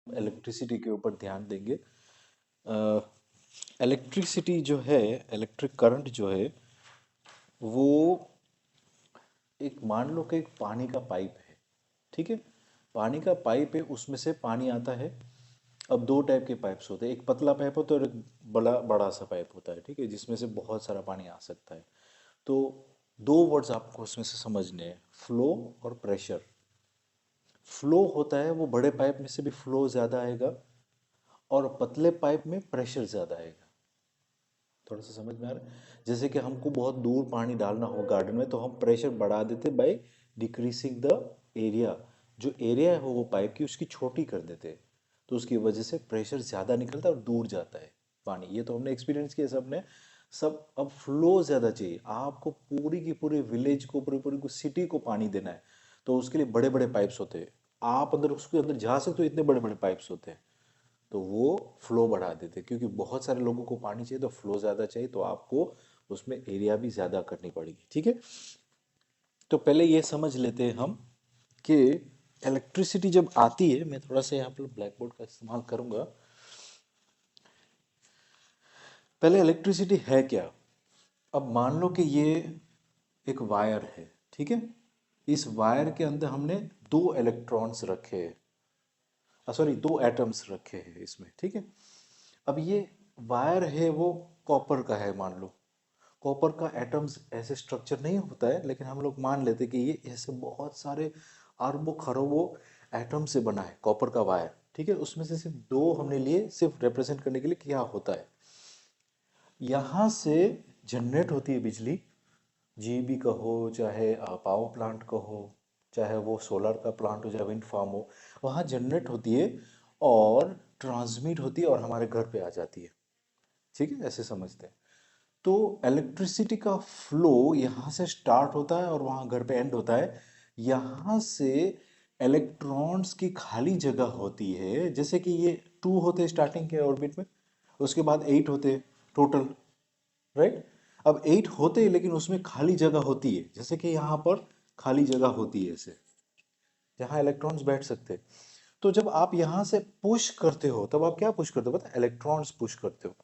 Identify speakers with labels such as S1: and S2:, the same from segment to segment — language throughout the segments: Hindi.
S1: इलेक्ट्रिसिटी के ऊपर ध्यान देंगे। इलेक्ट्रिसिटी जो है, इलेक्ट्रिक करंट जो है वो एक, मान लो कि एक पानी का पाइप है, ठीक है। पानी का पाइप है, उसमें से पानी आता है। अब दो टाइप के पाइप्स होते हैं, एक पतला पाइप होता है और एक बड़ा बड़ा सा पाइप होता है, ठीक है, जिसमें से बहुत सारा पानी आ सकता है। तो दो वर्ड्स आपको उसमें से समझने हैं, फ्लो और प्रेशर। फ्लो होता है वो बड़े पाइप में से भी फ्लो ज़्यादा आएगा, और पतले पाइप में प्रेशर ज़्यादा आएगा। थोड़ा सा समझ में आ रहा है? जैसे कि हमको बहुत दूर पानी डालना हो गार्डन में, तो हम प्रेशर बढ़ा देते बाय डिक्रीसिंग द एरिया। जो एरिया है वो पाइप की, उसकी छोटी कर देते, तो उसकी वजह से प्रेशर ज़्यादा निकलता है और दूर जाता है पानी। ये तो हमने एक्सपीरियंस किया सबने। सब अब फ्लो ज़्यादा चाहिए आपको, पूरी की पूरी विलेज को, पूरी पूरी सिटी को पानी देना है, तो उसके लिए बड़े बड़े पाइप्स होते हैं। आप अंदर उसके अंदर जा सकते हो, इतने बड़े बड़े पाइप्स होते हैं। तो वो फ्लो बढ़ा देते, क्योंकि बहुत सारे लोगों को पानी चाहिए तो फ्लो ज़्यादा चाहिए, तो आपको उसमें एरिया भी ज़्यादा करनी पड़ेगी, ठीक है। तो पहले ये समझ लेते हैं हम कि इलेक्ट्रिसिटी जब आती है, मैं थोड़ा सा यहाँ पर ब्लैक बोर्ड का इस्तेमाल करूँगा। पहले इलेक्ट्रिसिटी है क्या। अब मान लो कि ये एक वायर है, ठीक है। इस वायर के अंदर हमने दो इलेक्ट्रॉन्स रखे हैं, सॉरी दो एटम्स रखे हैं इसमें, ठीक है। अब ये वायर है वो कॉपर का है, मान लो। कॉपर का एटम्स ऐसे स्ट्रक्चर नहीं होता है, लेकिन हम लोग मान लेते हैं कि ये ऐसे बहुत सारे अरबों खरबों एटम से बना है कॉपर का वायर, ठीक है। उसमें से सिर्फ दो हमने लिए, सिर्फ रिप्रेजेंट करने के लिए क्या होता है। यहाँ से जनरेट होती है बिजली, जीबी का हो, चाहे पावर प्लांट का हो, चाहे वो सोलर का प्लांट हो, चाहे विंड फार्म हो, वहाँ जनरेट होती है और ट्रांसमिट होती है और हमारे घर पे आ जाती है, ठीक है। ऐसे समझते हैं। तो इलेक्ट्रिसिटी का फ्लो यहाँ से स्टार्ट होता है और वहाँ घर पे एंड होता है। यहाँ से इलेक्ट्रॉन्स की खाली जगह होती है, जैसे कि ये 2 होते हैं स्टार्टिंग के ऑर्बिट में, उसके बाद 8 होते हैं टोटल, राइट। अब 8 होते हैं, लेकिन उसमें खाली जगह होती है, जैसे कि यहाँ पर खाली जगह होती है ऐसे, जहाँ इलेक्ट्रॉन्स बैठ सकते हैं। तो जब आप यहाँ से पुश करते हो, तब आप क्या पुश करते हो, पता है, इलेक्ट्रॉन्स पुश करते हो।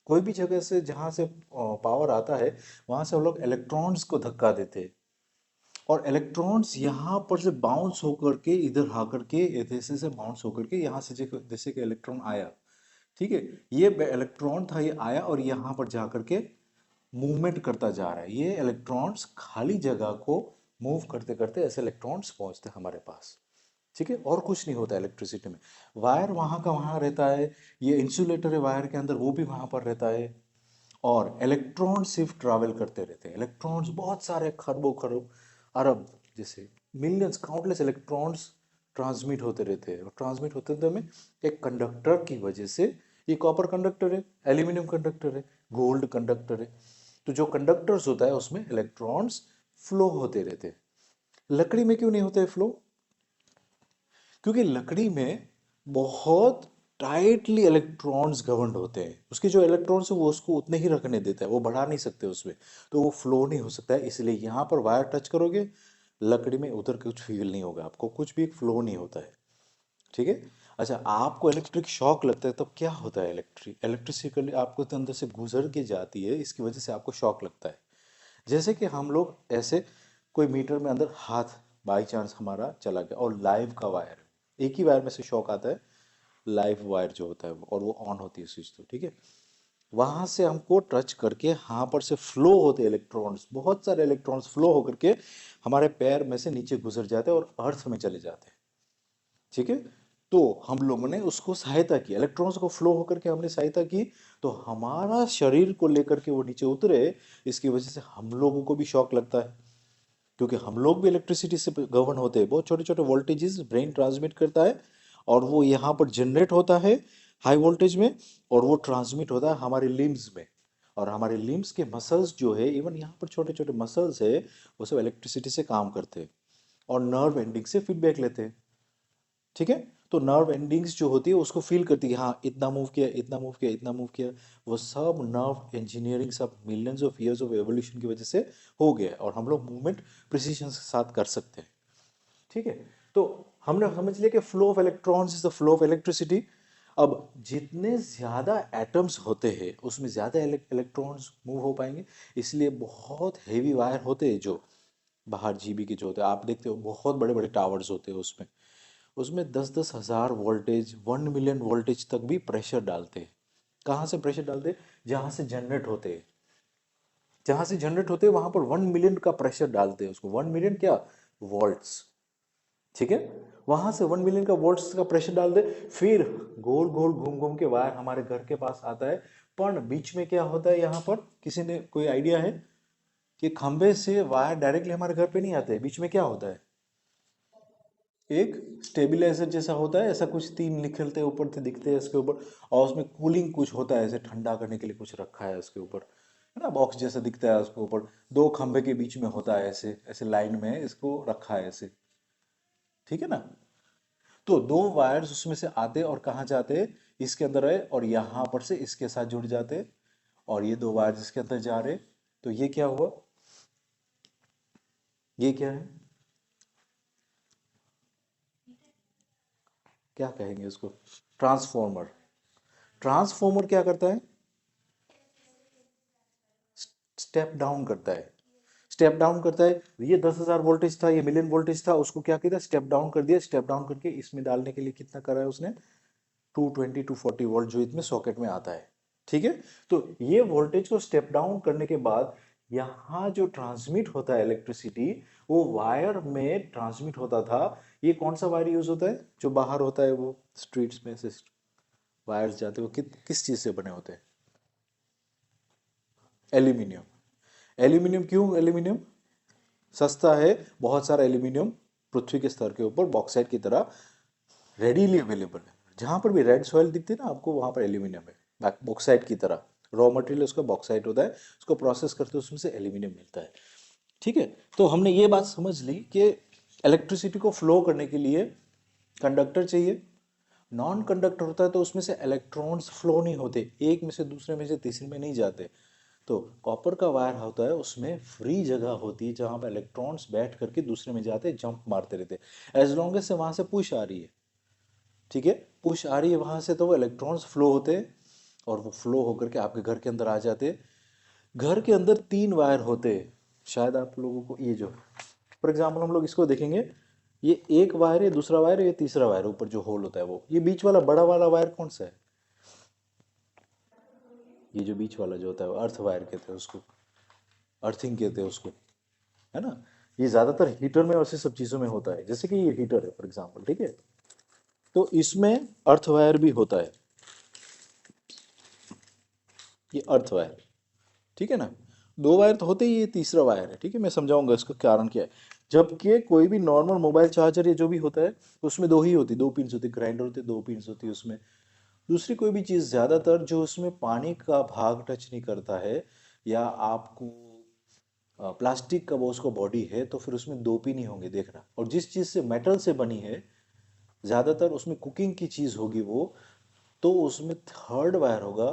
S1: कोई भी जगह से जहाँ से पावर आता है, वहां से हम लोग इलेक्ट्रॉन्स को धक्का देते हैं, और इलेक्ट्रॉन्स यहाँ पर से बाउंस होकर के इधर आकर के, जैसे से बाउंस होकर के यहाँ से जैसे कि इलेक्ट्रॉन आया, ठीक है। ये इलेक्ट्रॉन था, ये आया और यहाँ पर जाकर के मूवमेंट करता जा रहा है। ये इलेक्ट्रॉन्स खाली जगह को मूव करते करते ऐसे इलेक्ट्रॉन्स पहुंचते हैं हमारे पास, ठीक है। और कुछ नहीं होता इलेक्ट्रिसिटी में। वायर वहां का वहां रहता है, ये इंसुलेटर है वायर के अंदर, वो भी वहां पर रहता है, और इलेक्ट्रॉन सिर्फ ट्रैवल करते रहते हैं। इलेक्ट्रॉन्स बहुत सारे, खरबों खरब, अरब, जैसे मिलियंस, काउंटलेस इलेक्ट्रॉन्स ट्रांसमिट होते रहते हैं, और ट्रांसमिट होते रहते में एक कंडक्टर की वजह से, ये कॉपर कंडक्टर है, एल्यूमिनियम कंडक्टर है, गोल्ड कंडक्टर है, तो जो कंडक्टर्स होता है उसमें इलेक्ट्रॉन्स फ्लो होते रहते हैं। लकड़ी में क्यों नहीं होते फ्लो, क्योंकि लकड़ी में बहुत टाइटली इलेक्ट्रॉन्स गवर्नड होते हैं, उसके जो इलेक्ट्रॉन्स है वो उसको उतने ही रखने देता है, वो बढ़ा नहीं सकते उसमें, तो वो फ्लो नहीं हो सकता है। इसलिए यहाँ पर वायर टच करोगे लकड़ी में, उधर कुछ फील नहीं होगा आपको, कुछ भी फ्लो नहीं होता है, ठीक है। अच्छा, आपको इलेक्ट्रिक शॉक लगता है तब क्या होता है, इलेक्ट्रिसिटी आपको तो अंदर से गुजर के जाती है, इसकी वजह से आपको शॉक लगता है। जैसे कि हम लोग ऐसे कोई मीटर में अंदर हाथ बाई चांस हमारा चला गया, और लाइव का वायर, एक ही वायर में से शॉक आता है, लाइव वायर जो होता है और वो ऑन होती है स्विच, तो ठीक है। वहां से हमको टच करके यहाँ पर से फ्लो होते इलेक्ट्रॉन्स, बहुत सारे इलेक्ट्रॉन्स फ्लो होकर के हमारे पैर में से नीचे गुजर जाते हैं और अर्थ में चले जाते हैं, ठीक है। तो हम लोगों ने उसको सहायता की, इलेक्ट्रॉन्स को फ्लो होकर के हमने सहायता की, तो हमारा शरीर को लेकर के वो नीचे उतरे, इसकी वजह से हम लोगों को भी शॉक लगता है, क्योंकि हम लोग भी इलेक्ट्रिसिटी से गवर्न होते हैं। बहुत छोटे छोटे वोल्टेजेस ब्रेन ट्रांसमिट करता है, और वो यहाँ पर जनरेट होता है हाई वोल्टेज में, और वो ट्रांसमिट होता है हमारे लिम्स में, और हमारे लिम्स के मसल्स जो है, इवन यहाँ पर छोटे छोटे मसल्स है, वो सब इलेक्ट्रिसिटी से काम करते हैं, और नर्व एंडिंग से फीडबैक लेते हैं, ठीक है। तो नर्व एंडिंग्स जो होती है उसको फील करती है, हाँ इतना मूव किया, इतना मूव किया, इतना मूव किया। वो सब नर्व इंजीनियरिंग सब millions of years of evolution की वजह से हो गया है, और हम लोग मूवमेंट प्रिसीजन के साथ कर सकते हैं, ठीक है। तो हमने समझ लिया कि flow of electrons is the flow of electricity. अब जितने ज़्यादा एटम्स होते हैं उसमें ज़्यादा इलेक्ट्रॉन्स मूव हो पाएंगे, इसलिए बहुत हेवी वायर होते हैं जो बाहर जीबी के जो होते हैं, आप देखते हो बहुत बड़े बड़े टावर्स होते हैं उसमें, उसमें 10-10 हज़ार वोल्टेज 1 मिलियन वोल्टेज तक भी प्रेशर डालते हैं। कहाँ से प्रेशर डालते हैं? जहाँ से जनरेट होते हैं, जहाँ से जनरेट होते हैं वहाँ पर 1 मिलियन का प्रेशर डालते हैं उसको, 1 मिलियन क्या, वोल्ट्स, ठीक है। वहां से 1 मिलियन का वोल्ट्स का प्रेशर डाल दे, फिर गोल गोल घूम घूम के वायर हमारे घर के पास आता है। पर बीच में क्या होता है यहाँ पर, किसी ने कोई आइडिया है कि खंबे से वायर डायरेक्टली हमारे घर पे नहीं आते, बीच में क्या होता है? एक स्टेबिलाईजर जैसा होता है, ऐसा कुछ तीन निकलते हैं ऊपर से दिखते हैं इसके ऊपर, और उसमें कूलिंग कुछ होता है, ऐसे ठंडा करने के लिए कुछ रखा है उसके ऊपर, है ना, बॉक्स जैसा दिखता है उसके ऊपर, दो खंबे के बीच में होता है, ऐसे ऐसे लाइन में इसको रखा है ऐसे, ठीक है ना। तो दो वायर्स उसमें से आते और कहाँ जाते, इसके अंदर आए और यहां पर से इसके साथ जुड़ जाते, और ये दो वायर्स इसके अंदर जा रहे, तो ये क्या हुआ, ये क्या है, क्या कहेंगे इसको? ट्रांसफॉर्मर। ट्रांसफॉर्मर क्या करता है? स्टेप डाउन करता है, स्टेप डाउन करता है। ये 10,000 वोल्टेज था, ये मिलियन वोल्टेज था, उसको क्या किया, स्टेप डाउन कर दिया, स्टेप डाउन करके इसमें डालने के लिए कितना करा है उसने, 220-240 वोल्ट जो इसमें सॉकेट में आता है, ठीक है। तो ये वोल्टेज को स्टेप डाउन करने के बाद यहाँ जो ट्रांसमिट होता है इलेक्ट्रिसिटी, वो वायर में ट्रांसमिट होता था। ये कौन सा वायर यूज होता है जो बाहर होता है, वो स्ट्रीट्स में से वायर्स जाते हैं, वो किस चीज से बने होते हैं? एल्यूमिनियम। एल्यूमिनियम क्यों? एल्यूमिनियम सस्ता है, बहुत सारा एल्यूमिनियम पृथ्वी के स्तर के ऊपर बॉक्साइट की तरह रेडीली अवेलेबल है। जहां पर भी रेड सॉइल दिखती है ना आपको, वहां पर एल्यूमिनियम है, बॉक्साइट की तरह। रॉ मटेरियल उसका बॉक्साइट होता है, उसको प्रोसेस करते हैं उसमें से एल्यूमिनियम मिलता है, ठीक है। तो हमने ये बात समझ ली कि इलेक्ट्रिसिटी को फ्लो करने के लिए कंडक्टर चाहिए। नॉन कंडक्टर होता है तो उसमें से इलेक्ट्रॉन्स फ्लो नहीं होते, एक में से दूसरे में से तीसरे में नहीं जाते। तो कॉपर का वायर होता है, उसमें फ्री जगह होती है जहां पर इलेक्ट्रॉन्स बैठ करके दूसरे में जाते, जंप मारते रहते, एज लॉन्ग एज से वहां से पुश आ रही है, ठीक है। पुश आ रही है वहां से, तो वो इलेक्ट्रॉन्स फ्लो होते हैं और वो फ्लो होकर के आपके घर के अंदर आ जाते हैं। घर के अंदर 3 वायर होते हैं, शायद आप लोगों को ये जो, फॉर एग्जाम्पल हम लोग इसको देखेंगे, ये एक वायर है, दूसरा वायर है, ये तीसरा वायर, ऊपर जो होल होता है वो, ये बीच वाला बड़ा वाला वायर कौन सा है? ये जो बीच वाला जो होता है वो अर्थ वायर कहते हैं उसको, अर्थिंग कहते हैं उसको, है ना। ये ज्यादातर हीटर में और ऐसे सब चीजों में होता है, जैसे कि ये हीटर है फॉर एग्जाम्पल, ठीक है। तो इसमें अर्थ वायर भी होता है, ये अर्थ वायर, ठीक है ना। 2 वायर तो होते ही, ये तीसरा वायर है, ठीक है, मैं समझाऊंगा इसका कारण क्या है। जबकि कोई भी नॉर्मल मोबाइल चार्जर या जो भी होता है, उसमें दो ही होती, दो पिन्स होती, ग्राइंडर होते, दो पिन्स होती है उसमें। दूसरी कोई भी चीज़ ज़्यादातर जो उसमें पानी का भाग टच नहीं करता है, या आपको प्लास्टिक का वो उसको बॉडी है, तो फिर उसमें दो पिन ही होंगे, देखना। और जिस चीज़ से मेटल से बनी है, ज़्यादातर उसमें कुकिंग की चीज़ होगी वो, तो उसमें थर्ड वायर होगा,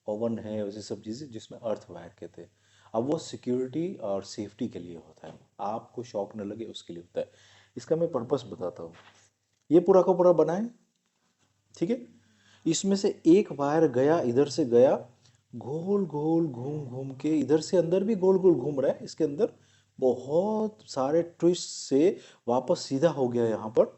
S1: ओवन है, वैसे सब चीज़ें जिसमें अर्थ वायर कहते हैं। अब वो सिक्योरिटी और सेफ्टी के लिए होता है, आपको शॉक न लगे उसके लिए होता है। इसका मैं पर्पस बताता हूँ। ये पूरा का पूरा बनाए, ठीक है। इसमें से एक वायर गया, इधर से गया, गोल गोल घूम घूम के इधर से अंदर भी गोल गोल घूम रहा है, इसके अंदर बहुत सारे ट्विस्ट से वापस सीधा हो गया यहाँ पर,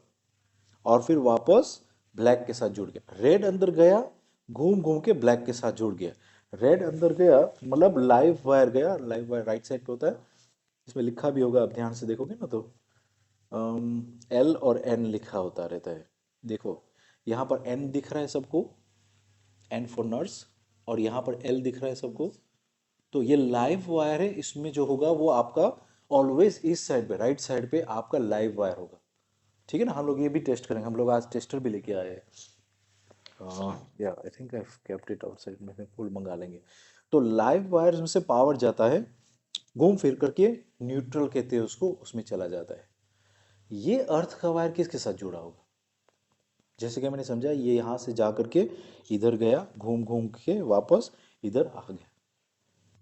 S1: और फिर वापस ब्लैक के साथ जुड़ गया। रेड अंदर गया, घूम घूम के ब्लैक के साथ जुड़ गया। रेड अंदर गया मतलब लाइव वायर गया, लाइव वायर राइट साइड पे होता है, इसमें लिखा भी होगा, आप ध्यान से देखोगे ना तो एल और एन लिखा होता रहता है। देखो यहाँ पर एन दिख रहा है सबको, एन फॉर नर्स, और यहाँ पर एल दिख रहा है सबको। तो ये लाइव वायर है, इसमें जो होगा वो आपका ऑलवेज इस साइड पे, राइट साइड पे आपका लाइव वायर होगा, ठीक है ना। हम लोग ये भी टेस्ट करेंगे, हम लोग आज टेस्टर भी लेके आए हैं, या I think I kept it outside, में फुल मंगा लेंगे। तो लाइव वायर में से पावर जाता है, घूम फिर करके न्यूट्रल कहते हैं उसको, उसमें चला जाता है। ये अर्थ का वायर किसके साथ जुड़ा होगा? जैसे कि मैंने समझा, ये यहाँ से जा करके इधर गया, घूम घूम के वापस इधर आ गया,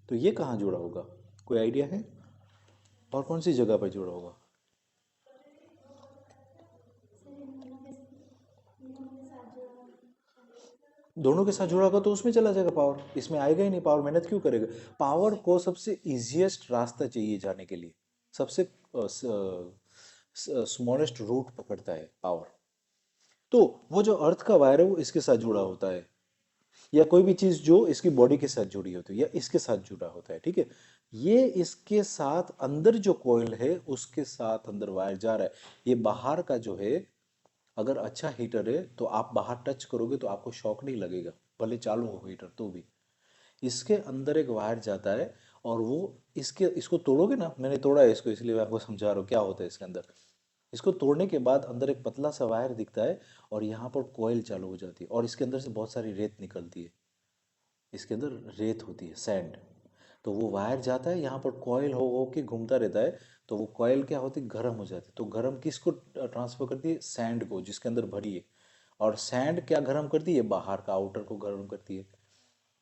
S1: तो ये कहाँ जुड़ा होगा, कोई आइडिया है? और कौन सी जगह पर जुड़ा होगा? दोनों के साथ जुड़ा होगा तो उसमें चला जाएगा पावर, इसमें आएगा ही नहीं पावर, मेहनत क्यों करेगा। पावर को सबसे इजीएस्ट रास्ता चाहिए जाने के लिए, सबसे स्मॉलेस्ट रूट पकड़ता है पावर। तो वो जो अर्थ का वायर है वो इसके साथ जुड़ा होता है, या कोई भी चीज जो इसकी बॉडी के साथ जुड़ी होती है या इसके साथ जुड़ा होता है, ठीक है। ये इसके साथ अंदर जो कॉइल है उसके साथ अंदर वायर जा रहा है। ये बाहर का जो है, अगर अच्छा हीटर है तो आप बाहर टच करोगे तो आपको शॉक नहीं लगेगा, भले चालू हो हीटर तो भी। इसके अंदर एक वायर जाता है, और वो इसको तोड़ोगे ना, मैंने तोड़ा है इसको इसलिए मैं आपको समझा रहा हूँ क्या होता है इसके अंदर। इसको तोड़ने के बाद अंदर एक पतला सा वायर दिखता है, और यहाँ पर कोयल चालू हो जाती है, और इसके अंदर से बहुत सारी रेत निकलती है। इसके अंदर रेत होती है, सैंड। तो वो वायर जाता है यहाँ पर, कॉयल हो के घूमता रहता है। तो वो कॉयल क्या होती है, गर्म हो जाती है। तो गर्म किसको ट्रांसफर करती है, सैंड को जिसके अंदर भरी है। और सैंड क्या गर्म करती है, बाहर का आउटर को गर्म करती है,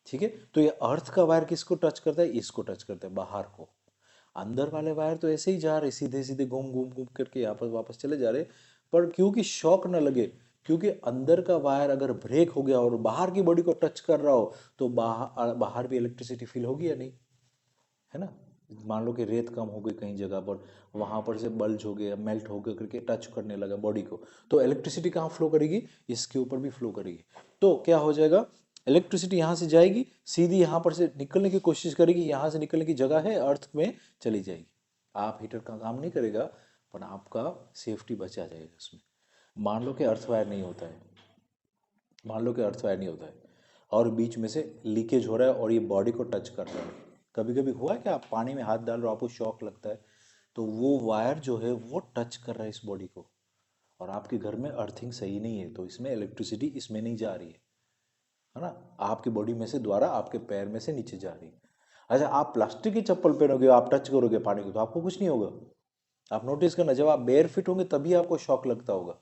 S1: ठीक है। तो ये अर्थ का वायर किसको टच करता है, इसको टच करता है, बाहर को। अंदर वाले वायर तो ऐसे ही जा रहे, सीधे सीधे घूम घूम घूम करके यहाँ पर वापस चले जा रहे। पर क्योंकि शॉक ना लगे, क्योंकि अंदर का वायर अगर ब्रेक हो गया और बाहर की बॉडी को टच कर रहा हो, तो बाहर बाहर भी इलेक्ट्रिसिटी फील होगी या नहीं, है ना। मान लो कि रेत कम हो गई कहीं जगह पर, वहां पर से बल्ज हो गया, मेल्ट हो गया करके टच करने लगा बॉडी को, तो इलेक्ट्रिसिटी कहाँ फ्लो करेगी, इसके ऊपर भी फ्लो करेगी। तो क्या हो जाएगा, इलेक्ट्रिसिटी यहाँ से जाएगी, सीधी यहाँ पर से निकलने की कोशिश करेगी, यहाँ से निकलने की जगह है अर्थ में चली जाएगी। आप हीटर का काम नहीं करेगा, पर आपका सेफ्टी बचा जाएगा उसमें। मान लो कि अर्थ वायर नहीं होता है, मान लो कि अर्थ वायर नहीं होता है, और बीच में से लीकेज हो रहा है और ये बॉडी को टच कर रहा है। कभी कभी हुआ है कि आप पानी में हाथ डाल रहे हो, आपको शॉक लगता है, तो वो वायर जो है वो टच कर रहा है इस बॉडी को, और आपके घर में अर्थिंग सही नहीं है, तो इसमें इलेक्ट्रिसिटी इसमें नहीं जा रही है ना, आपकी बॉडी में से द्वारा आपके पैर में से नीचे जा रही है। अच्छा, आप प्लास्टिक की चप्पल पहनोगे, आप टच करोगे पानी को, तो आपको कुछ नहीं होगा। आप नोटिस करना, जब आप बेयर फिट होंगे तभी आपको शॉक लगता होगा।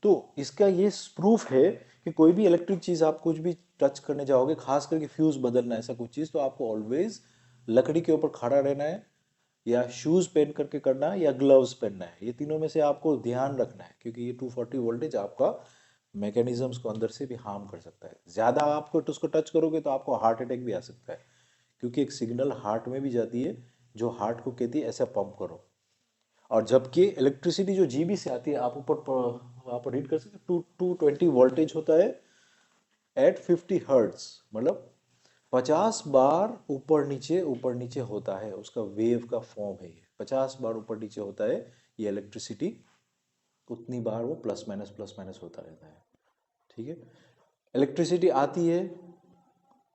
S1: तो इसका ये प्रूफ है कि कोई भी इलेक्ट्रिक चीज आप कुछ भी टच करने जाओगे, खास करके फ्यूज बदलना ऐसा कुछ चीज, तो आपको ऑलवेज लकड़ी के ऊपर खड़ा रहना है, या शूज पहन करके करना है, या ग्लव्स पहनना है। ये तीनों में से आपको ध्यान रखना है, क्योंकि ये 240 वोल्टेज आपका मैकेनिज्म्स को अंदर से भी हार्म कर सकता है। ज्यादा आपको उसको टच करोगे तो आपको हार्ट अटैक भी आ सकता है, क्योंकि एक सिग्नल हार्ट में भी जाती है जो हार्ट को कहती है ऐसा पंप करो। और जबकि इलेक्ट्रिसिटी जो जीबी से आती है, आप वहाँ पर रीड कर सकते, 220 वोल्टेज होता है एट 50 हर्ट्ज, मतलब 50 बार ऊपर नीचे होता है, उसका वेव का फॉर्म है ये। 50 बार ऊपर नीचे होता है ये इलेक्ट्रिसिटी, उतनी बार वो प्लस माइनस होता रहता है, ठीक है। इलेक्ट्रिसिटी आती है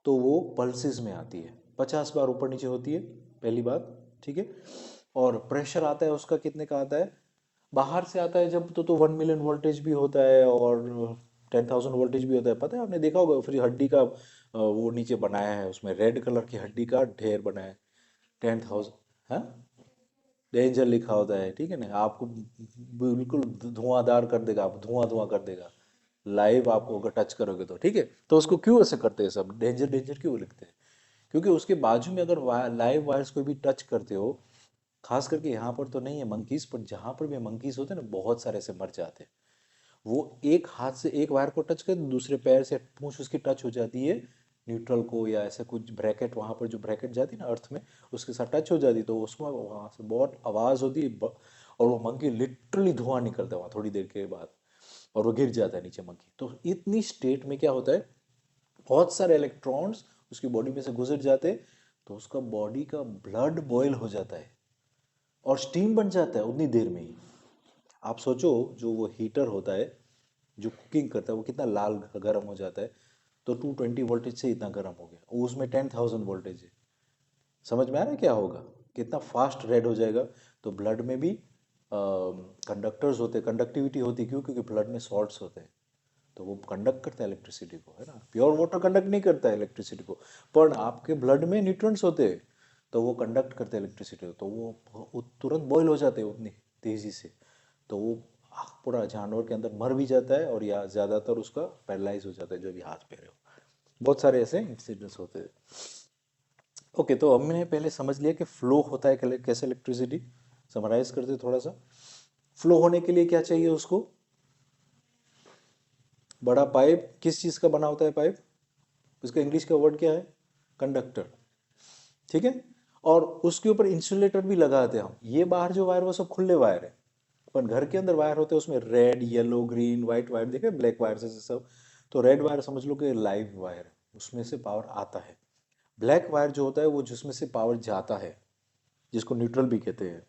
S1: तो वो पल्सेस में आती है, 50 बार ऊपर नीचे होती है, पहली बात, ठीक है। और प्रेशर आता है उसका कितने का आता है, बाहर से आता है जब, तो 1 मिलियन वोल्टेज भी होता है और 10,000 वोल्टेज भी होता है। पता है, आपने देखा होगा, फिर हड्डी का वो नीचे बनाया है, उसमें रेड कलर की हड्डी का ढेर बनाया है, 10,000, हाँ, डेंजर लिखा होता है, ठीक है ना। आपको बिल्कुल धुआंधार कर देगा, आप धुआं धुआं कर देगा लाइव आपको, अगर टच करोगे तो, ठीक है। तो उसको क्यों ऐसे करते हैं सब, डेंजर डेंजर क्यों लिखते हैं, क्योंकि उसके बाजू में अगर लाइव वायर्स को भी टच करते हो, खास करके यहाँ पर तो नहीं है मंकीज, पर जहाँ पर भी मंकीज होते हैं ना, बहुत सारे ऐसे मर जाते हैं। वो एक हाथ से एक वायर को टच कर, दूसरे पैर से पूंछ उसकी टच हो जाती है न्यूट्रल को, या ऐसे कुछ ब्रैकेट, वहां पर जो ब्रैकेट जाती है ना अर्थ में, उसके साथ टच हो जाती है, तो उसमें वहां से बहुत आवाज होती है, और वो मंकी लिटरली धुआं निकलता है वहां थोड़ी देर के बाद, और वो गिर जाता है नीचे मंकी। तो इतनी स्टेट में क्या होता है, बहुत सारे इलेक्ट्रॉन्स उसकी बॉडी में से गुजर जाते हैं, तो उसका बॉडी का ब्लड बॉयल हो जाता है और स्टीम बन जाता है उतनी देर में ही। आप सोचो, जो वो हीटर होता है जो कुकिंग करता है, वो कितना लाल गर्म हो जाता है, तो 220 वोल्टेज से इतना गर्म हो गया, वो उसमें 10,000 वोल्टेज है। समझ में आ रहा है क्या होगा, कितना फास्ट रेड हो जाएगा। तो ब्लड में भी कंडक्टर्स होते हैं, कंडक्टिविटी होती है, क्यों, क्योंकि ब्लड में सॉल्ट्स होते हैं, तो वो कंडक्ट करता है इलेक्ट्रिसिटी को, है ना। प्योर वाटर कंडक्ट नहीं करता है इलेक्ट्रिसिटी को, पर आपके ब्लड में न्यूट्रॉन्स होते हैं, तो वो कंडक्ट करते हैं इलेक्ट्रिसिटी को, तो वो तुरंत बॉयल हो जाते हैं उतनी तेजी से, तो वो पूरा जानवर के अंदर मर भी जाता है, और या ज़्यादातर उसका पैरालाइज हो जाता है, जो भी हाथ पैर हो। बहुत सारे ऐसे इंसिडेंट्स होते हैं। ओके, तो हमने पहले समझ लिया कि फ्लो होता है कैसे इलेक्ट्रिसिटी। समराइज करते थोड़ा सा, फ्लो होने के लिए क्या चाहिए उसको, बड़ा पाइप किस चीज़ का बना होता है पाइप? उसका इंग्लिश का वर्ड क्या है? कंडक्टर। ठीक है। और उसके ऊपर इंसुलेटर भी लगाते हैं हम। ये बाहर जो वायर वो सब खुले वायर है, पर घर के अंदर वायर होते हैं उसमें red yellow green white wire, देखे ब्लैक वायर से सब। तो रेड वायर समझ लो कि लाइव वायर है, उसमें से पावर आता है। ब्लैक वायर जो होता है वो जिसमें से पावर जाता है, जिसको न्यूट्रल भी कहते हैं।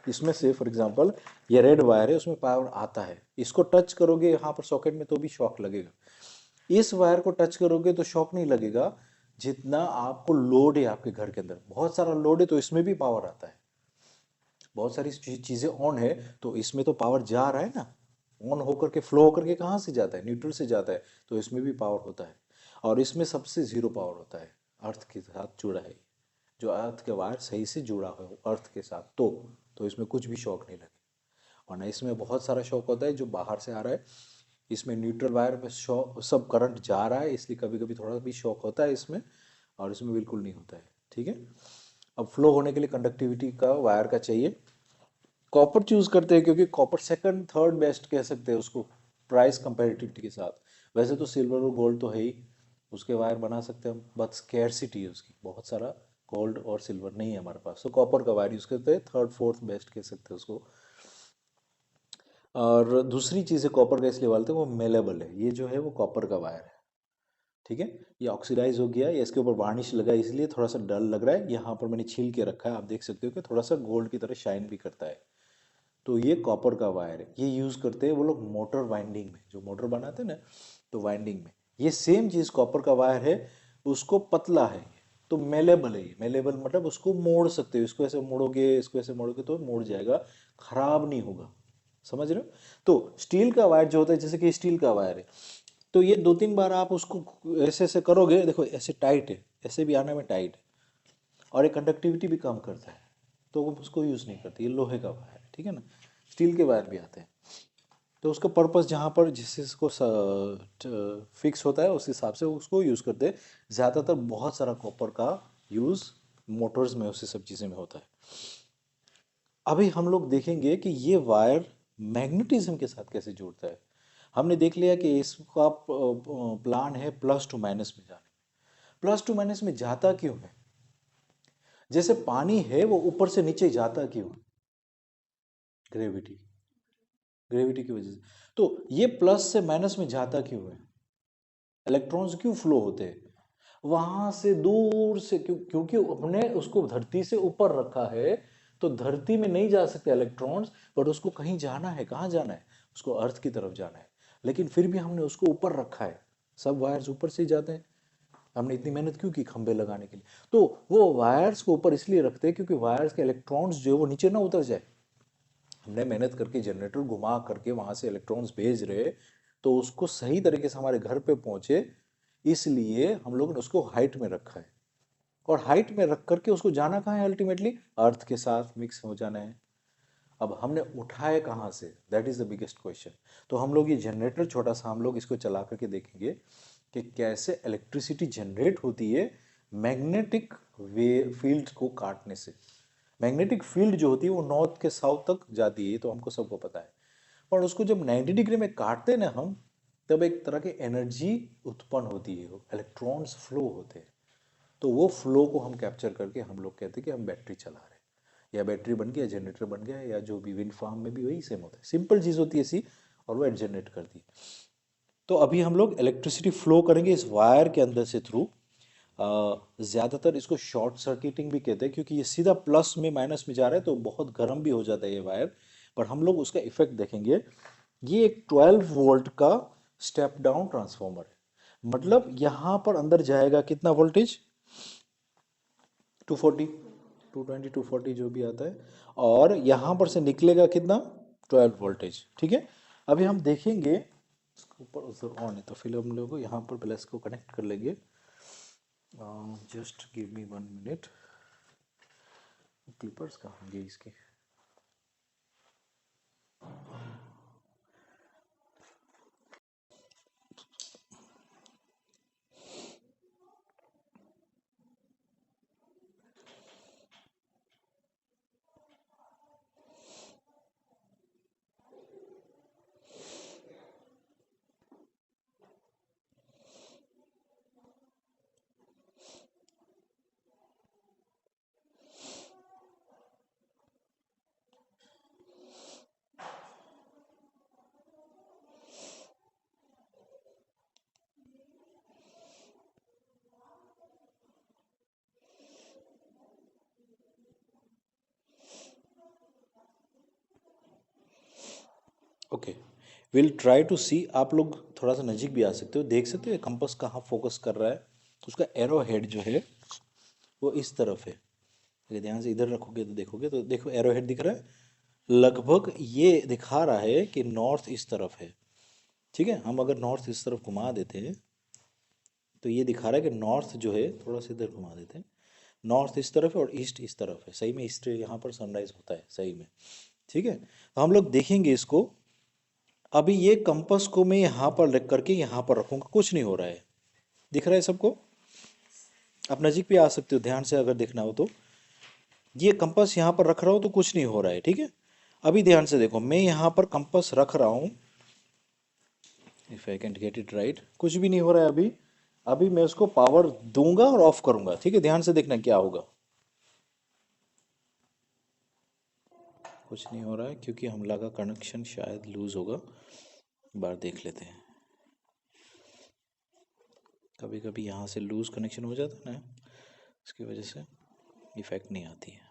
S1: इसमें से फॉर एग्जांपल ये रेड वायर है, उसमें पावर आता है, इसको टच करोगे यहाँ पर सॉकेट में तो भी शॉक लगेगा। इस वायर को टच करोगे तो शॉक नहीं लगेगा, जितना आपको लोड है आपके घर के अंदर, बहुत सारा लोड है तो इसमें भी पावर आता है। बहुत सारी चीजें ऑन है तो इसमें तो पावर जा रहा है ना, ऑन होकर के फ्लो होकर के कहाँ से जाता है? न्यूट्रल से जाता है, तो इसमें भी पावर होता है। और इसमें सबसे जीरो पावर होता है, अर्थ के साथ जुड़ा है। जो अर्थ के वायर सही से जुड़ा हो अर्थ के साथ तो इसमें कुछ भी शॉक नहीं लगे। और ना इसमें बहुत सारा शॉक होता है जो बाहर से आ रहा है, इसमें न्यूट्रल वायर में शॉक सब करंट जा रहा है, इसलिए कभी कभी थोड़ा भी शॉक होता है इसमें, और इसमें बिल्कुल नहीं होता है। ठीक है। अब फ्लो होने के लिए कंडक्टिविटी का वायर का चाहिए। कॉपर चूज करते हैं क्योंकि कॉपर सेकंड थर्ड बेस्ट कह सकते हैं उसको, प्राइस कंपेरेटिविटी के साथ। वैसे तो सिल्वर और गोल्ड तो है ही, उसके वायर बना सकते हैं हम, बट स्केर्सिटी है उसकी, बहुत सारा गोल्ड और सिल्वर नहीं है हमारे पास, तो कॉपर का वायर यूज करते हैं, थर्ड फोर्थ बेस्ट कह सकते हैं उसको। और दूसरी चीज़ है कॉपर का इसलिए बोलते हैं वो मेलेबल है, ये जो है वो कॉपर का वायर है। ठीक है। ये ऑक्सीडाइज हो गया, या इसके ऊपर वार्निश लगा है, इसलिए थोड़ा सा डल लग रहा है। यहाँ पर मैंने छील के रखा है, आप देख सकते हो कि थोड़ा सा गोल्ड की तरह शाइन भी करता है। तो ये कॉपर का वायर है, ये यूज़ करते हैं वो लोग मोटर वाइंडिंग में, जो मोटर बनाते हैं ना, तो वाइंडिंग में ये सेम चीज़ कॉपर का वायर है, उसको पतला है तो मेलेबल है। ये मेलेबल मतलब उसको मोड़ सकते हो, इसको ऐसे मोड़ोगे इसको ऐसे मोड़ोगे तो मोड़ जाएगा, खराब नहीं होगा। समझ रहे हो? तो स्टील का वायर जो होता है, जैसे कि स्टील का वायर है, तो ये दो तीन बार आप उसको ऐसे ऐसे करोगे, देखो ऐसे टाइट है, ऐसे भी आने में टाइट है, और ये कंडक्टिविटी भी कम करता है, तो वो उसको यूज़ नहीं करते। ये लोहे का वायर है, ठीक है ना। स्टील के वायर भी आते हैं, तो उसका पर्पस जहाँ पर जिस चीज़ को फिक्स होता है उस हिसाब से उसको यूज़ करते हैं। ज़्यादातर बहुत सारा कॉपर का यूज़ मोटर्स में उसी सब चीज़ें में होता है। अभी हम लोग देखेंगे कि ये वायर मैग्नेटिज्म के साथ कैसे जुड़ता है। हमने देख लिया कि इसका प्लान है प्लस टू माइनस में जाने। प्लस टू माइनस में जाता क्यों है? जैसे पानी है वो ऊपर से नीचे जाता क्यों? ग्रेविटी, ग्रेविटी की वजह से। तो ये प्लस से माइनस में जाता क्यों है? इलेक्ट्रॉन्स क्यों फ्लो होते हैं वहां से दूर से? क्योंकि अपने उसको धरती से ऊपर रखा है, तो धरती में नहीं जा सकते इलेक्ट्रॉन्स, बट उसको कहीं जाना है। कहाँ जाना है? उसको अर्थ की तरफ जाना है, लेकिन फिर भी हमने उसको ऊपर रखा है। सब वायर्स ऊपर से ही जाते हैं। हमने इतनी मेहनत क्यों की खंबे लगाने के लिए? तो वो वायर्स को ऊपर इसलिए रखते हैं क्योंकि वायर्स के इलेक्ट्रॉन्स जो है वो नीचे ना उतर जाए। हमने मेहनत करके जनरेटर घुमा करके वहां से इलेक्ट्रॉन्स भेज रहे, तो उसको सही तरीके से हमारे घर पे पहुंचे, इसलिए हम लोगों ने उसको हाइट में रखा है। और हाइट में रख करके उसको जाना कहाँ है? अल्टीमेटली अर्थ के साथ मिक्स हो जाना है। अब हमने उठाए कहाँ से? That is the biggest question. तो हम लोग ये जनरेटर छोटा सा हम लोग इसको चला करके देखेंगे कि कैसे इलेक्ट्रिसिटी जनरेट होती है मैग्नेटिक वे फील्ड को काटने से। मैग्नेटिक फील्ड जो होती है वो नॉर्थ के साउथ तक जाती है, तो हमको सबको पता है। पर उसको जब 90 डिग्री में काटते हैं ना हम, तब एक तरह की एनर्जी उत्पन्न होती है, इलेक्ट्रॉन्स फ्लो होते हैं। तो वो फ्लो को हम कैप्चर करके हम लोग कहते हैं कि हम बैटरी चला रहे हैं, या बैटरी बन गया, जनरेटर बन गया, या जो भी विंड फार्म में भी वही सेम होता है, सिंपल चीज़ होती है ऐसी, और वो जनरेट करती है। तो अभी हम लोग इलेक्ट्रिसिटी फ्लो करेंगे इस वायर के अंदर से थ्रू। ज़्यादातर इसको शॉर्ट सर्किटिंग भी कहते हैं, क्योंकि ये सीधा प्लस में माइनस में जा रहा है तो बहुत गर्म भी हो जाता है ये वायर। पर हम लोग उसका इफेक्ट देखेंगे। ये एक 12 वोल्ट का स्टेप डाउन ट्रांसफॉर्मर है, मतलब यहाँ पर अंदर जाएगा कितना वोल्टेज? 240, 220, 240 जो भी आता है, और यहाँ पर से निकलेगा कितना? 12 वोल्टेज। ठीक है। अभी हम देखेंगे ऊपर उधर ऑन है, तो फिर हम लोग यहाँ पर प्लस को कनेक्ट कर लेंगे। Just give me 1 minute. Clippers कहाँ होंगे इसके? ओके, विल ट्राई टू सी। आप लोग थोड़ा सा नज़दीक भी आ सकते हो, देख सकते हो कंपास कहाँ फोकस कर रहा है। उसका एरो हेड जो है वो इस तरफ है। अगर ध्यान से इधर रखोगे तो देखोगे तो देखो एरो हेड दिख रहा है, लगभग ये दिखा रहा है कि नॉर्थ इस तरफ है। ठीक है, हम अगर नॉर्थ इस तरफ घुमा देते हैं तो ये दिखा रहा है कि नॉर्थ जो है, थोड़ा सा इधर घुमा देते हैं, नॉर्थ इस तरफ है और ईस्ट इस तरफ है। सही में ईस्ट यहाँ पर सनराइज होता है सही में। ठीक है, तो हम लोग देखेंगे इसको। अभी ये कंपास को मैं यहाँ पर रख करके यहाँ पर रखूँगा, कुछ नहीं हो रहा है। दिख रहा है सबको? आप नज़दीक भी आ सकते हो ध्यान से अगर देखना हो तो। ये कंपास यहाँ पर रख रहा हूँ तो कुछ नहीं हो रहा है। ठीक है, अभी ध्यान से देखो, मैं यहाँ पर कंपास रख रहा हूँ, if I can get it right, कुछ भी नहीं हो रहा है अभी। अभी मैं उसको पावर दूंगा और ऑफ करूंगा। ठीक है, ध्यान से देखना क्या होगा। कुछ नहीं हो रहा है क्योंकि हम लगा कनेक्शन शायद लूज होगा। एक बार देख लेते हैं। कभी कभी यहाँ से लूज कनेक्शन हो जाता है ना, इसकी वजह से इफेक्ट नहीं आती है।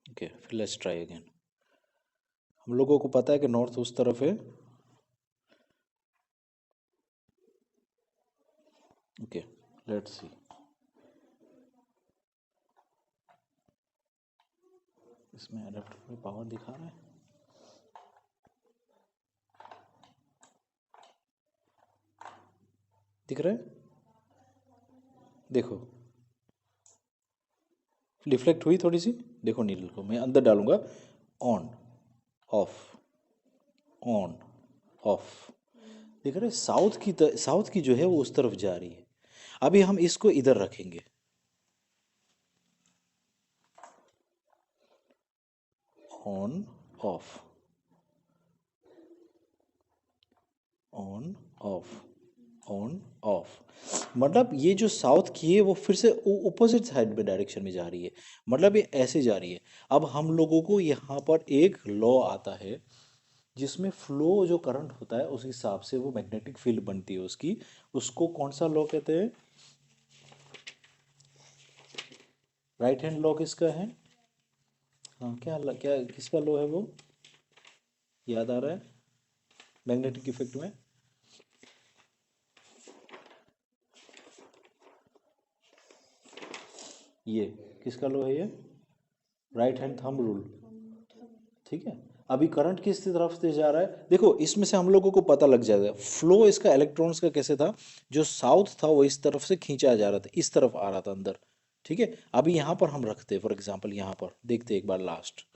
S1: ओके, फिर लेट्स ट्राई अगेन। हम लोगों को पता है कि नॉर्थ उस तरफ है। Okay, let's see. इसमें एडाप्टर में पावर दिखा रहा है। दिख रहा है? देखो रिफ्लेक्ट हुई थोड़ी सी। देखो नीडल को मैं अंदर डालूंगा, ऑन ऑफ ऑन ऑफ। देख रहे साउथ की जो है वो उस तरफ जा रही है। अभी हम इसको इधर रखेंगे, on off on off on off. मतलब ये जो साउथ की है वो फिर से ऑपोजिट साइड में डायरेक्शन में जा रही है। मतलब ये ऐसे जा रही है। अब हम लोगों को यहाँ पर एक लॉ आता है जिसमें फ्लो जो करंट होता है उस हिसाब से वो मैग्नेटिक फील्ड बनती है उसकी। उसको कौन सा लॉ कहते हैं? राइट हैंड लॉ किसका है? हाँ, क्या किसका लॉ है वो? याद आ रहा है मैग्नेटिक इफेक्ट में? ये किसका लॉ है ये? Right hand thumb rule. ठीक है, अभी करंट किस तरफ से जा रहा है देखो, इसमें से हम लोगों को पता लग जाएगा फ्लो इसका इलेक्ट्रॉन्स का कैसे था। जो साउथ था वो इस तरफ से खींचा जा रहा था, इस तरफ आ रहा था अंदर। ठीक है, अभी यहाँ पर हम रखते फॉर एग्जाम्पल, यहाँ पर देखते एक बार लास्ट।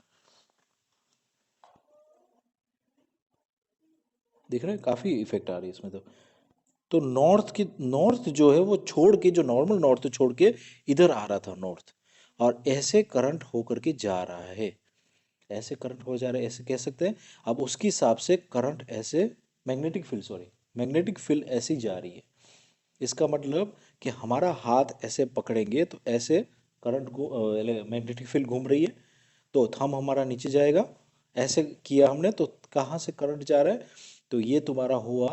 S1: देख रहे हैं काफ़ी इफेक्ट आ रही है इसमें तो नॉर्थ जो है वो छोड़ के, जो नॉर्मल नॉर्थ छोड़ के इधर आ रहा था नॉर्थ, और ऐसे करंट होकर के जा रहा है। ऐसे करंट हो जा रहा है, ऐसे कह सकते हैं। अब उसके हिसाब से करंट ऐसे, मैग्नेटिक फील्ड ऐसी जा रही है। इसका मतलब कि हमारा हाथ ऐसे पकड़ेंगे तो ऐसे करंट को, मैग्नेटिक फील्ड घूम रही है तो थंब हमारा नीचे जाएगा। ऐसे किया हमने तो कहाँ से करंट जा रहा है? तो ये तुम्हारा हुआ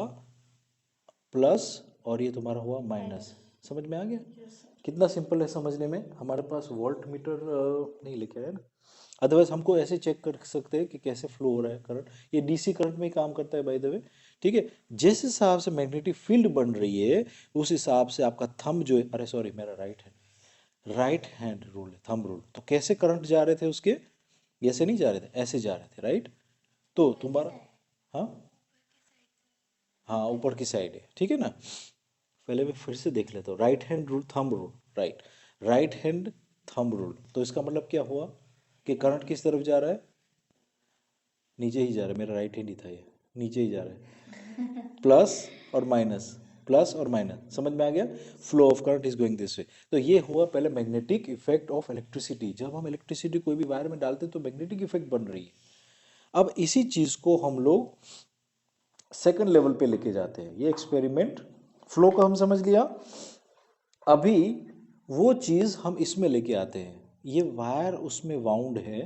S1: प्लस और ये तुम्हारा हुआ माइनस। समझ में आ गया? कितना सिंपल है समझने में। हमारे पास वोल्ट मीटर नहीं लेके आया ना, अदरवाइज हमको ऐसे चेक कर सकते हैं कि कैसे फ्लो हो रहा है करंट। ये डीसी करंट में ही काम करता है बाय द वे। ठीक है, जिस हिसाब से मैग्नेटिक फील्ड बन रही है उस हिसाब से आपका थंब जो है, अरे सॉरी मेरा राइट हैंड रूल है, थंब रूल। तो कैसे करंट जा रहे थे उसके? ऐसे नहीं जा रहे थे, ऐसे जा रहे थे, राइट? तो तुम्हारा, हाँ हाँ, ऊपर की साइड है। ठीक है ना, पहले मैं फिर से देख लेता हूँ। Right hand rule, thumb rule, right, right hand thumb rule. तो इसका मतलब क्या हुआ कि करंट किस तरफ जा रहा है? नीचे ही जा रहा है। मेरा राइट हैंड ही था ये, नीचे ही जा रहा है। प्लस और माइनस, प्लस और माइनस, समझ में आ गया? Flow of current is going this way. तो ये हुआ पहले मैग्नेटिक इफेक्ट ऑफ इलेक्ट्रिसिटी। जब हम इलेक्ट्रिसिटी कोई भी वायर में डालते हैं तो मैग्नेटिक इफेक्ट बन रही है। अब इसी चीज को हम लोग सेकंड लेवल पे लेके जाते हैं। ये एक्सपेरिमेंट, फ्लो को हम समझ लिया। अभी वो चीज़ हम इसमें लेके आते हैं। ये वायर उसमें वाउंड है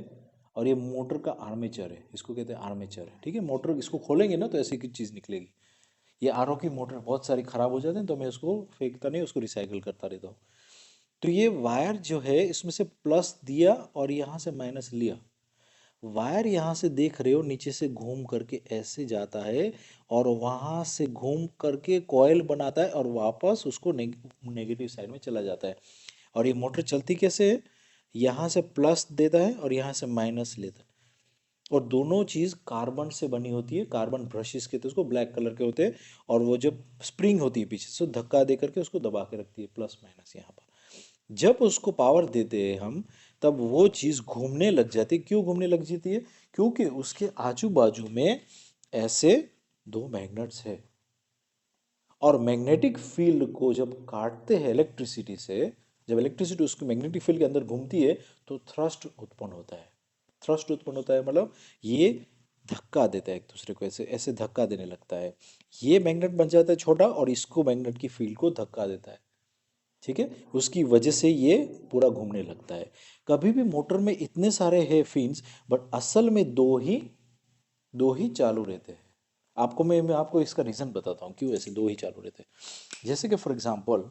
S1: और ये मोटर का आर्मेचर है, इसको कहते हैं आर्मेचर है। ठीक है, मोटर इसको खोलेंगे ना तो ऐसी की चीज़ निकलेगी। ये आरओ की मोटर बहुत सारी ख़राब हो जाते हैं तो मैं उसको फेंकता नहीं, उसको रिसाइकिल करता रहता हूँ। तो ये वायर जो है इसमें से प्लस दिया और यहाँ से माइनस लिया। वायर यहाँ से देख रहे हो नीचे से घूम करके ऐसे जाता है और वहां से घूम करके कॉइल बनाता है और वापस उसको नेगेटिव साइड में चला जाता है। और ये मोटर चलती कैसे है, यहाँ से प्लस देता है और यहाँ से माइनस लेता है। और दोनों चीज़ कार्बन से बनी होती है, कार्बन ब्रशेस के, तो उसको ब्लैक कलर के होते हैं। और वो जब स्प्रिंग होती है पीछे से धक्का दे करके उसको दबा के रखती है प्लस माइनस यहाँ पर। जब उसको पावर देते हैं हम, तब वो चीज़ घूमने लग जाती है। क्यों घूमने लग जाती है? क्योंकि उसके आजू बाजू में ऐसे दो मैग्नेट्स है। और मैग्नेटिक फील्ड को जब काटते हैं इलेक्ट्रिसिटी से, जब इलेक्ट्रिसिटी उसके मैग्नेटिक फील्ड के अंदर घूमती है तो थ्रस्ट उत्पन्न होता है। थ्रस्ट उत्पन्न होता है मतलब ये धक्का देता है एक दूसरे को, ऐसे ऐसे धक्का देने लगता है। ये मैग्नेट बन जाता है छोटा और इसको मैग्नेट की फील्ड को धक्का देता है। ठीक है, उसकी वजह से ये पूरा घूमने लगता है। कभी भी मोटर में इतने सारे है फिन्स, बट असल में दो ही चालू रहते हैं। मैं आपको इसका रीज़न बताता हूँ क्यों ऐसे दो ही चालू रहते हैं। जैसे कि फॉर एग्जांपल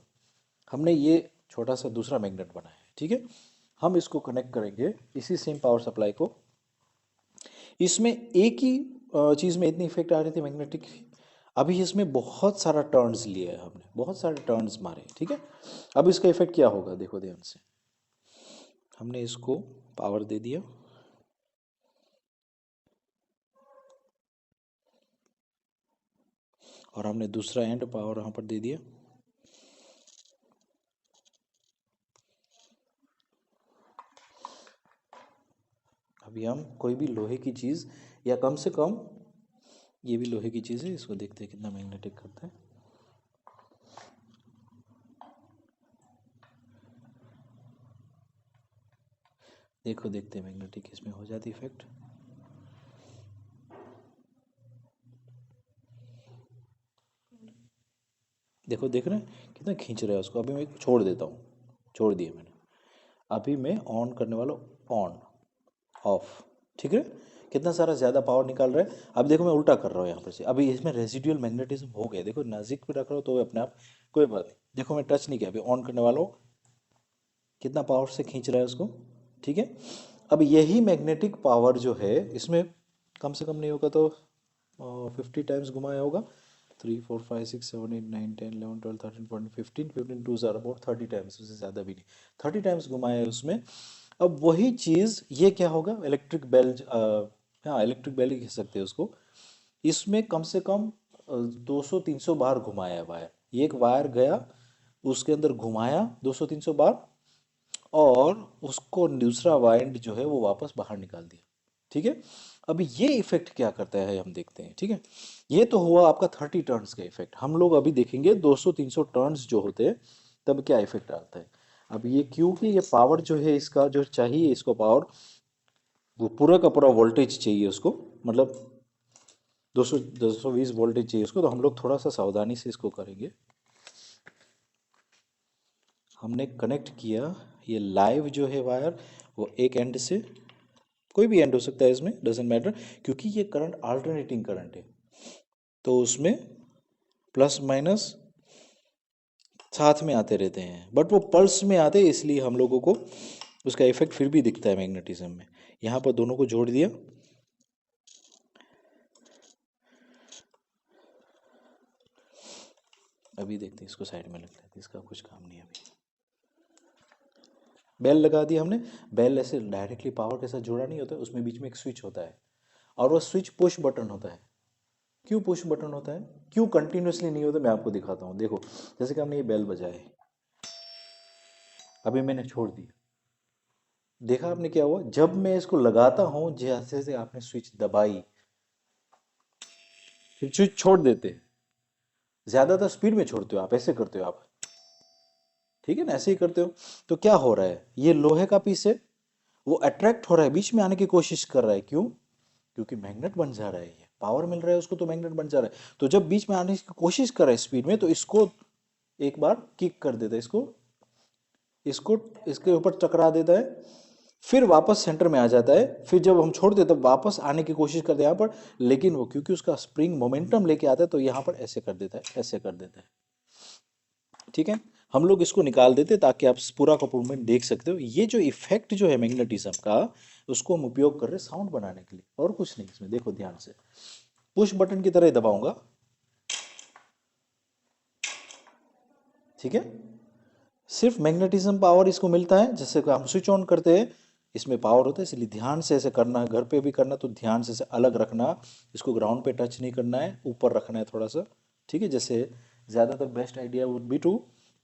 S1: हमने ये छोटा सा दूसरा मैग्नेट बनाया है, ठीक है। हम इसको कनेक्ट करेंगे इसी सेम पावर सप्लाई को। इसमें एक ही चीज़ में इतनी इफेक्ट आ रही थी मैग्नेटिक। अभी इसमें बहुत सारा टर्न्स लिया है हमने, बहुत सारे टर्न्स मारे, ठीक है। अब इसका इफेक्ट क्या होगा देखो ध्यान से। हमने इसको पावर दे दिया, और हमने दूसरा एंड पावर यहाँ पर दे दिया। अभी हम कोई भी लोहे की चीज़, या कम से कम ये भी लोहे की चीज़ है, इसको देखते हैं कितना मैग्नेटिक करता है। देखो देखते हैं मैग्नेटिक इसमें हो जाती इफेक्ट। देखो देख रहे हैं कितना खींच रहा है उसको। अभी मैं छोड़ देता हूँ, छोड़ दिया मैंने। अभी मैं ऑन करने वाला हूँ, ऑन ऑफ, ठीक है। कितना सारा ज़्यादा पावर निकाल रहा है। अब देखो मैं उल्टा कर रहा हूँ यहाँ पर से। अभी इसमें रेजिडुअल मैग्नेटिज्म हो गया, देखो नज़दीक पे रख रहा हूँ तो अपने आप कोई बात नहीं। देखो मैं टच नहीं किया, अभी ऑन करने वाला हूँ, कितना पावर से खींच रहा है उसको, ठीक है। अब यही मैग्नेटिक पावर जो है इसमें कम से कम नहीं होगा तो 50 टाइम्स घुमाया होगा। 3 4 5 6 7 8 9 10 11 12 13 14 15 15 टू ज़ार अबाउट 30 टाइम्स, उससे ज़्यादा भी नहीं, 30 टाइम्स घुमाया है उसमें। अब वही चीज़ ये क्या होगा, इलेक्ट्रिक बेल, हाँ इलेक्ट्रिक बेल ही कह सकते हैं उसको। इसमें कम से कम 200-300 बार घुमाया है वायर। ये एक वायर गया, उसके अंदर घुमाया 200-300 बार, और उसको दूसरा वाइंड जो है वो वापस बाहर निकाल दिया, ठीक है। अभी ये इफेक्ट क्या करता है हम देखते हैं, ठीक है। ये तो हुआ आपका 30 टर्न्स का इफेक्ट। हम लोग अभी देखेंगे 200-300 टर्न्स जो होते हैं तब क्या इफेक्ट आता है। अब ये क्योंकि ये पावर जो है इसका जो चाहिए इसको पावर, वो पूरा का पूरा वोल्टेज चाहिए उसको, मतलब 220 वोल्टेज चाहिए उसको। तो हम लोग थोड़ा सा सावधानी से इसको करेंगे। हमने कनेक्ट किया ये लाइव जो है वायर, वो एक एंड से, कोई भी एंड हो सकता है इसमें, डजेंट मैटर, क्योंकि ये करंट अल्टरनेटिंग करंट है तो उसमें प्लस माइनस साथ में आते रहते हैं, बट वो पल्स में आते हैं, इसलिए हम लोगों को उसका इफेक्ट फिर भी दिखता है मैग्नेटिज्म में। यहाँ पर दोनों को जोड़ दिया। अभी देखते हैं इसको साइड में लग लेते हैं, इसका कुछ काम नहीं है। अभी बेल लगा दिया हमने। बेल ऐसे डायरेक्टली पावर के साथ जुड़ा नहीं होता है, उसमें बीच में एक स्विच होता है, और वो स्विच पुश बटन होता है। क्यों पुश बटन होता है, क्यों कंटिन्यूसली नहीं होता, मैं आपको दिखाता हूँ। देखो जैसे कि हमने ये बेल बजाया है, अभी मैंने छोड़ दिया, देखा आपने क्या हुआ। जब मैं इसको लगाता हूँ जैसे से आपने स्विच दबाई, फिर स्विच छोड़ देते हैं। ज्यादातर स्पीड में छोड़ते हो आप, ऐसे करते हो आप, ठीक है ना, ऐसे ही करते हो। तो क्या हो रहा है, ये लोहे का पीस है, वो अट्रैक्ट हो रहा है, बीच में आने की कोशिश कर रहा है। क्यों? क्योंकि मैग्नेट बन जा रहा है, ये पावर मिल रहा है उसको तो मैग्नेट बन जा रहा है। तो जब बीच में आने की कोशिश कर रहा है स्पीड में, तो इसको एक बार किक कर देता है, इसको इसको इसके ऊपर टकरा देता है, फिर वापस सेंटर में आ जाता है। फिर जब हम छोड़ देते तब वापस आने की कोशिश करते हैं यहाँ पर, लेकिन वो क्योंकि उसका स्प्रिंग मोमेंटम लेके आता है तो यहाँ पर ऐसे कर देता है, ऐसे कर देता है, ठीक है। हम लोग इसको निकाल देते ताकि आप पूरा का मूवमेंट देख सकते हो। ये जो इफेक्ट जो है मैग्नेटिज्म का, उसको हम उपयोग कर रहे हैं साउंड बनाने के लिए, और कुछ नहीं इसमें। देखो ध्यान से, पुश बटन की तरह ही दबाऊंगा, ठीक है। सिर्फ मैग्नेटिज्म पावर इसको मिलता है, जैसे कि हम स्विच ऑन करते हैं इसमें पावर होता है, इसलिए ध्यान से ऐसे करना है। घर पे भी करना तो ध्यान से ऐसे अलग रखना, इसको ग्राउंड पे टच नहीं करना है, ऊपर रखना है थोड़ा सा, ठीक है। जैसे ज़्यादातर best idea would be to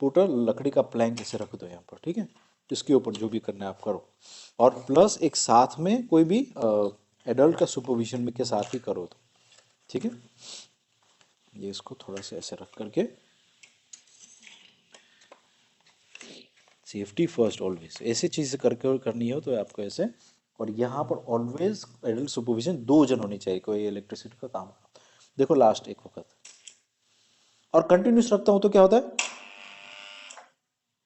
S1: put a लकड़ी का प्लैंक ऐसे रख दो यहाँ पर, ठीक है। इसके ऊपर जो भी करना है आप करो, और प्लस एक साथ में कोई भी एडल्ट का सुपरविजन में के साथ ही करो तो, ठीक है। ये इसको थोड़ा सा ऐसे रख करके, सेफ्टी फर्स्ट ऑलवेज, ऐसी चीज़ करके करनी हो तो आपको ऐसे। और यहाँ पर ऑलवेज एडल्ट सुपरविजन, दो जन होनी चाहिए कोई इलेक्ट्रिसिटी का काम। देखो लास्ट एक वक्त, और कंटिन्यूस रखता हूँ तो क्या होता है,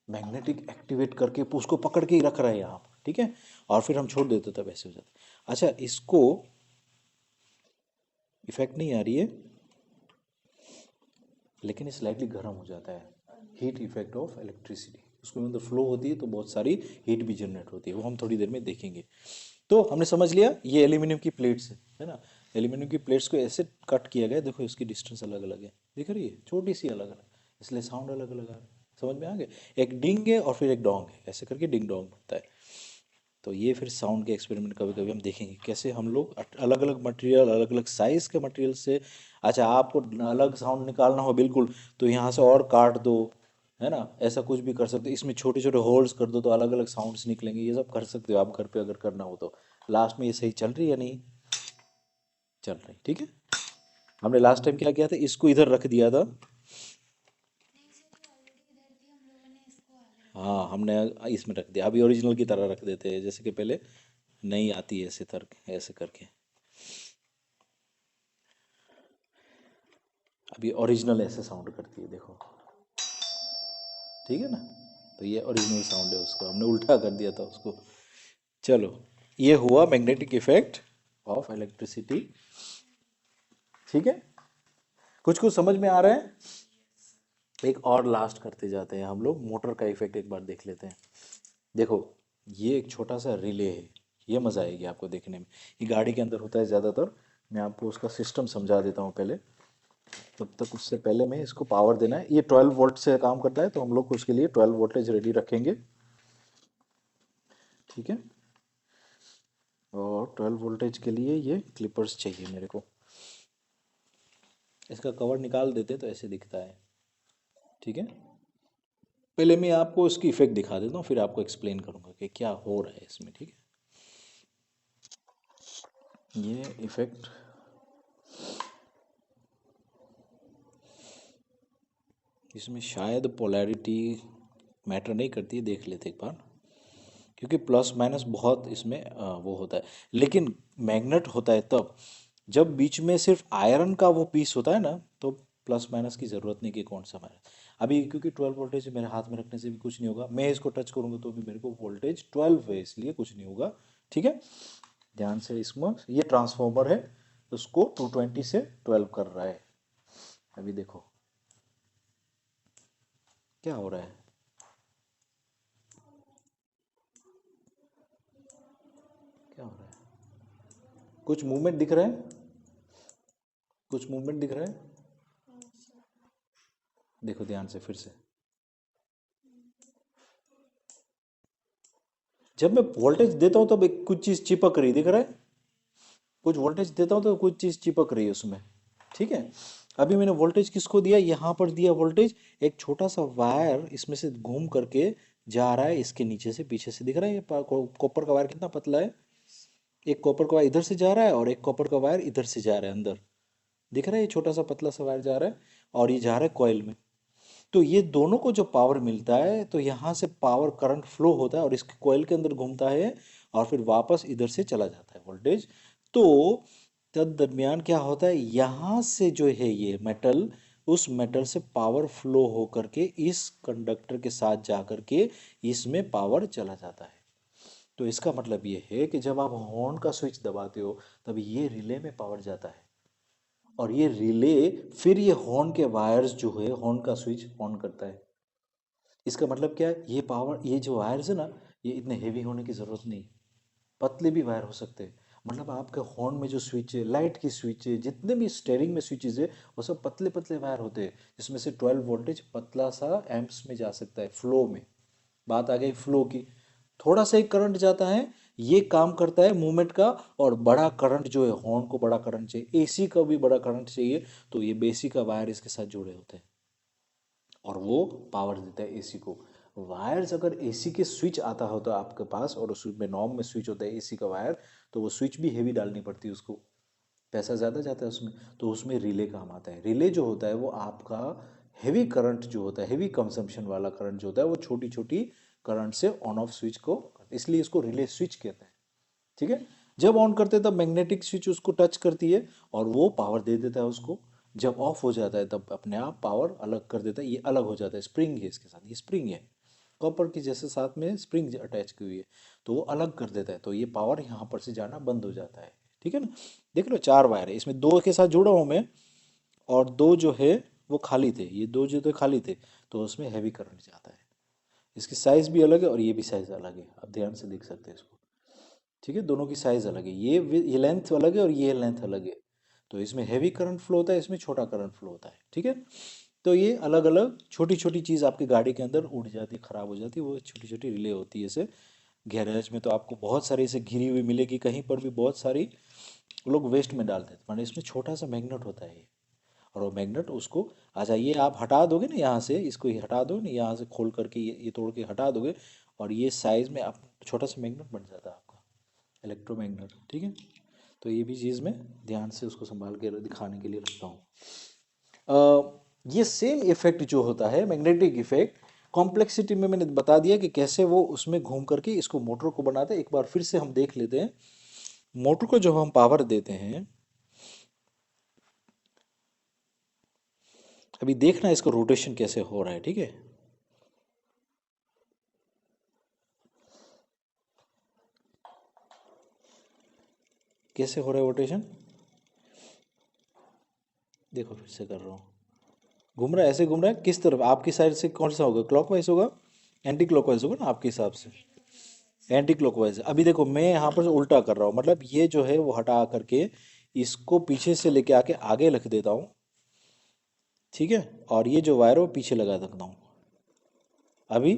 S1: मैग्नेटिक एक्टिवेट करके उसको पकड़ के ही रख रहा है यहाँ पर, ठीक है। और फिर हम छोड़ देते तब ऐसे हो जाता। अच्छा, इसको इफेक्ट नहीं आ रही है, लेकिन ये स्लाइटली गर्म हो जाता है, हीट इफेक्ट ऑफ इलेक्ट्रिसिटी, उसके अंदर फ्लो होती है तो बहुत सारी हीट भी जनरेट होती है, वो हम थोड़ी देर में देखेंगे। तो हमने समझ लिया ये एल्यूमिनियम की प्लेट्स है ना। एल्यूमिनियम की प्लेट्स को ऐसे कट किया गया, देखो इसकी डिस्टेंस अलग अलग है, दिख रही है, छोटी सी अलग अलग, इसलिए साउंड अलग अलग आ रहा है। समझ में आ गया, एक डिंग है और फिर एक डोंग है, ऐसे करके डिंग डोंग बनता है। तो ये फिर साउंड के एक्सपेरिमेंट कभी कभी हम देखेंगे कैसे हम लोग अलग अलग मटेरियल, अलग अलग साइज के मटेरियल से। अच्छा, आपको अलग साउंड निकालना हो बिल्कुल, तो यहाँ से और काट दो, है ना, ऐसा कुछ भी कर सकते हो। इसमें छोटे छोटे होल्स कर दो तो अलग अलग साउंड्स निकलेंगे, ये सब कर सकते हो आप घर पे अगर करना हो तो। लास्ट में ये सही चल रही है या नहीं चल रही, ठीक है। हमने लास्ट टाइम क्या किया था, इसको इधर रख दिया था। हाँ, हमने इसमें रख दिया, अभी ओरिजिनल की तरह रख देते हैं, जैसे कि पहले नहीं आती है ऐसे तर्क ऐसे करके, अभी ओरिजिनल ऐसे साउंड करती है, देखो, ठीक है ना। तो ये ओरिजिनल साउंड है, उसको हमने उल्टा कर दिया था उसको। चलो, ये हुआ मैग्नेटिक इफेक्ट ऑफ इलेक्ट्रिसिटी, ठीक है। कुछ कुछ समझ में आ रहा है। एक और लास्ट करते जाते हैं हम लोग, मोटर का इफेक्ट एक बार देख लेते हैं। देखो, ये एक छोटा सा रिले है, ये मज़ा आएगी आपको देखने में। ये गाड़ी के अंदर होता है ज़्यादातर, मैं आपको उसका सिस्टम समझा देता हूँ पहले, तब तक उससे पहले मैं इसको पावर देना है। ये 12 वोल्ट से काम करता है, तो हम लोग उसके लिए 12 वोल्टेज रेडी रखेंगे, ठीक है। और 12 वोल्टेज के लिए ये क्लिपर्स चाहिए मेरे को। इसका कवर निकाल देते तो ऐसे दिखता है, ठीक है। पहले मैं आपको इसकी इफेक्ट दिखा देता हूँ, फिर आपको एक्सप्लेन करूँगा कि क्या हो रहा है इसमें, ठीक है। ये इफेक्ट, इसमें शायद पोलैरिटी मैटर नहीं करती है, देख लेते एक बार, क्योंकि प्लस माइनस बहुत इसमें वो होता है। लेकिन मैग्नेट होता है तब जब बीच में सिर्फ आयरन का वो पीस होता है ना, तो प्लस माइनस की ज़रूरत नहीं कि कौन सा माइनस। अभी क्योंकि 12 वोल्टेज मेरे हाथ में रखने से भी कुछ नहीं होगा, मैं इसको टच करूँगा तो भी मेरे को वोल्टेज 12 है, इसलिए कुछ नहीं होगा, ठीक है। ध्यान से, इसमें ये ट्रांसफॉर्मर है, उसको 220 से 12 कर रहा है। अभी देखो क्या हो रहा है, क्या हो रहा है, कुछ मूवमेंट दिख रहा है, कुछ मूवमेंट दिख रहा है। देखो ध्यान से फिर से, जब मैं वोल्टेज देता हूँ तब एक कुछ चीज़ चिपक रही दिख रहा है, कुछ वोल्टेज देता हूँ तो कुछ चीज़ चिपक रही है उसमें, ठीक है। अभी मैंने वोल्टेज किसको दिया, यहाँ पर दिया वोल्टेज, एक छोटा सा वायर इसमें से घूम करके जा रहा है, इसके नीचे से पीछे से दिख रहा है। ये कॉपर का वायर कितना पतला है, एक कॉपर का वायर इधर से जा रहा है और एक कॉपर का वायर इधर से जा रहा है अंदर, दिख रहा है, ये छोटा सा पतला सा वायर जा रहा है, और ये जा रहा है कॉइल में। तो ये दोनों को जो पावर मिलता है, तो यहाँ से पावर करंट फ्लो होता है और इसके कॉइल के अंदर घूमता है, और फिर वापस इधर से चला जाता है वोल्टेज। तो तद दरमियान क्या होता है, यहाँ से जो है ये मेटल, उस मेटल से पावर फ्लो हो करके इस कंडक्टर के साथ जा करके इसमें पावर चला जाता है। तो इसका मतलब ये है कि जब आप हॉर्न का स्विच दबाते हो, तब ये रिले में पावर जाता है, और ये रिले फिर ये हॉर्न के वायर्स जो है हॉर्न का स्विच ऑन करता है। इसका मतलब क्या है, ये पावर, ये जो वायर्स है ना, ये इतने हेवी होने की ज़रूरत नहीं, पतले भी वायर हो सकते हैं। मतलब आपके हॉर्न में जो स्विच है, लाइट की स्विच है, जितने भी स्टेयरिंग में स्विचेस है, वो सब पतले पतले वायर होते हैं, जिसमें से 12 वोल्टेज पतला सा एम्प्स में जा सकता है, फ्लो में। बात आ गई फ्लो की। थोड़ा सा ही करंट जाता है, ये काम करता है मूवमेंट का। और बड़ा करंट जो है, हॉर्न को बड़ा करंट चाहिए, एसी का भी बड़ा करंट चाहिए, तो ये बेसिक का वायर इसके साथ जुड़े होते हैं, और वो पावर देता है एसी को। वायर्स अगर एसी के स्विच आता होता है आपके पास, और उसमें नॉब में स्विच होता है एसी का वायर, तो वो स्विच भी हेवी डालनी पड़ती है उसको, पैसा ज़्यादा जाता है उसमें। तो उसमें रिले काम आता है। रिले जो होता है वो आपका हेवी करंट जो होता है, हेवी कंजम्पशन वाला करंट जो होता है, वो छोटी छोटी करंट से ऑन ऑफ स्विच को, इसलिए इसको रिले स्विच कहते हैं। ठीक है। जब ऑन करते हैं तब मैग्नेटिक स्विच उसको टच करती है और वो पावर दे देता है उसको। जब ऑफ हो जाता है तब अपने आप पावर अलग कर देता है, ये अलग हो जाता है। स्प्रिंग है इसके साथ, ये स्प्रिंग है, कॉपर की जैसे साथ में स्प्रिंग अटैच की हुई है, तो वो अलग कर देता है, तो ये पावर यहाँ पर से जाना बंद हो जाता है। ठीक है ना। देख लो 4 वायर है, इसमें 2 के साथ जुड़ा हूँ मैं, और 2 जो है वो खाली थे, ये 2 जो थे खाली थे, तो उसमें हैवी करंट जाता है। इसकी साइज़ भी अलग है और ये भी साइज़ अलग है, आप ध्यान से देख सकते हैं इसको। ठीक है, दोनों की साइज़ अलग है, ये लेंथ अलग है और ये लेंथ अलग है। तो इसमें हैवी करंट फ्लो होता है, इसमें छोटा करंट फ्लो होता है। ठीक है। तो ये अलग अलग छोटी छोटी चीज़ आपकी गाड़ी के अंदर उड़ जाती है, ख़राब हो जाती है, वो छोटी छोटी रिले होती है। इसे गैरेज में तो आपको बहुत सारी इसे घिरी हुई मिलेगी, कहीं पर भी बहुत सारी लोग वेस्ट में डाल देते हैं, माने इसमें छोटा सा मैग्नेट होता है ये। और वो मैग्नेट उसको, अच्छा ये आप हटा दोगे ना यहाँ से, इसको ये हटा दो ना, यहाँ से खोल करके ये तोड़ के हटा दोगे, और ये साइज़ में आप छोटा सा मैग्नेट बन जाता है आपका, इलेक्ट्रोमैग्नेट। ठीक है। तो ये भी चीज़ मैं ध्यान से उसको संभाल के दिखाने के लिए रखता हूँ। ये सेम इफेक्ट जो होता है मैग्नेटिक इफेक्ट, कॉम्प्लेक्सिटी में मैंने बता दिया कि कैसे वो उसमें घूम करके इसको मोटर को बनाते हैं। एक बार फिर से हम देख लेते हैं। मोटर को जब हम पावर देते हैं, अभी देखना इसका रोटेशन कैसे हो रहा है। ठीक है। कैसे हो रहा है रोटेशन, देखो फिर से कर रहा हूँ। घूम रहा है, ऐसे घूम रहा है, किस तरफ, आपकी साइड से कौन सा होगा, क्लॉकवाइज होगा, एंटी क्लॉकवाइज होगा ना आपके हिसाब से, एंटी क्लॉकवाइज। अभी देखो मैं यहाँ पर उल्टा कर रहा हूँ, मतलब ये जो है वो हटा करके इसको पीछे से लेके आके आगे रख देता हूँ। ठीक है। और ये जो वायर है वो पीछे लगा देता हूँ। अभी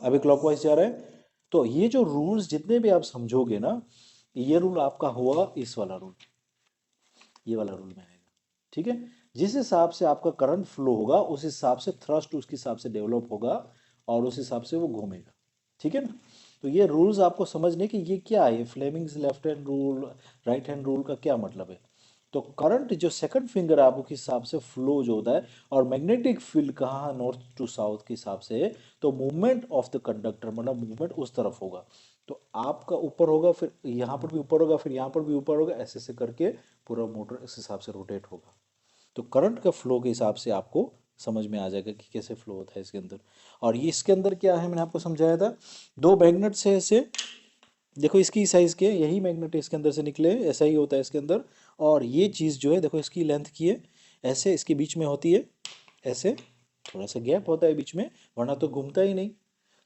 S1: अभी क्लॉकवाइज जा रहा है। तो ये जो रूल्स जितने भी आप समझोगे ना, ये रूल आपका हुआ इस वाला रूल, ये वाला रूल में आएगा। ठीक है। जिस हिसाब से आपका करंट फ्लो होगा, उस हिसाब से थ्रस्ट उसके हिसाब से डेवलप होगा, और उस हिसाब से वो घूमेगा। ठीक है ना। तो ये रूल्स आपको समझने कि ये क्या है, Fleming's left hand rule, right hand rule का क्या मतलब है। तो करंट जो सेकंड फिंगर आपको के हिसाब से फ्लो जो होता है, और मैग्नेटिक फील्ड कहाँ नॉर्थ टू साउथ के हिसाब से है, तो मूवमेंट ऑफ द कंडक्टर मतलब मूवमेंट उस तरफ होगा। तो आपका ऊपर होगा, फिर यहाँ पर भी ऊपर होगा, फिर यहाँ पर भी ऊपर होगा, ऐसे ऐसे करके पूरा मोटर इस हिसाब से रोटेट होगा। तो करंट का फ्लो के हिसाब से आपको समझ में आ जाएगा कि कैसे फ्लो होता है इसके अंदर। और ये इसके अंदर क्या है, मैंने आपको समझाया था, 2 मैग्नेट से ऐसे, देखो इसकी साइज के यही मैग्नेट इसके अंदर से निकले, ऐसा ही होता है इसके अंदर। और ये चीज़ जो है देखो इसकी लेंथ की है, ऐसे इसके बीच में होती है, ऐसे थोड़ा सा गैप होता है बीच में, वरना तो घूमता ही नहीं।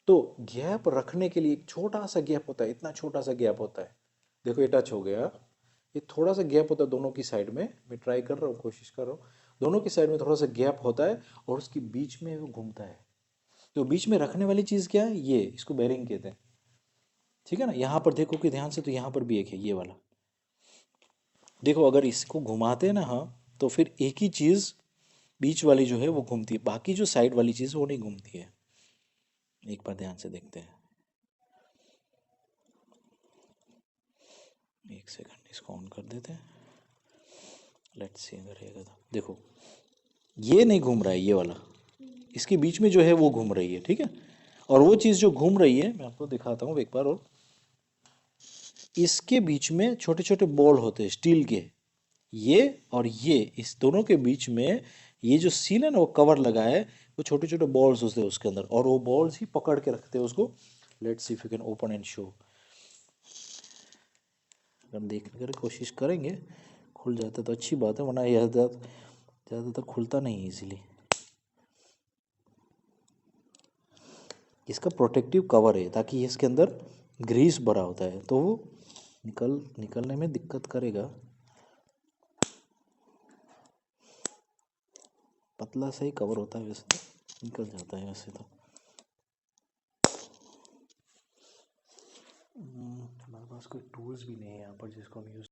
S1: तो गैप रखने के लिए एक छोटा सा गैप होता है, इतना छोटा सा गैप होता है। देखो ये टच हो गया, ये थोड़ा सा गैप होता है दोनों की साइड में, मैं ट्राई कर रहा हूँ, कोशिश कर रहा हूँ। दोनों की साइड में थोड़ा सा गैप होता है, और उसके बीच में वो घूमता है। तो बीच में रखने वाली चीज़ क्या है, ये इसको बेरिंग कहते हैं। ठीक है ना। यहाँ पर देखो कि ध्यान से, तो यहाँ पर भी एक है ये वाला। देखो अगर इसको घुमाते हैं ना, हाँ, तो फिर एक ही चीज़ बीच वाली जो है वो घूमती है, बाकी जो साइड वाली चीज़ वो नहीं घूमती है। एक बार ध्यान से देखते हैं, एक सेकंड इसको ऑन कर देते हैं, लेट्स सी अगर रहेगा तो। देखो ये नहीं घूम रहा है ये वाला, इसके बीच में जो है वो घूम रही है। ठीक है। और वो चीज़ जो घूम रही है मैं आपको दिखाता हूँ एक बार और, इसके बीच में छोटे छोटे बॉल होते हैं स्टील के, ये और ये, इस दोनों के बीच में ये जो सील है ना वो कवर लगा है, वो छोटे छोटे बॉल्स होते हैं उसके अंदर, और वो बॉल्स ही पकड़ के रखते हैं उसको। Let's see if you can open and show. हम देखने की कोशिश करेंगे, खुल जाता तो अच्छी बात है, वरना यह ज़्यादातर खुलता नहीं है इजीली। इसका प्रोटेक्टिव कवर है ताकि इसके अंदर ग्रीस भरा होता है तो वो निकलने में दिक्कत करेगा। पतला सा ही कवर होता है वैसे तो निकल जाता है वैसे तो। हमारे पास कोई टूल्स भी नहीं है यहाँ पर जिसको हम यूज।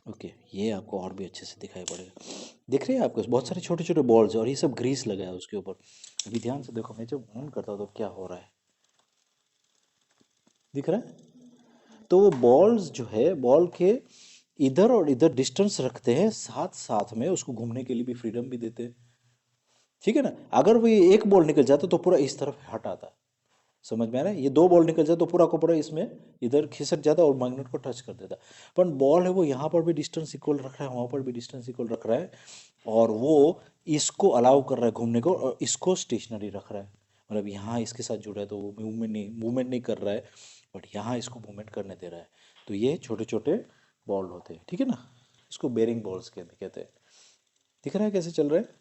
S1: ओके, ये आपको और भी अच्छे से दिखाई पड़ेगा। दिख रही है आपको बहुत सारे छोटे छोटे बॉल्स और ये सब ग्रीस लगा है उसके ऊपर। अभी ध्यान से देखो, मैं जब ऑन करता हूँ तो क्या हो रहा है, दिख रहा है। तो वो बॉल्स जो है बॉल के इधर और इधर डिस्टेंस रखते हैं, साथ साथ में उसको घूमने के लिए भी फ्रीडम भी देते हैं, ठीक है ना। अगर वो ये एक बॉल निकल जाता तो पूरा इस तरफ हट आता, समझ में आ रहा है। ये दो बॉल निकल जाए तो पूरा को पूरा इसमें इधर खिसक जाता और मैग्नेट को टच कर देता। पर बॉल है वो यहाँ पर भी डिस्टेंस इक्वल रख रहा है, वहाँ पर भी डिस्टेंस इक्वल रख रहा है, और वो इसको अलाउ कर रहा है घूमने को और इसको स्टेशनरी रख रहा है। मतलब यहाँ इसके साथ जुड़ा है तो वो मूवमेंट नहीं कर रहा है, बट यहाँ इसको मूवमेंट करने दे रहा है। तो ये छोटे छोटे बॉल होते हैं, ठीक है ना। इसको बेरिंग बॉल्स कहते हैं। दिख रहा है कैसे चल रहा है।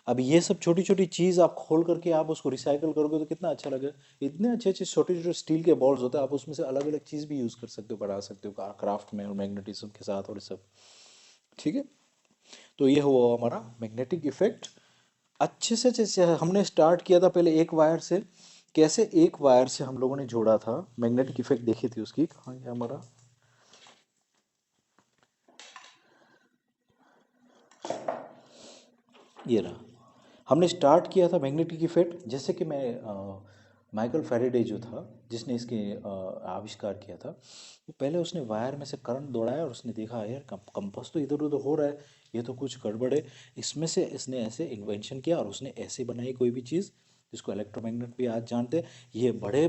S1: अब ये सब छोटी छोटी चीज़ आप खोल करके आप उसको रिसाइकल करोगे तो कितना अच्छा लगेगा। इतने अच्छे अच्छे छोटे छोटे स्टील के बॉल्स होते हैं, आप उसमें से अलग अलग चीज़ भी यूज़ कर सकते हो, बना सकते हो क्राफ्ट में और मैग्नेटिज्म के साथ और सब, ठीक है। तो ये हुआ हमारा मैग्नेटिक इफेक्ट। अच्छे से जैसे हमने स्टार्ट किया था पहले एक वायर से, कैसे एक वायर से हम लोगों ने जोड़ा था, मैग्नेटिक इफेक्ट देखी थी उसकी। कहाँ गया हमारा, ये रहा। हमने स्टार्ट किया था मैग्नेटिक इफेक्ट, जैसे कि मैं माइकल फैराडे जो था जिसने इसके आविष्कार किया था, वो पहले उसने वायर में से करंट दौड़ाया और उसने देखा यार कंपास तो इधर उधर हो रहा है, ये तो कुछ गड़बड़ है। इसमें से इसने ऐसे इन्वेंशन किया और उसने ऐसे बनाई कोई भी चीज़ जिसको इलेक्ट्रोमैग्नेट भी आज जानते हैं। ये बड़े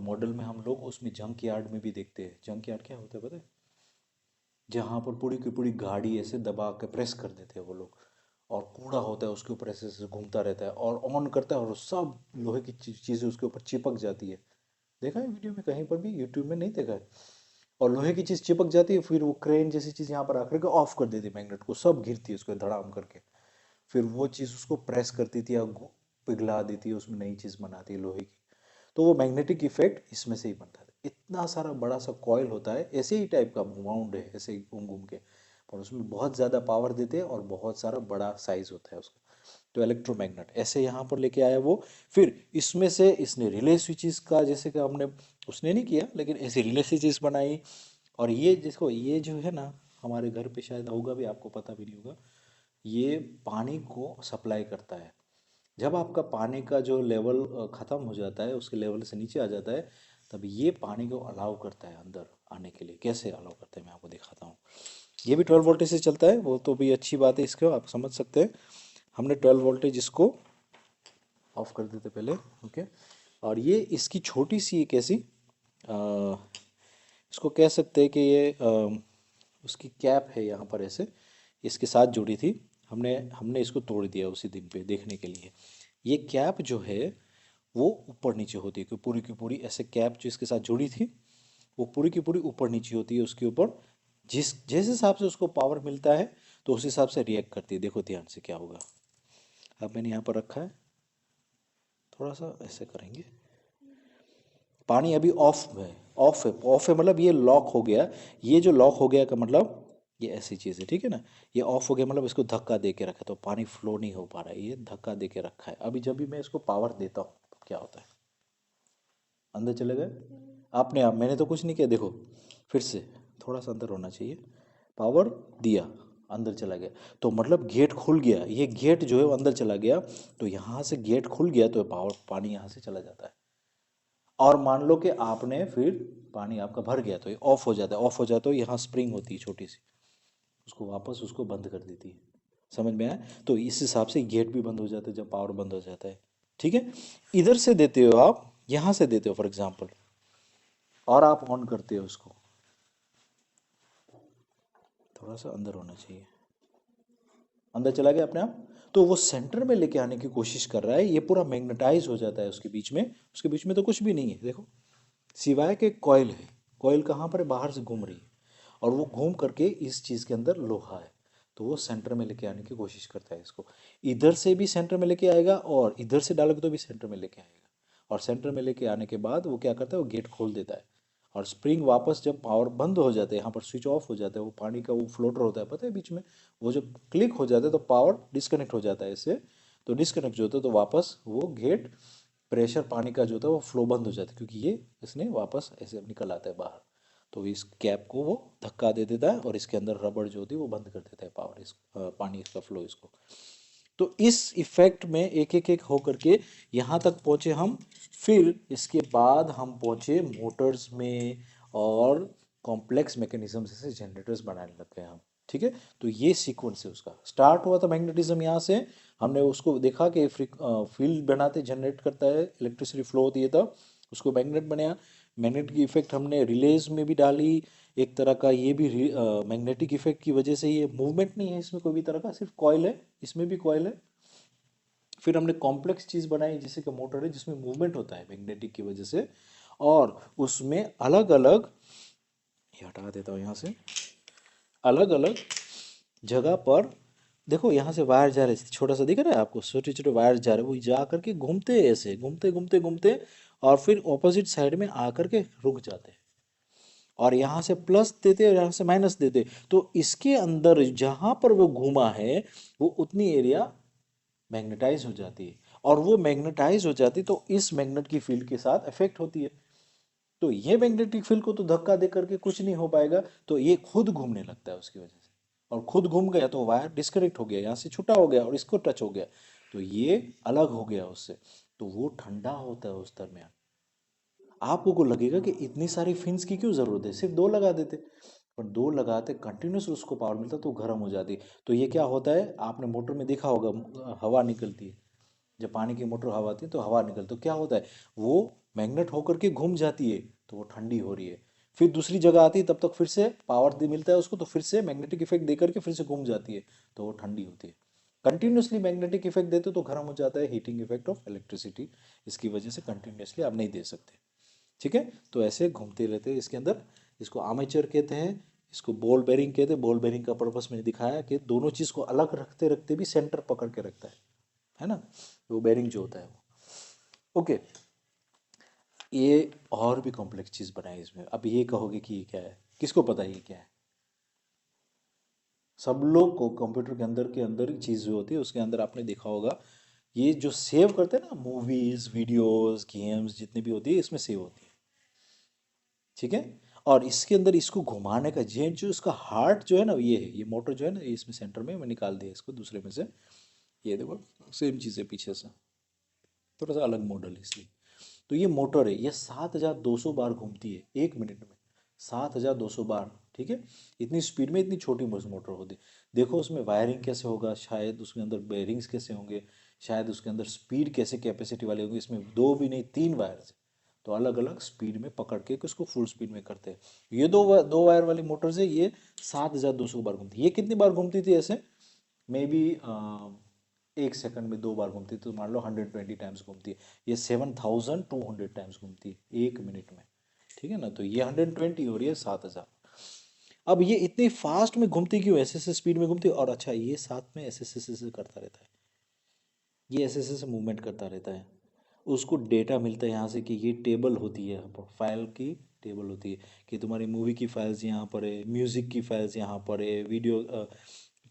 S1: मॉडल में हम लोग उसमें जंक यार्ड में भी देखते हैं। जंक यार्ड क्या होता है पता है, जहाँ पर पूरी की पूरी गाड़ी ऐसे दबा के प्रेस कर देते हैं वो लोग, और कूड़ा होता है उसके ऊपर ऐसे ऐसे घूमता रहता है और ऑन करता है और सब लोहे की चीज़ें उसके ऊपर चिपक जाती है। देखा है वीडियो में कहीं पर भी, यूट्यूब में नहीं देखा है। और लोहे की चीज़ चिपक जाती है, फिर वो क्रेन जैसी चीज़ यहाँ पर आकर के ऑफ कर देती है मैग्नेट को, सब गिरती है उसको धड़ाम करके। फिर वो चीज़ उसको प्रेस करती थी या पिघला देती है, उसमें नई चीज़ बनाती है लोहे की। तो वो मैग्नेटिक इफेक्ट इसमें से ही बनता है। इतना सारा बड़ा सा कॉइल होता है, ऐसे ही टाइप का माउंड है, ऐसे ही घूम घूम के, पर उसमें बहुत ज़्यादा पावर देते हैं और बहुत सारा बड़ा साइज होता है उसका। तो इलेक्ट्रोमैग्नेट ऐसे यहाँ पर लेके आया वो। फिर इसमें से इसने रिले स्विचेस का, जैसे कि हमने, उसने नहीं किया लेकिन ऐसे रिले स्विचेस बनाई। और ये जिसको ये जो है ना, हमारे घर पे शायद होगा भी, आपको पता भी नहीं होगा, ये पानी को सप्लाई करता है। जब आपका पानी का जो लेवल ख़त्म हो जाता है, उसके लेवल से नीचे आ जाता है, तब ये पानी को अलाउ करता है अंदर आने के लिए। कैसे अलाउ करता है मैं आपको दिखाता हूँ। ये भी 12 वोल्टेज से चलता है, वो तो भी अच्छी बात है, इसको आप समझ सकते हैं। हमने 12 वोल्टेज इसको ऑफ कर देते पहले, ओके। और ये इसकी छोटी सी एक ऐसी इसको कह सकते हैं कि ये उसकी कैप है यहाँ पर ऐसे इसके साथ जुड़ी थी। हमने हमने इसको तोड़ दिया उसी दिन पे देखने के लिए। ये कैप जो है वो ऊपर नीचे होती है, कि पूरी की पूरी ऐसे कैप जो इसके साथ जुड़ी थी वो पूरी की पूरी ऊपर नीचे होती है। उसके ऊपर जिस हिसाब से उसको पावर मिलता है तो उस हिसाब से रिएक्ट करती है। देखो ध्यान से क्या होगा। अब मैंने यहाँ पर रखा है, थोड़ा सा ऐसे करेंगे, पानी अभी ऑफ है। ऑफ है, ऑफ है मतलब ये लॉक हो गया। ये जो लॉक हो गया का मतलब ये ऐसी चीज़ है, ठीक है ना। ये ऑफ हो गया मतलब इसको धक्का दे के रखा तो पानी फ्लो नहीं हो पा रहा है, ये धक्का दे के रखा है। अभी जब भी मैं इसको पावर देता हूँ तो क्या होता है, अंदर चले गए अपने आप, मैंने तो कुछ नहीं किया। देखो फिर से थोड़ा सा अंदर होना चाहिए, पावर दिया, अंदर चला गया, तो मतलब गेट खुल गया। ये गेट जो है वो अंदर चला गया, तो यहाँ से गेट खुल गया तो पावर पानी यहाँ से चला जाता है। और मान लो कि आपने फिर पानी आपका भर गया तो ये ऑफ हो जाता है। ऑफ हो जाता है तो यहाँ स्प्रिंग होती है छोटी सी, उसको वापस उसको बंद कर देती है। समझ में आया। तो इस हिसाब से गेट भी बंद हो जाता है जब पावर बंद हो जाता है, ठीक है। इधर से देते हो आप, यहाँ से देते हो फॉर एग्जाम्पल, और आप ऑन करते हो उसको, थोड़ा सा अंदर होना चाहिए, अंदर चला गया अपने आप। तो वो सेंटर में लेके आने की कोशिश कर रहा है, ये पूरा मैग्नेटाइज हो जाता है उसके बीच में। उसके बीच में तो कुछ भी नहीं है देखो, सिवाय के कॉयल है। कॉइल कहाँ पर है, बाहर से घूम रही है, और वो घूम करके इस चीज़ के अंदर लोहा है, तो वो सेंटर में लेके आने की कोशिश करता है इसको। इधर से भी सेंटर में लेके आएगा और इधर से डालोगे तो भी सेंटर में लेके आएगा, और सेंटर में लेके आने के बाद वो क्या करता है, वो गेट खोल देता है, और स्प्रिंग वापस जब पावर बंद हो जाता है, यहाँ पर स्विच ऑफ हो जाता है, वो पानी का वो फ्लोटर होता है पता है बीच में, वो जब क्लिक हो जाता है तो पावर डिस्कनेक्ट हो जाता है इससे, तो डिस्कनेक्ट जो होता है तो वापस वो गेट प्रेशर पानी का जो होता है वो फ्लो बंद हो जाता है, क्योंकि ये इसने वापस ऐसे निकल आता है बाहर, तो इस कैप को वो धक्का दे देता है और इसके अंदर रबड़ जो होती है वो बंद कर देता है पावर इस पानी इसका फ्लो इसको। तो इस इफेक्ट में एक एक एक होकर के यहाँ तक पहुँचे हम। फिर इसके बाद हम पहुँचे मोटर्स में और कॉम्प्लेक्स मैकेनिज्म से जनरेटर्स बनाने लग गए हम। ठीक है, तो ये सीक्वेंस है उसका। स्टार्ट हुआ था मैग्नेटिज्म यहाँ से, हमने उसको देखा कि फील्ड बनाते जनरेट करता है, इलेक्ट्रिसिटी फ्लो होती है तब उसको मैग्नेट बनाया। मैग्नेट की इफेक्ट हमने रिलेज में भी डाली एक तरह का, ये भी मैग्नेटिक इफेक्ट की वजह से, ये मूवमेंट नहीं है इसमें कोई भी तरह का, सिर्फ कॉइल है, इसमें भी कॉइल है। फिर हमने कॉम्प्लेक्स चीज़ बनाई जैसे कि मोटर है जिसमें मूवमेंट होता है मैग्नेटिक की वजह से, और उसमें अलग अलग, ये हटा देता हूँ यहाँ से, अलग अलग जगह पर देखो यहाँ से वायर जा रहे हैं, छोटा सा दिख रहा है आपको, छोटे छोटे वायर जा रहे हैं, वो जा करके घूमते हैं ऐसे, घूमते घूमते घूमते, और फिर ऑपोजिट साइड में आकर के रुक जाते हैं, और यहाँ से प्लस देते और यहाँ से माइनस देते, तो इसके अंदर जहाँ पर वो घूमा है वो उतनी एरिया मैग्नेटाइज हो जाती है, और वो मैग्नेटाइज हो जाती है तो इस मैग्नेट की फील्ड के साथ इफेक्ट होती है, तो ये मैग्नेटिक फील्ड को तो धक्का दे करके कुछ नहीं हो पाएगा, तो ये खुद घूमने लगता है उसकी वजह से, और खुद घूम गया तो वायर डिस्कनेक्ट हो गया, यहाँ से छुटा हो गया और इसको टच हो गया, तो ये अलग हो गया उससे, तो वो ठंडा होता है उस दरमियान। आपको को लगेगा कि इतनी सारी फिन्स की क्यों ज़रूरत है, सिर्फ दो लगा देते, पर दो लगाते कंटिन्यूस उसको पावर मिलता तो गर्म हो जाती। तो ये क्या होता है, आपने मोटर में देखा होगा, हवा निकलती है, जब पानी की मोटर हवा आती है तो हवा निकलती, तो क्या होता है, वो मैग्नेट होकर के घूम जाती है, तो वो ठंडी हो रही है, फिर दूसरी जगह आती है तब तक फिर से पावर दे मिलता है उसको, तो फिर से मैग्नेटिक इफेक्ट दे करके फिर से घूम जाती है, तो वो ठंडी होती है। कंटिन्यूसली मैग्नेटिक इफेक्ट देते तो गर्म हो जाता है, हीटिंग इफेक्ट ऑफ इलेक्ट्रिसिटी, इसकी वजह से कंटिन्यूसली आप नहीं दे सकते। ठीक है, तो ऐसे घूमते रहते हैं इसके अंदर, इसको आर्मेचर कहते हैं, इसको बॉल बेरिंग कहते हैं। बॉल बेरिंग का पर्पस मैंने दिखाया कि दोनों चीज़ को अलग रखते रखते भी सेंटर पकड़ के रखता है ना, वो बेरिंग जो होता है वो। ओके, ये और भी कॉम्प्लेक्स चीज़ बनाई इसमें। अब ये कहोगे कि ये क्या है, किसको पता है ये क्या है? सब लोग को कंप्यूटर के अंदर ही चीज़ जो होती है उसके अंदर आपने देखा होगा, ये जो सेव करते हैं ना, मूवीज वीडियोस गेम्स जितनी भी होती है इसमें सेव होती है। ठीक है, और इसके अंदर इसको घुमाने का जेंट जो इसका हार्ट जो है ना, ये है, ये मोटर जो है ना, ये इसमें सेंटर में मैं निकाल दिया इसको दूसरे में से, ये देखो सेम चीज़ है पीछे से, थोड़ा सा अलग मॉडल है इसलिए। तो ये मोटर है, ये 7,200 बार घूमती है एक मिनट में, 7,200 बार। ठीक है, इतनी स्पीड में इतनी छोटी मोटर होती है। देखो उसमें वायरिंग कैसे होगा, शायद उसके अंदर बेरिंग्स कैसे होंगे, शायद उसके अंदर स्पीड कैसे कैपेसिटी वाली होगी, इसमें दो भी नहीं तीन वायर, तो अलग अलग स्पीड में पकड़ के उसको फुल स्पीड में करते हैं। ये दो वायर वाली मोटर से ये 7,200 बार घूमती है। ये कितनी बार घूमती थी ऐसे, मे बी एक सेकंड में दो बार घूमती है, तो मान लो 120 टाइम्स घूमती है। ये 7,200 टाइम्स घूमती है एक मिनट में। ठीक है ना, तो ये 120 हो रही है 7,000। अब ये इतनी फास्ट में घूमती क्यों, ऐसे ऐसे स्पीड में घूमती है, और अच्छा ये साथ में ऐसे ऐसे ऐसे करता रहता है, ये ऐसे ऐसे मूवमेंट करता रहता है। उसको डेटा मिलता है यहाँ से कि ये टेबल होती है, फाइल की टेबल होती है, कि तुम्हारी मूवी की फाइल्स यहाँ पर है, म्यूज़िक की फाइल्स यहाँ पर है, वीडियो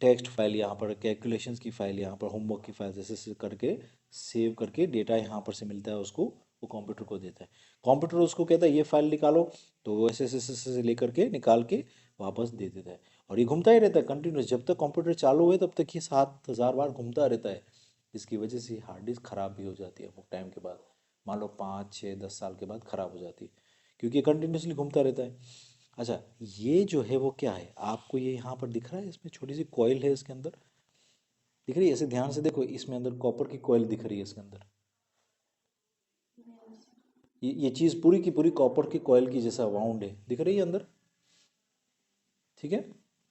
S1: टेक्स्ट फाइल यहाँ पर, कैलकुलेशंस की फाइल यहाँ पर, होमवर्क की फाइल्स, ऐसे ऐसे करके सेव करके डेटा यहाँ पर से मिलता है उसको, वो कंप्यूटर को देता है। कंप्यूटर उसको कहता है ये फाइल निकालो, तो वो ऐसे ऐसे ऐसे ऐसे लेकर के निकाल के वापस दे देता है, और ये घूमता ही रहता है कंटिन्यूस, जब तक कंप्यूटर चालू है तब तक ये 7,000 बार घूमता रहता है। इसकी वजह से हार्ड डिस्क ख़राब भी हो जाती है वो टाइम के बाद, मान लो 5, 6, 10 साल के बाद ख़राब हो जाती है, क्योंकि ये कंटिन्यूसली घूमता रहता है। अच्छा, ये जो है वो क्या है, आपको ये यहाँ पर दिख रहा है, इसमें छोटी सी कॉइल है इसके अंदर, दिख रही है, ऐसे ध्यान से देखो, इसमें अंदर कॉपर की कॉइल दिख रही है इसके अंदर, ये चीज़ पूरी की पूरी कॉपर की कॉइल की जैसा वाउंड है, दिख रही है अंदर। ठीक है,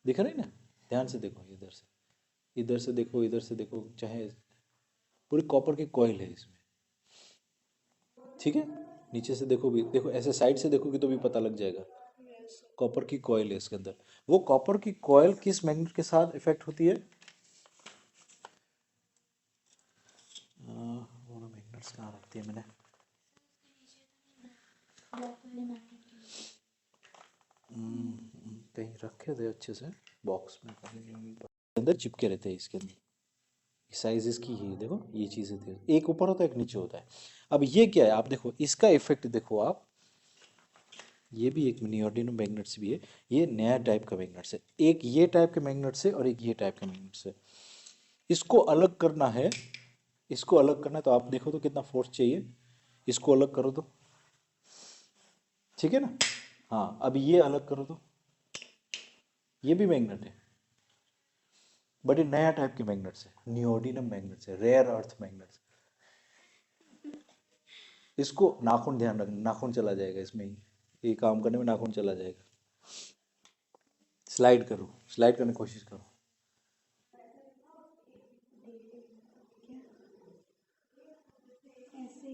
S1: दिख रही है ना, ध्यान से देखो, इधर से इधर से देखो, इधर से देखो, चाहे पूरी कॉपर की कॉइल है इसमें। ठीक है, नीचे से देखो भी, देखो ऐसे साइड से देखोगे तो भी पता लग जाएगा। कॉपर की कॉयल है इसके अंदर। वो कॉपर की कॉयल किस मैग्नेट के साथ इफेक्ट होती है? वो मैग्नेट्स कहाँ रखती है मैंने? कहीं रखे थे अच्छे से बॉक्स में, कहीं अंदर चिपके रहते हैं इसके अंदर। साइज इसकी ही देखो, ये चीज़ें थी, एक ऊपर होता है एक नीचे होता है। अब ये क्या है आप देखो, इसका इफेक्ट देखो आप, ये भी एक नियोडिमियम मैग्नेट्स भी है। ये नया टाइप का मैग्नेट्स है, एक ये टाइप के मैग्नेट्स है और एक ये टाइप का मैग्नेट्स है। इसको अलग करना है, इसको अलग करना है तो आप देखो तो कितना फोर्स चाहिए, इसको अलग करो तो, ठीक है ना। हाँ अब ये अलग करो तो, ये भी मैग्नेट है बट ये नया टाइप के मैग्नेट्स है, नियोडिमियम मैग्नेट्स है, रेयर अर्थ मैग्नेट्स। इसको नाखून ध्यान रखना, नाखून चला जाएगा इसमें ही, ये काम करने में नाखून चला जाएगा। स्लाइड करो, स्लाइड करने की कोशिश करो।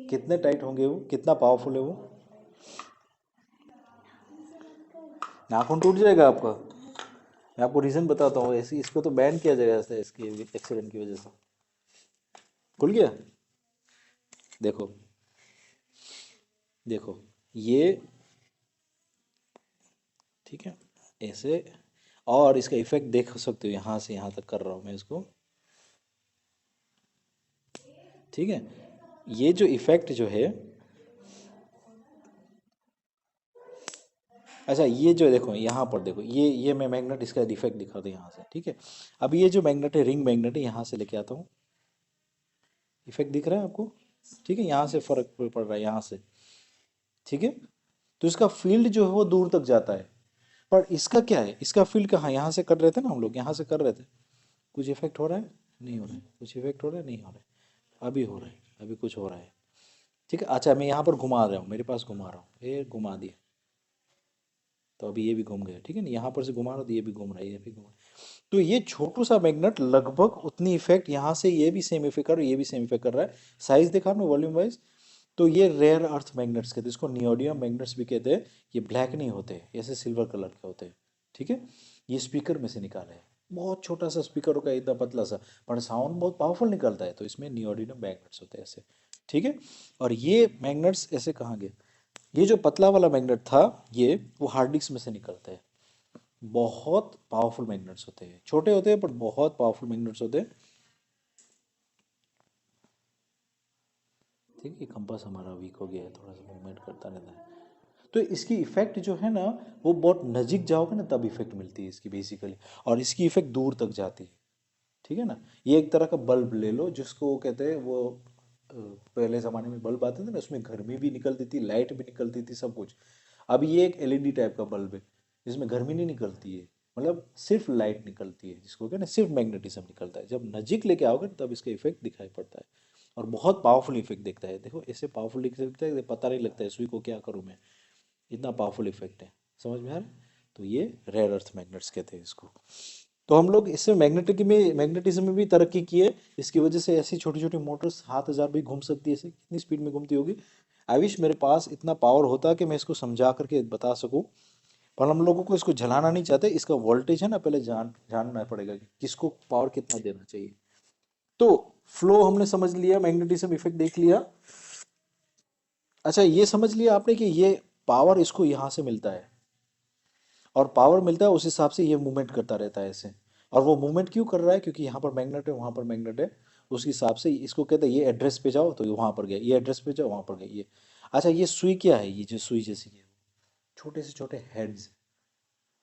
S1: कितने टाइट होंगे वो, कितना पावरफुल है वो? नाखून टूट जाएगा आपका। मैं आपको रीज़न बताता हूँ, ऐसी इसको तो बैन किया जाएगा ऐसे, इसकी एक्सीडेंट की वजह से। खुल गया, देखो देखो ये, ठीक है ऐसे। और इसका इफेक्ट देख सकते हो, यहाँ से यहाँ तक कर रहा हूँ मैं इसको, ठीक है। ये जो इफेक्ट जो है, अच्छा ये जो देखो यहाँ पर देखो, ये मैं मैग्नेट इसका इफेक्ट दिखा दूँ यहाँ से, ठीक है। अब ये जो मैग्नेट है, रिंग मैग्नेट है, यहाँ से लेके आता हूँ, इफेक्ट दिख रहा है आपको, ठीक है। यहाँ से फर्क पड़ रहा है यहाँ से, ठीक है। तो इसका फील्ड जो है वो दूर तक जाता है, पर इसका क्या है, इसका फील्ड कहाँ, यहाँ से कर रहे थे ना हम लोग, यहाँ से कर रहे थे। कुछ इफेक्ट हो रहा है, नहीं हो रहा है, कुछ इफेक्ट हो रहा है, नहीं हो रहा है, अभी हो रहा है, अभी कुछ हो रहा है, ठीक है। अच्छा मैं यहाँ पर घुमा रहा हूँ, मेरे पास घुमा रहा हूँ, ये घुमा दिया तो अभी ये भी घूम गया, ठीक है ना। यहाँ पर से घुमा रहा हूँ तो ये भी घूम रहा है, ये भी घूम रहा है। तो ये छोटू सा मैग्नेट लगभग उतनी इफेक्ट, यहाँ से ये भी सेम इफेक्ट कर रहा है, ये भी सेम इफेक्ट कर रहा है। साइज देखा ना वॉल्यूम वाइज। तो ये रेयर अर्थ मैग्नेट्स कहते हैं, इसको नियोडियम मैग्नेट्स भी कहते हैं। ये ब्लैक नहीं होते, ऐसे सिल्वर कलर के होते हैं, ठीक है। ये स्पीकर में से निकाले हैं, बहुत छोटा सा स्पीकर होगा, इतना पतला सा, पर साउंड बहुत पावरफुल निकलता है, तो इसमें नियोडियम मैग्नेट्स होते हैं ऐसे, ठीक है। और ये मैग्नेट्स ऐसे कहाँ गए, ये जो पतला वाला मैग्नेट था ये, वो हार्ड डिस्क में से निकलता है। बहुत पावरफुल मैग्नेट्स होते हैं, छोटे होते हैं पर बहुत पावरफुल मैग्नेट्स होते हैं, ठीक है। कंपास हमारा वीक हो गया है, थोड़ा सा मूवमेंट करता रहता है। तो इसकी इफेक्ट जो है ना, वो बहुत नज़दीक जाओगे ना तब इफेक्ट मिलती है इसकी बेसिकली, और इसकी इफेक्ट दूर तक जाती है, ठीक है ना। ये एक तरह का बल्ब ले लो, जिसको वो कहते हैं वो पहले ज़माने में बल्ब आते थे ना, उसमें गर्मी भी निकलती थी, लाइट भी निकलती थी, सब कुछ। अब ये एक एलईडी टाइप का बल्ब है, जिसमें गर्मी नहीं निकलती है, मतलब सिर्फ लाइट निकलती है, जिसको कहते हैं सिर्फ मैग्नेटिज्म निकलता है। जब नज़दीक लेके आओगे तब इसका इफेक्ट दिखाई पड़ता है, और बहुत पावरफुल इफेक्ट दिखता है। देखो ऐसे पावरफुल इफेक्ट दिखता है, पता नहीं लगता है सुई को क्या करूँ मैं, इतना पावरफुल इफेक्ट है, समझ में आ रहा है। तो ये रेयर अर्थ मैग्नेट्स कहते हैं इसको। तो हम लोग इससे मैग्नेटिज्म में भी तरक्की की है, इसकी वजह से ऐसी छोटी छोटी मोटर्स 7,000 भी घूम सकती है, ऐसे कितनी स्पीड में घूमती होगी। आई विश मेरे पास इतना पावर होता कि मैं इसको समझा करके बता सकूं, पर हम लोगों को इसको जलाना नहीं चाहते। इसका वोल्टेज है ना, पहले जानना पड़ेगा कि किसको पावर कितना देना चाहिए। तो फ्लो हमने समझ लिया, मैग्नेटिज्म इफेक्ट देख लिया। अच्छा ये समझ लिया आपने कि ये पावर इसको यहाँ से मिलता है, और पावर मिलता है उस हिसाब से ये मूवमेंट करता रहता है ऐसे। और वो मूवमेंट क्यों कर रहा है, क्योंकि यहाँ पर मैग्नेट है, वहाँ पर मैग्नेट है, उस हिसाब से इसको कहते हैं ये एड्रेस पे जाओ तो ये वहाँ पर गया, ये एड्रेस पे जाओ वहाँ पर गया ये। अच्छा ये सुई क्या है, ये जो सुई जैसी है, छोटे से छोटे हेड्स,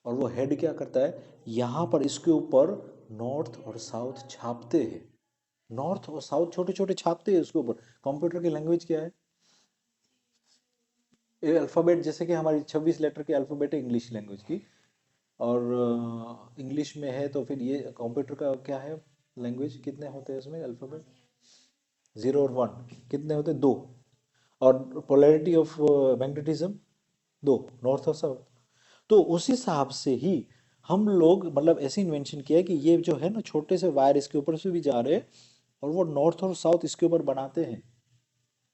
S1: और वो हेड क्या करता है, यहाँ पर इसके ऊपर नॉर्थ और साउथ छापते हैं, नॉर्थ और साउथ छोटे छोटे छापते हैं उसके ऊपर। कंप्यूटर की लैंग्वेज क्या है, ये अल्फ़ाबेट, जैसे कि हमारी 26 लेटर की अल्फ़ाबेट है इंग्लिश लैंग्वेज की, और इंग्लिश में है, तो फिर ये कंप्यूटर का क्या है लैंग्वेज, कितने होते हैं इसमें अल्फ़ाबेट, 0 और 1 कितने होते हैं, 2। और पोलैरिटी ऑफ मैग्नेटिज्म 2, नॉर्थ और साउथ। तो उस हिसाब से ही हम लोग मतलब ऐसे इन्वेंशन किया है कि ये जो है ना छोटे से वायर इसके ऊपर से भी जा रहे हैं, और वो नॉर्थ और साउथ इसके ऊपर बनाते हैं,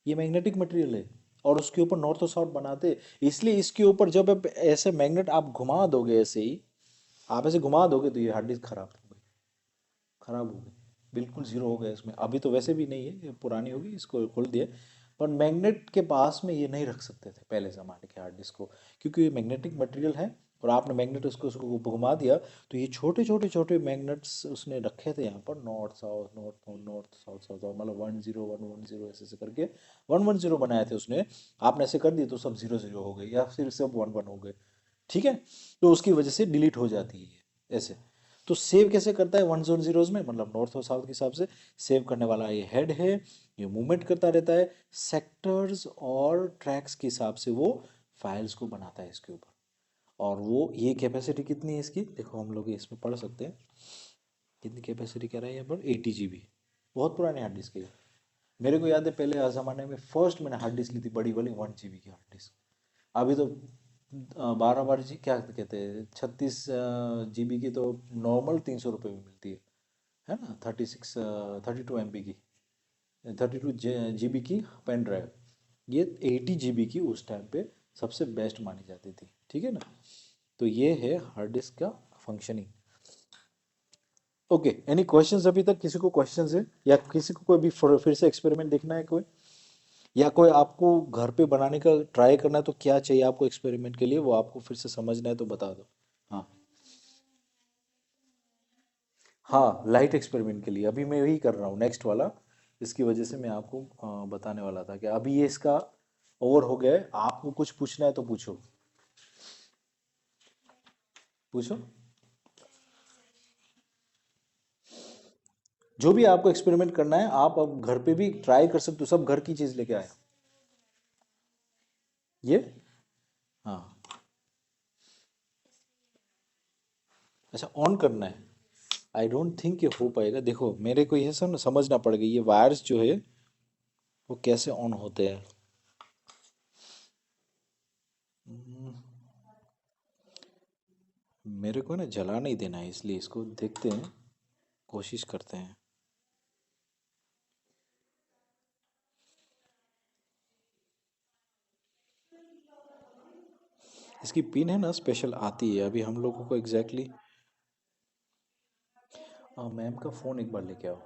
S1: ये मैग्नेटिक मटेरियल है। और उसके ऊपर नॉर्थ और साउथ बनाते। इसलिए इसके ऊपर जब आप ऐसे मैग्नेट आप घुमा दोगे, ऐसे ही आप ऐसे घुमा दोगे तो ये हार्ड डिस्क खराब हो गई, खराब हो गई, बिल्कुल ज़ीरो हो गया इसमें। अभी तो वैसे भी नहीं है, ये पुरानी होगी, इसको खोल दिए। पर मैग्नेट के पास में ये नहीं रख सकते थे पहले ज़माने के हार्ड डिस्क को, क्योंकि ये मैग्नेटिक मटेरियल है और आपने मैग्नेट उसको उसको घुमा दिया तो ये छोटे छोटे छोटे मैग्नेट्स उसने रखे थे यहाँ पर, north south north north south south, मतलब 1 0 1 1 0 ऐसे ऐसे करके 1 1 0 बनाए थे उसने। आपने ऐसे कर दिए तो सब 0 0 हो गए या फिर सब 1 1 हो गए, ठीक है। तो उसकी वजह से डिलीट हो जाती है ये ऐसे। तो सेव कैसे करता है 1 0 0 में, मतलब नॉर्थ और साउथ के हिसाब से सेव करने वाला ये हेड है, ये मूवमेंट करता रहता है सेक्टर्स और ट्रैक्स के हिसाब से, वो फाइल्स को बनाता है इसके ऊपर। और वो ये कैपेसिटी कितनी है इसकी, देखो हम लोग इसमें पढ़ सकते हैं कितनी कैपेसिटी कह रहा है यहाँ पर, 80 GB। बहुत पुरानी हार्ड डिस्क है ये। मेरे को याद है पहले ज़माने में फर्स्ट मैंने हार्ड डिस्क ली थी बड़ी वाली 1 GB की हार्ड डिस्क। अभी तो 12 12 क्या कहते हैं 36 GB की तो नॉर्मल 300 रुपये में मिलती है ना, 32 MB की, 32 GB की पेन ड्राइव। ये 80 GB की उस टाइम पे सबसे बेस्ट मानी जाती थी, ठीक है ना। तो ये है हार्ड डिस्क का फंक्शनिंग। ओके, एनी क्वेश्चंस अभी तक, किसी को क्वेश्चंस है या किसी को कोई भी फिर से एक्सपेरिमेंट देखना है कोई, या कोई आपको घर पे बनाने का ट्राई करना है तो क्या चाहिए आपको एक्सपेरिमेंट के लिए, वो आपको फिर से समझना है तो बता दो। हाँ, हाँ लाइट एक्सपेरिमेंट के लिए अभी मैं वही कर रहा हूँ नेक्स्ट वाला। इसकी वजह से मैं आपको बताने वाला था कि अभी ये इसका ओवर हो गया है, आपको कुछ पूछना है तो पूछो, पूछो। जो भी आपको एक्सपेरिमेंट करना है आप अब घर पे भी ट्राई कर सकते हो, सब घर की चीज़ लेके आए ये। हाँ, अच्छा ऑन करना है। आई डोंट थिंक ये हो पाएगा, देखो मेरे को ये सब समझना पड़ेगा, ये वायर्स जो है वो कैसे ऑन होते हैं। हम्म, मेरे को ना जला नहीं देना है, इसलिए इसको देखते हैं, कोशिश करते हैं। इसकी पिन है ना स्पेशल आती है, अभी हम लोगों को एग्जैक्टली मैम का फ़ोन एक बार लेके आओ,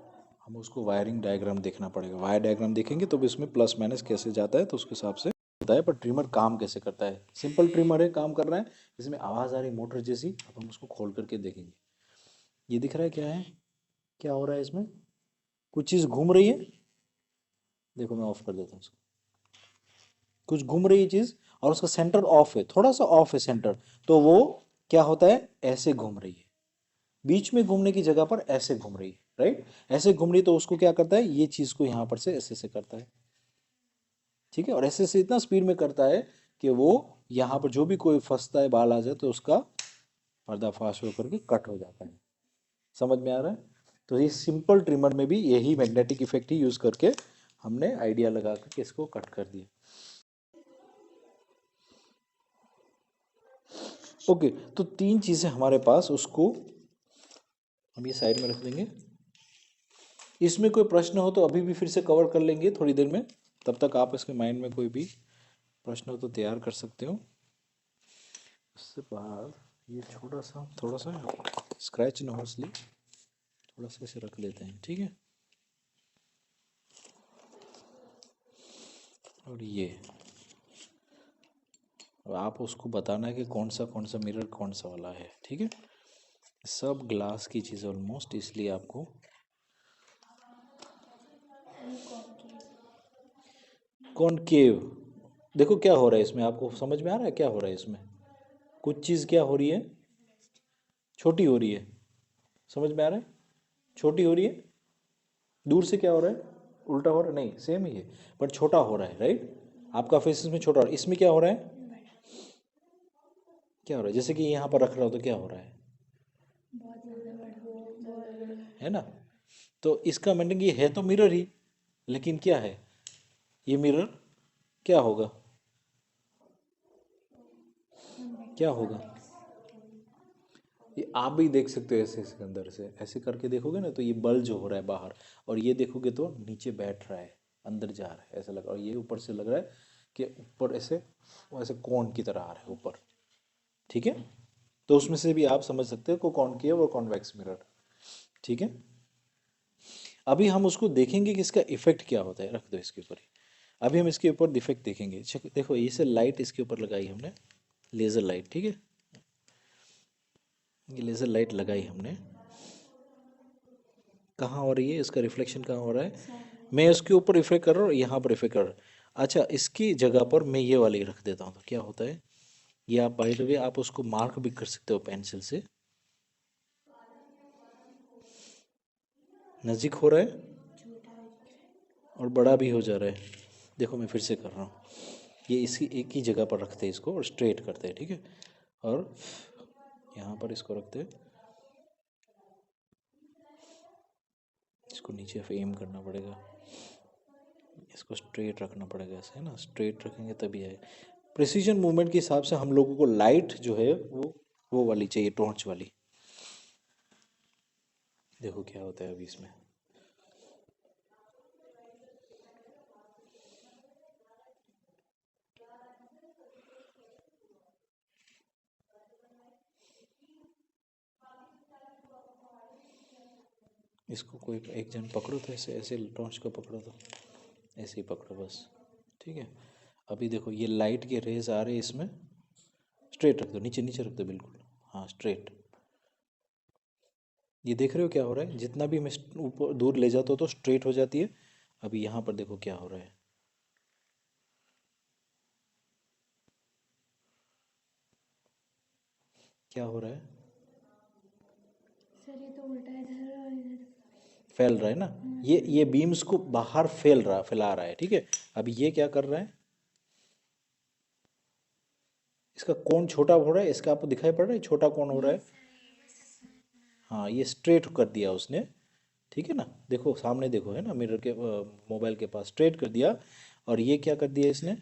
S1: हम उसको वायरिंग डायग्राम देखना पड़ेगा, वायर डायग्राम देखेंगे तो भी इसमें प्लस माइनस कैसे जाता है तो उसके हिसाब से होता है। पर ट्रिमर काम कैसे करता है, सिंपल ट्रिमर है, काम कर रहा है। इसमें आवाज़ आ रही मोटर जैसी, अब हम उसको खोल करके देखेंगे। ये दिख रहा है क्या है, क्या हो रहा है इसमें, कुछ चीज़ घूम रही है। देखो मैं ऑफ कर देता हूँ उसको, कुछ घूम रही है चीज़ और उसका सेंटर ऑफ है, थोड़ा सा ऑफ है सेंटर, तो वो क्या होता है ऐसे घूम रही है, बीच में घूमने की जगह पर ऐसे घूम रही है, राइट। ऐसे घूम रही है तो उसको क्या करता है, ये चीज़ को यहाँ पर से ऐसे ऐसे करता है, ठीक है। और ऐसे ऐसे इतना स्पीड में करता है कि वो यहाँ पर जो भी कोई फंसता है बाल आ जाए तो उसका पर्दाफाश होकर के कट हो जाता है। समझ में आ रहा है। तो ये सिंपल ट्रिमर में भी यही मैग्नेटिक इफेक्ट ही यूज़ करके हमने आइडिया लगा करके इसको कट कर दिया। ओके, तो तीन चीज़ें हमारे पास, उसको हम ये साइड में रख देंगे। इसमें कोई प्रश्न हो तो अभी भी फिर से कवर कर लेंगे थोड़ी देर में, तब तक आप इसके माइंड में कोई भी प्रश्न हो तो तैयार कर सकते हो। उससे बाद ये छोटा सा थोड़ा सा स्क्रैच ना हो इसलिए थोड़ा सा इसे रख लेते हैं, ठीक है। और ये अब आप उसको बताना है कि कौन सा मिरर कौन सा वाला है, ठीक है। सब ग्लास की चीज़ ऑलमोस्ट, इसलिए आपको कॉनकेव। देखो क्या हो रहा है इसमें, आपको समझ में आ रहा है क्या हो रहा है इसमें, कुछ चीज़ क्या हो रही है, छोटी हो रही है, समझ में आ रहा है, छोटी हो रही है। दूर से क्या हो रहा है, उल्टा हो रहा है, नहीं सेम ही है, बट छोटा हो रहा है, राइट। आपका फेस इसमें छोटा हो रहा है, इसमें क्या हो रहा है, क्या हो रहा है, जैसे कि यहाँ पर रख रहा हो तो क्या हो रहा है ना। तो इसका मीनिंग ये है तो मिरर ही, लेकिन क्या है, ये मिरर क्या होगा, क्या होगा, ये आप भी देख सकते हो, ऐसे ऐसे अंदर से ऐसे करके देखोगे ना तो ये बल जो हो रहा है बाहर, और ये देखोगे तो नीचे बैठ रहा है, अंदर जा रहा है, ऐसा लग रहा है, और ये ऊपर से लग रहा है कि ऊपर ऐसे ऐसे कोन की तरह आ रहा है ऊपर, ठीक है। तो उसमें से भी आप समझ सकते हो को कॉनकेव और कॉन्वेक्स मिरर, ठीक है। अभी हम उसको देखेंगे कि इसका इफेक्ट क्या होता है, रख दो इसके ऊपर ही। अभी हम इसके ऊपर डिफेक्ट देखेंगे। देखो ये से लाइट इसके ऊपर लगाई हमने, लेज़र लाइट, ठीक है। ये लेज़र लाइट लगाई हमने, कहाँ हो रही है, इसका रिफ्लेक्शन कहाँ हो रहा है, मैं इसके ऊपर इफेक्ट कर रहा हूँ, यहाँ पर इफेक्ट कर रहा हूँ। अच्छा, इसकी जगह पर मैं ये वाली रख देता हूँ, तो क्या होता है, ये आप बाय द वे आप उसको मार्क भी कर सकते हो पेंसिल से। नज़दीक हो रहा है और बड़ा भी हो जा रहा है। देखो मैं फिर से कर रहा हूँ, ये इसी एक ही जगह पर रखते हैं इसको और स्ट्रेट करते हैं, ठीक है। और यहाँ पर इसको रखते हैं, इसको नीचे एम करना पड़ेगा, इसको स्ट्रेट रखना पड़ेगा ऐसे, है ना। स्ट्रेट रखेंगे तभी आएगा। प्रिसीजन मूवमेंट के हिसाब से हम लोगों को लाइट जो है वो वाली चाहिए, टॉर्च वाली। देखो क्या होता है अभी इसमें, इसको कोई एक जन पकड़ो तो ऐसे ऐसे टॉर्च को पकड़ो, तो ऐसे ही पकड़ो बस, ठीक है। अभी देखो ये लाइट के रेज आ रहे हैं इसमें, स्ट्रेट रख दो, नीचे नीचे रख दो बिल्कुल, हाँ स्ट्रेट। ये देख रहे हो क्या हो रहा है, जितना भी मैं ऊपर दूर ले जाता हूँ तो स्ट्रेट हो जाती है। अभी यहाँ पर देखो क्या हो रहा है, क्या हो रहा है,
S2: सर ये तो उल्टा है, इधर और इधर
S1: फैल रहा है ना। ये बीम्स को बाहर फैला रहा है, ठीक है। अभी ये क्या कर रहा है, इसका कोण छोटा हो रहा है, इसका आपको दिखाई पड़ रहा है छोटा कोण हो रहा है। हाँ ये स्ट्रेट कर दिया उसने, ठीक है ना। देखो सामने देखो, है ना, मिरर के मोबाइल के पास स्ट्रेट कर दिया। और ये क्या कर दिया इसने,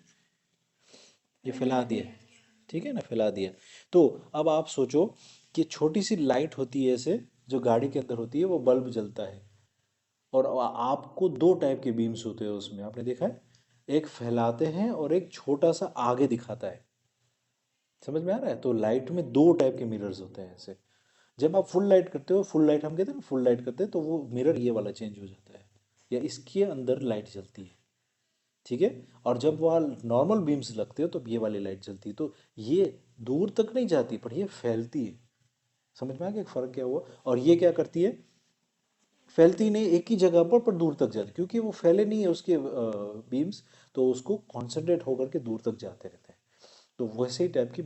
S1: ये फैला दिया, ठीक है ना, फैला दिया। तो अब आप सोचो कि छोटी सी लाइट होती है ऐसे, जो गाड़ी के अंदर होती है, वो बल्ब जलता है। और आपको दो टाइप के बीम्स होते हैं उसमें, आपने देखा है, एक फैलाते हैं और एक छोटा सा आगे दिखाता है। समझ में आ रहा है। तो लाइट में दो टाइप के मिरर्स होते हैं ऐसे। जब आप फुल लाइट करते हो, फुल लाइट हम कहते हैं ना, फुल लाइट करते हैं तो वो मिरर ये वाला चेंज हो जाता है, या इसके अंदर लाइट जलती है, ठीक है। और जब वहाँ नॉर्मल बीम्स लगते हो तो ये वाली लाइट जलती है। तो ये दूर तक नहीं जाती पर ये फैलती है। समझ में आ गया फ़र्क क्या हुआ। और ये क्या करती है, फैलती नहीं एक ही जगह पर दूर तक जाती, क्योंकि वो फैले नहीं है उसके बीम्स, तो उसको कॉन्सेंट्रेट होकर के दूर तक जाते रहते हैं। तो वैसे ही टाइप की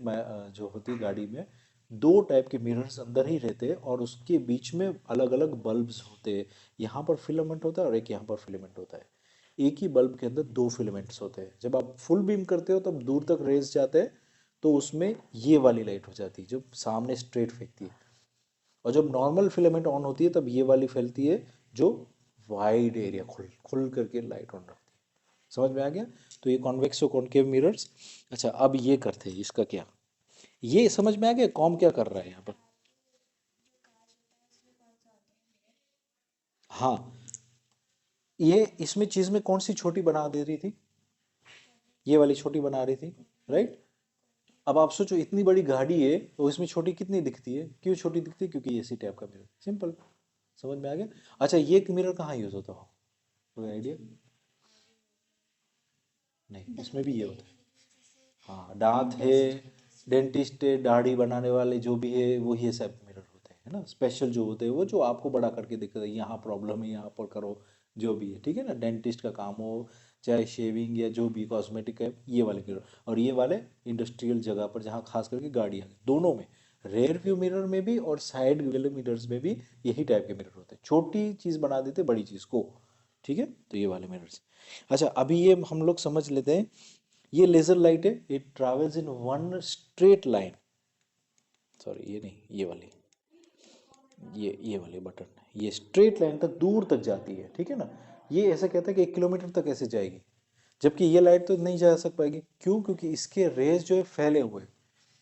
S1: जो होती है गाड़ी में, दो टाइप के मिरर्स अंदर ही रहते हैं और उसके बीच में अलग अलग बल्ब्स होते हैं। यहाँ पर फिलामेंट होता है और एक यहाँ पर फिलामेंट होता है। एक ही बल्ब के अंदर दो फिलामेंट्स होते हैं। जब आप फुल बीम करते हो तब दूर तक रेज जाते हैं, तो उसमें ये वाली लाइट हो जाती है जो सामने स्ट्रेट फेंकती है। और जब नॉर्मल फिलामेंट ऑन होती है तब ये वाली फैलती है जो वाइड एरिया खुल खुल करके लाइट ऑन रखती है। समझ में आ गया। तो ये कॉन्वेक्स और कॉनकेव मिरर्स। अच्छा अब ये करते हैं, इसका क्या, ये समझ में आ गया कॉम क्या कर रहा है यहाँ पर। हाँ, ये इसमें चीज में कौन सी छोटी बना दे रही थी, ये वाली छोटी बना रही थी, राइट। अब आप सोचो इतनी बड़ी गाड़ी है तो इसमें छोटी कितनी दिखती है, क्यों छोटी दिखती है, क्योंकि इसी टाइप का मिरर, सिंपल। समझ में आ गया। अच्छा ये मिरर कहाँ यूज होता हो, कोई आइडिया। नहीं इसमें भी ये होता है। हाँ दांत है, डेंटिस्ट है, दाढ़ी बनाने वाले जो भी है वो ये सब मिरर होते हैं, है ना। स्पेशल जो होते हैं वो जो आपको बड़ा करके दिखता है, यहाँ प्रॉब्लम है यहाँ पर करो, जो भी है, ठीक है ना। डेंटिस्ट का काम हो, चाहे शेविंग या जो भी कॉस्मेटिक है, ये वाले मिरर। और ये वाले इंडस्ट्रियल जगह पर जहाँ खास करके गाड़ियाँ, दोनों में, रेयर व्यू मिरर में भी और साइड वाले मिरर्स में भी यही टाइप के मिरर होते हैं। छोटी चीज़ बना देते बड़ी चीज़ को, ठीक है। तो ये वाले मिरर्स। अच्छा अभी ये हम लोग समझ लेते हैं, ये लेजर लाइट है, it travels in one straight line, sorry ये नहीं, ये वाली, ये वाले बटन, ये स्ट्रेट लाइन तक दूर तक जाती है, ठीक है ना। ये ऐसा कहता है कि 1 किलोमीटर तक ऐसे जाएगी, जबकि ये लाइट तो नहीं जा सक पाएगी, क्यों, क्योंकि इसके रेज जो है फैले हुए हैं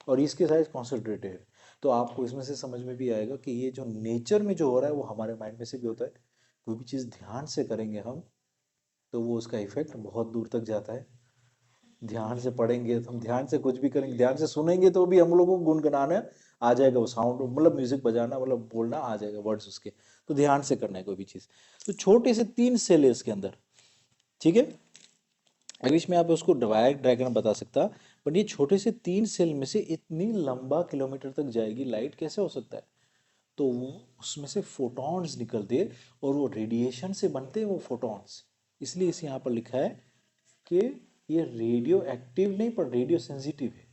S1: और इसके साइज कॉन्सेंट्रेटेड है। तो आपको इसमें से समझ में भी आएगा कि ये जो नेचर में जो हो रहा है वो हमारे माइंड में से भी होता है। कोई भी चीज़ ध्यान से करेंगे हम तो वो उसका इफेक्ट बहुत दूर तक जाता है। ध्यान से पढ़ेंगे तो हम ध्यान से कुछ भी करेंगे, ध्यान से सुनेंगे तो भी हम लोगों को गुनगुनाना आ जाएगा, वो साउंड मतलब म्यूजिक बजाना मतलब बोलना आ जाएगा वर्ड्स उसके। तो ध्यान से करना है कोई भी चीज़। तो छोटे से 3 सेल है इसके अंदर, ठीक है। अभी इसमें आप उसको डायग्राम बता सकता, बट ये छोटे से 3 सेल में से इतनी लंबा किलोमीटर तक जाएगी लाइट, कैसे हो सकता है? तो वो उसमें से फोटॉन्स निकलते हैं और वो रेडिएशन से बनते हैं वो फोटॉन्स। इसलिए इसे यहाँ पर लिखा है कि ये रेडियो एक्टिव नहीं पर रेडियो सेंसिटिव है।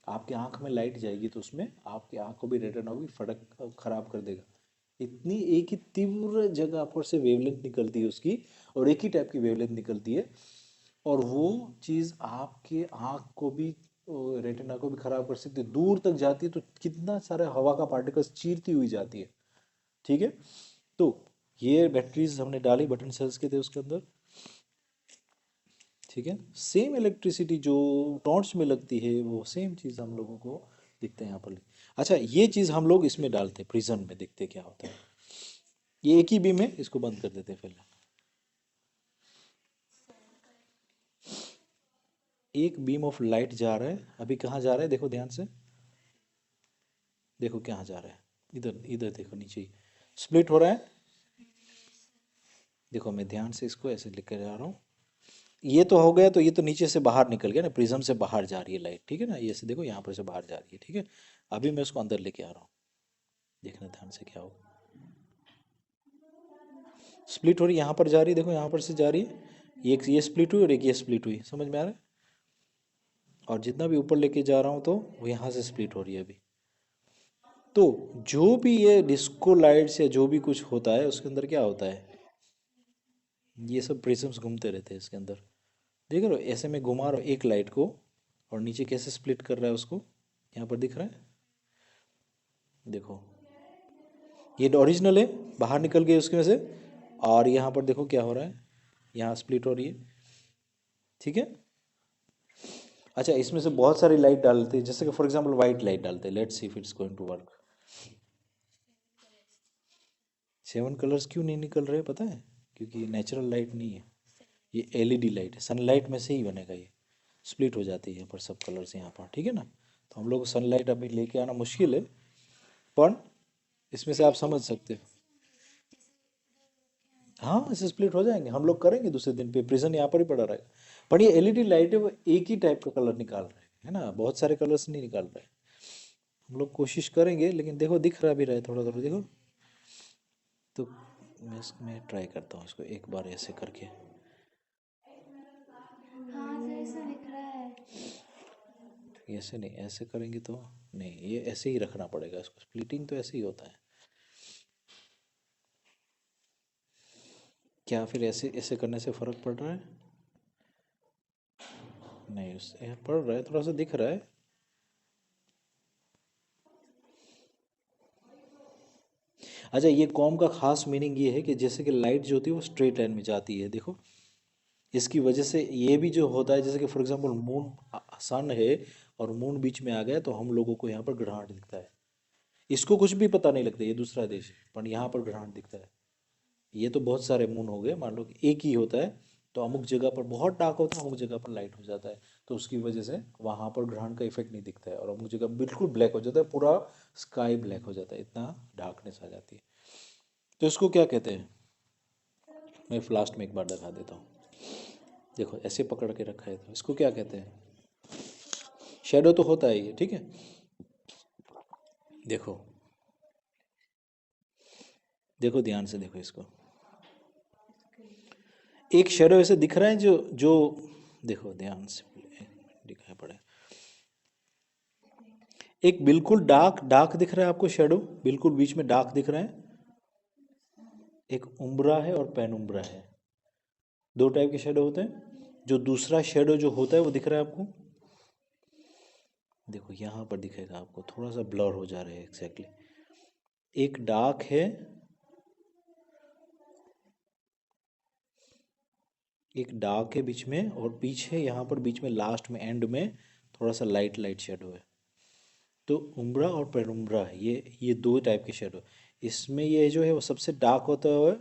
S1: आपकी आंख में लाइट जाएगी तो उसमें आपकी आंख को भी रेटिना भी फटक खराब कर देगा। इतनी एक ही तीव्र जगह पर से वेवलेंथ निकलती है उसकी, और एक ही टाइप की वेवलेंथ निकलती है, और वो चीज़ आपके आँख को भी रेटिना को भी खराब कर सकती है, दूर तक जाती है, तो कितना सारा हवा का पार्टिकल्स चीरती हुई जाती है, ठीक है। तो ये बैटरीज हमने डाली बटन सेल्स के थे उसके अंदर, ठीक है। सेम इलेक्ट्रिसिटी जो टॉर्च में लगती है वो सेम चीज़ हम लोगों को दिखते हैं यहाँ पर। अच्छा, ये चीज़ हम लोग इसमें डालते हैं प्रिज्म में, देखते क्या होता है। ये एक ही बीम है, इसको बंद कर देते हैं पहले। एक बीम ऑफ लाइट जा रहा है, अभी कहाँ जा रहा है देखो ध्यान से, देखो कहाँ जा रहा है, इधर इधर देखो नीचे ही स्प्लिट हो रहा है। देखो मैं ध्यान से इसको ऐसे लेकर जा रहा हूँ, ये तो हो गया, तो ये तो नीचे से बाहर निकल गया ना, प्रिज्म से बाहर जा रही है लाइट, ठीक है ना, ये से देखो यहाँ पर से बाहर जा रही है, ठीक है। अभी मैं उसको अंदर लेके आ रहा हूँ, देखना ध्यान से क्या होगा। स्प्लिट हो रही है, यहाँ पर जा रही है, देखो यहाँ पर से जा रही है, एक ये स्प्लिट हुई और एक ये स्प्लिट हुई, समझ में आ रहा है। और जितना भी ऊपर लेके जा रहा हूँ तो वो यहाँ से स्प्लिट हो रही है अभी। तो जो भी ये डिस्को लाइट्स या जो भी कुछ होता है उसके अंदर क्या होता है, ये सब प्रिज्म्स घूमते रहते हैं इसके अंदर। देख रहे हो, ऐसे में घुमा रहा हूँ एक लाइट को, और नीचे कैसे स्प्लिट कर रहा है उसको, यहाँ पर दिख रहा है, देखो ये ओरिजिनल है, बाहर निकल गई उसके में से, और यहाँ पर देखो क्या हो रहा है, यहाँ स्प्लिट हो रही है, ठीक है। अच्छा, इसमें से बहुत सारी लाइट डालते हैं, जैसे कि फॉर एग्जांपल वाइट लाइट डालते हैं, let's see if it's going to work. 7 colours क्यों नहीं निकल रहे पता है, क्योंकि ये नेचुरल लाइट नहीं है, ये एलईडी लाइट है, सनलाइट में से ही बनेगा ये, स्प्लिट हो जाती है यहाँ पर सब कलर्स यहाँ पर, ठीक है ना। तो हम लोग को सनलाइट अभी लेके आना मुश्किल है, पर इसमें से आप समझ सकते हो। हाँ, ऐसे स्प्लिट हो जाएंगे, हम लोग करेंगे दूसरे दिन पे, प्रिजन यहाँ पर ही पड़ा रहेगा। पर ये एलईडी लाइट है, वो एक ही टाइप का कलर निकाल रहे हैं, है ना, बहुत सारे कलर्स नहीं निकाल रहे हैं। हम लोग कोशिश करेंगे, लेकिन देखो दिख रहा भी रहा है थोड़ा थोड़ा, देखो। तो मैं इसमें ट्राई करता हूँ इसको एक बार ऐसे करके।
S2: हाँ सर, इसमें दिख रहा है।
S1: ऐसे नहीं, ऐसे करेंगे तो नहीं, ये ऐसे ही रखना पड़ेगा इसको, स्प्लिटिंग तो ऐसे ही होता है। क्या फिर ऐसे ऐसे करने से फर्क पड़ रहा है? नहीं, उससे पड़ रहा है, थोड़ा सा दिख रहा है। अच्छा, ये कॉम का खास मीनिंग ये है कि जैसे कि लाइट जो होती है वो स्ट्रेट लाइन में जाती है, देखो इसकी वजह से ये भी जो होता है, जैसे कि फॉर एग्जांपल मून, सन है और मून बीच में आ गया तो हम लोगों को यहाँ पर ग्रहण दिखता है। इसको कुछ भी पता नहीं लगता ये दूसरा देश है, पर यहाँ पर ग्रहण दिखता है। ये तो बहुत सारे मून हो गए, मान लो कि एक ही होता है, तो अमुक जगह पर बहुत डार्क होता है, अमुक जगह पर लाइट हो जाता है, तो उसकी वजह से वहाँ पर ग्रहण का इफेक्ट नहीं दिखता है, और अमुक जगह बिल्कुल ब्लैक हो जाता है, पूरा स्काई ब्लैक हो जाता है, इतना डार्कनेस आ जाती है। तो इसको क्या कहते हैं, मैं लास्ट में एक बार दिखा देता हूँ। देखो ऐसे पकड़ के रखा है, तो इसको क्या कहते हैं, शेडो तो होता है ये, ठीक है। देखो देखो ध्यान से देखो इसको, एक शेडो ऐसे दिख रहा है जो जो देखो ध्यान से, दिखाई पड़े, एक बिल्कुल डार्क डार्क दिख रहा है आपको शेडो, बिल्कुल बीच में डार्क दिख रहा है, एक उम्ब्रा है और पेनुम्ब्रा है, दो टाइप के शेडो होते हैं। जो दूसरा शेडो जो होता है वो दिख रहा है आपको, देखो यहाँ पर दिखेगा आपको, थोड़ा सा ब्लर हो जा रहा है एग्जैक्टली। एक डार्क है, एक डार्क है बीच में, और पीछे यहाँ पर बीच में लास्ट में एंड में थोड़ा सा लाइट लाइट शेडो है। तो उम्ब्रा और पेनुम्ब्रा है, ये दो टाइप के शेडो। इसमें ये जो है वो सबसे डार्क होता है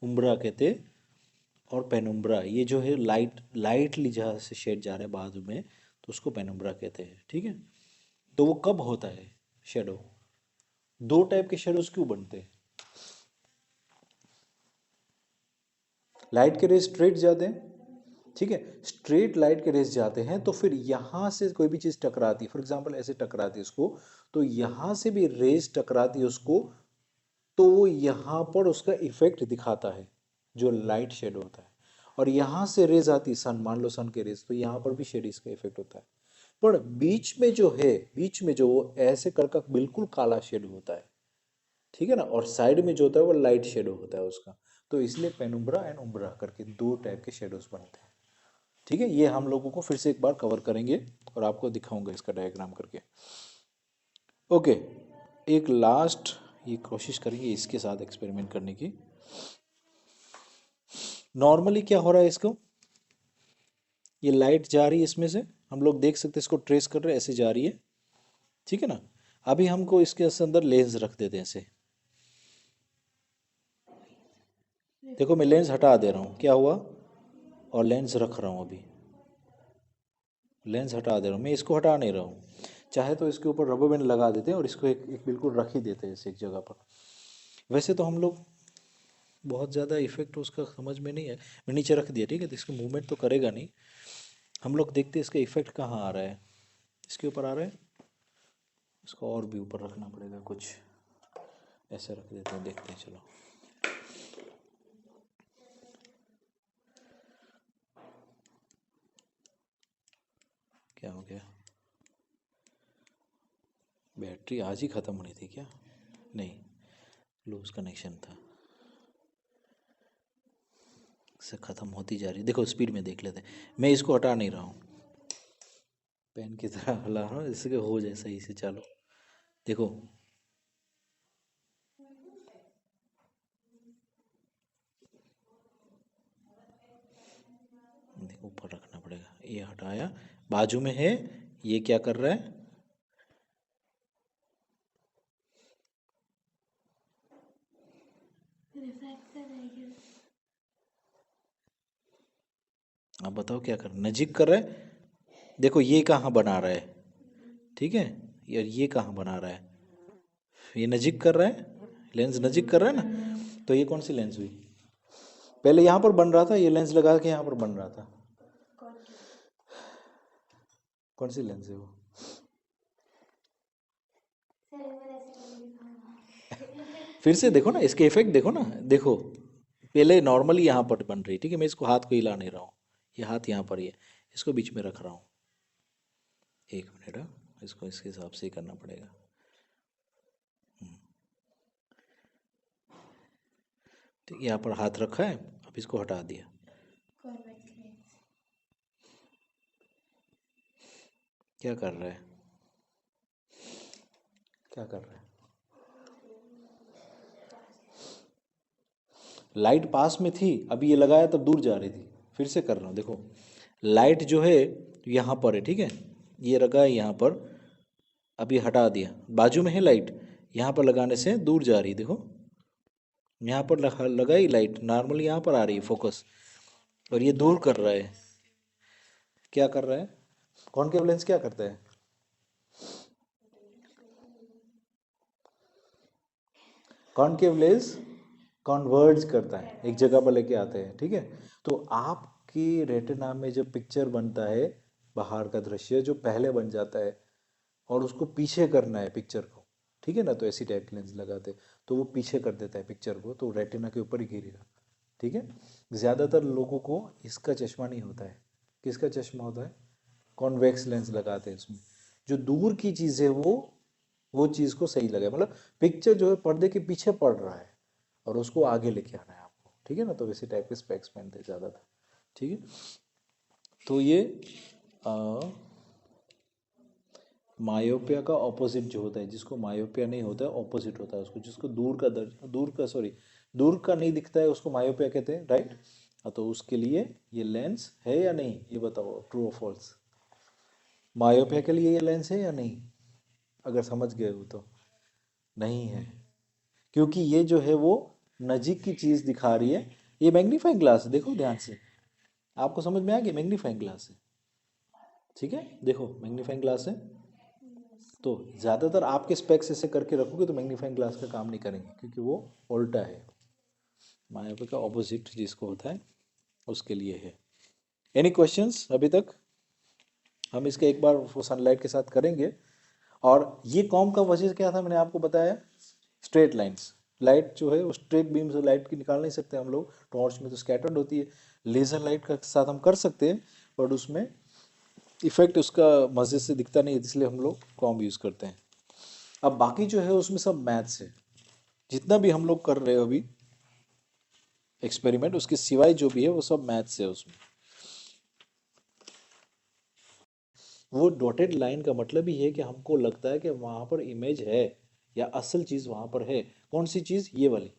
S1: उम्ब्रा कहते हैं, और पेनुम्ब्रा, ये जो है लाइटली जहाँ से शेड जा रहा है बाजू में, तो उसको पेनुम्ब्रा कहते हैं, ठीक है। तो वो कब होता है शेडो? दो टाइप के शेडोज क्यों बनते हैं? लाइट के रेज स्ट्रेट जाते हैं, ठीक है, स्ट्रेट लाइट के रेज जाते हैं, तो फिर यहाँ से कोई भी चीज़ टकराती है, फॉर एग्जांपल ऐसे टकराती है उसको, तो यहाँ से भी रेज टकराती है उसको, तो वो यहाँ पर उसका इफेक्ट दिखाता है, जो लाइट शेड होता है। और यहाँ से रेज आती है, सन, मान लो सन के रेज, तो यहाँ पर भी शेड इसका इफेक्ट होता है। पर बीच में जो है, बीच में जो वो ऐसे करके बिल्कुल काला शेड होता है, ठीक है ना, और साइड में जो होता है वो लाइट शेडो होता है उसका। तो इसलिए पेनुम्ब्रा एंड उम्ब्रा करके दो टाइप के शेडोज बनते हैं, ठीक है। ये हम लोगों को फिर से एक बार कवर करेंगे और आपको दिखाऊंगा इसका डायग्राम करके। ओके, एक लास्ट ये कोशिश करेंगे इसके साथ एक्सपेरिमेंट करने की। नॉर्मली क्या हो रहा है इसको, ये लाइट जा रही है इसमें से, हम लोग देख सकते हैं, इसको ट्रेस कर रहे हैं, ऐसे जा रही है, ठीक है ना। अभी हमको इसके अंदर लेंस रख देते हैं ऐसे, देखो मैं लेंस हटा दे रहा हूँ, क्या हुआ, और लेंस रख रहा हूँ, अभी लेंस हटा दे रहा हूँ, मैं इसको हटा नहीं रहा हूँ। चाहे तो इसके ऊपर रबर बैंड लगा देते हैं और इसको एक बिल्कुल रख ही देते हैं ऐसे एक जगह पर। वैसे तो हम लोग बहुत ज़्यादा इफेक्ट उसका समझ में नहीं है, मैं नीचे रख दिया, ठीक है, तो इसको मूवमेंट तो करेगा नहीं। हम लोग देखते हैं इसका इफेक्ट कहाँ आ रहा है, इसके ऊपर आ रहा है, इसको और भी ऊपर रखना पड़ेगा, कुछ ऐसे रख देते हैं, देखते हैं, चलो। क्या हो गया, बैटरी आज ही ख़त्म होनी थी क्या? नहीं, लूज कनेक्शन था, से ख़त्म होती जा रही है। देखो स्पीड में देख लेते हैं, मैं इसको हटा नहीं रहा हूँ, पेन की तरह हिला रहा हूँ, इससे हो जाए सही से। चलो देखो, देखो ऊपर रखना पड़ेगा, ये हटाया, बाजू में है, ये क्या कर रहा है,
S2: रिफ्रैक्टर है क्या?
S1: आप बताओ क्या कर, नजीक कर रहा है, देखो ये कहाँ बना रहा है, ठीक है, यार ये कहाँ बना रहा है, ये नजीक कर रहा है, लेंस नजीक कर रहा है ना। तो ये कौन सी लेंस हुई, पहले यहाँ पर बन रहा था, ये लेंस लगा के यहाँ पर बन रहा था, कौन सी लेंस है वो?
S2: सर एक बार ऐसे करके दिखाओ।
S1: फिर से देखो ना, इसके इफेक्ट देखो ना, देखो पहले नॉर्मली यहाँ पर बन रही, ठीक है, मैं इसको हाथ को हिला नहीं रहा हूँ, ये हाथ यहाँ पर ही है, इसको बीच में रख रहा हूँ, एक मिनट, इसको इसके हिसाब से ही करना पड़ेगा। तो यहाँ पर हाथ रखा है, अब इसको हटा दिया,
S2: कॉन्वेक्स लेंस।
S1: क्या कर रहा है, क्या कर रहा है, लाइट पास में थी, अभी ये लगाया तब दूर जा रही थी, फिर से कर रहा हूँ, देखो लाइट जो है यहाँ पर है, ठीक है, ये लगा है यहाँ पर, अभी हटा दिया, बाजू में है लाइट, यहाँ पर लगाने से दूर जा रही, देखो यहाँ पर लगाई लाइट, नॉर्मली यहाँ पर आ रही है फोकस, और ये दूर कर रहा है, क्या कर रहा है, कॉनकेव लेंस क्या करता है, कॉनकेव लेंस कॉन्वर्ज करता है, एक जगह पर लेके आते हैं, ठीक है। तो आपकी रेटिना में जब पिक्चर बनता है, बाहर का दृश्य जो पहले बन जाता है, और उसको पीछे करना है पिक्चर को, ठीक है ना, तो ऐसी टाइप लेंस लगाते हैं, तो वो पीछे कर देता है पिक्चर को, तो रेटिना के ऊपर ही गिरेगा, ठीक है। ज़्यादातर लोगों को इसका चश्मा नहीं होता है, किसका चश्मा होता है, कॉन्वेक्स लेंस लगाते हैं इसमें, जो दूर की चीज़ है वो चीज़ को सही लगे, मतलब पिक्चर जो है पर्दे के पीछे पड़ रहा है और उसको आगे लेके आना है आपको, ठीक है ना, तो वैसे टाइप के स्पेक्स पहनते हैं ज़्यादातर, ठीक है। तो ये मायोपिया का ऑपोजिट जो होता है, जिसको मायोपिया नहीं होता है, ऑपोजिट होता है उसको, जिसको दूर का नहीं दिखता है, उसको मायोपिया कहते हैं, राइट। तो उसके लिए ये लेंस है या नहीं, ये बताओ, ट्रू और फॉल्स, मायोपिया के लिए ये लेंस है या नहीं, अगर समझ गए हो तो। नहीं है, क्योंकि ये जो है वो नज़दीक की चीज़ दिखा रही है, ये मैग्नीफाइंग ग्लास है, देखो ध्यान से, आपको समझ में आ गया मैग्नीफाइंग ग्लास है। ठीक है, देखो मैग्नीफाइंग ग्लास है। तो ज़्यादातर आपके स्पेक्स ऐसे करके रखोगे तो मैग्नीफाइंग ग्लास का काम नहीं करेंगे, क्योंकि वो उल्टा है, मायावी का ऑपोजिट जिसको होता है उसके लिए है। एनी क्वेश्चंस अभी तक? हम इसके एक बार वो सनलाइट के साथ करेंगे। और ये कॉम का वजह क्या था, मैंने आपको बताया, स्ट्रेट लाइंस। लाइट जो है वो स्ट्रेट बीम से लाइट की निकाल नहीं सकते हम लोग, टॉर्च में तो स्कैटर्ड होती है। लेज़र लाइट का साथ हम कर सकते हैं, बट उसमें इफेक्ट उसका मज़े से दिखता नहीं है, इसलिए हम लोग कॉम यूज़ करते हैं। अब बाकी जो है उसमें सब मैथ्स है, जितना भी हम लोग कर रहे हो अभी एक्सपेरिमेंट, उसके सिवाय जो भी है वो सब मैथ्स है उसमें। वो डॉटेड लाइन का मतलब ही है कि हमको लगता है कि वहां पर इमेज है या असल चीज वहां पर है। कौन सी चीज? ये वाली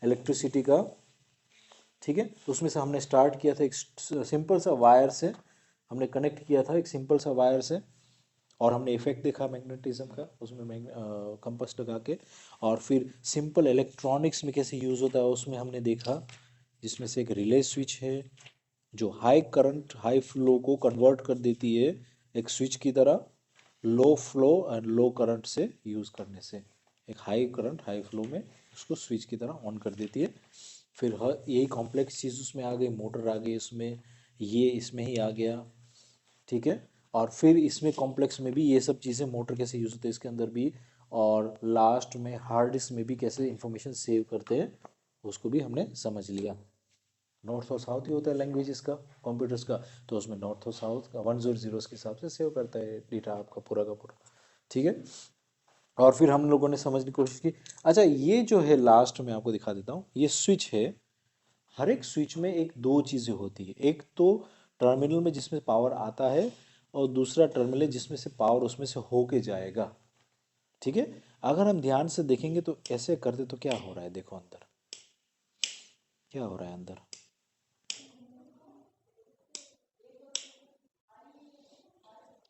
S1: इलेक्ट्रिसिटी का। ठीक है, तो उसमें से हमने स्टार्ट किया था एक सिंपल सा वायर से, हमने कनेक्ट किया था एक सिंपल सा वायर से, और हमने इफेक्ट देखा मैग्नेटिज्म का उसमें कंपास लगा के। और फिर सिंपल इलेक्ट्रॉनिक्स में कैसे यूज़ होता है उसमें हमने देखा, जिसमें से एक रिले स्विच है जो हाई करंट हाई फ्लो को कन्वर्ट कर देती है एक स्विच की तरह, low flow and low current से यूज़ करने से एक हाई करंट हाई फ्लो में उसको स्विच की तरह ऑन कर देती है। फिर हर यही कॉम्प्लेक्स चीज़ उसमें आ गई, मोटर आ गई उसमें, ये इसमें ही आ गया। ठीक है, और फिर इसमें कॉम्प्लेक्स में भी ये सब चीज़ें मोटर कैसे यूज़ होते हैं इसके अंदर भी, और लास्ट में हार्ड डिस्क में भी कैसे इंफॉर्मेशन सेव करते हैं उसको भी हमने समझ लिया। नॉर्थ और साउथ ही होता है लैंग्वेजेस का, कंप्यूटर्स का, तो उसमें नॉर्थ और साउथ का 100 के हिसाब से सेव करता है डेटा आपका पूरा का पूरा। ठीक है, और फिर हम लोगों ने समझने की कोशिश की। अच्छा, ये जो है लास्ट में आपको दिखा देता हूँ, ये स्विच है। हर एक स्विच में एक दो चीज़ें होती है, एक तो टर्मिनल में जिसमें पावर आता है, और दूसरा टर्मिनल जिसमें से पावर उसमें से होके जाएगा। ठीक है, अगर हम ध्यान से देखेंगे तो ऐसे करते तो क्या हो रहा है, देखो अंदर क्या हो रहा है अंदर।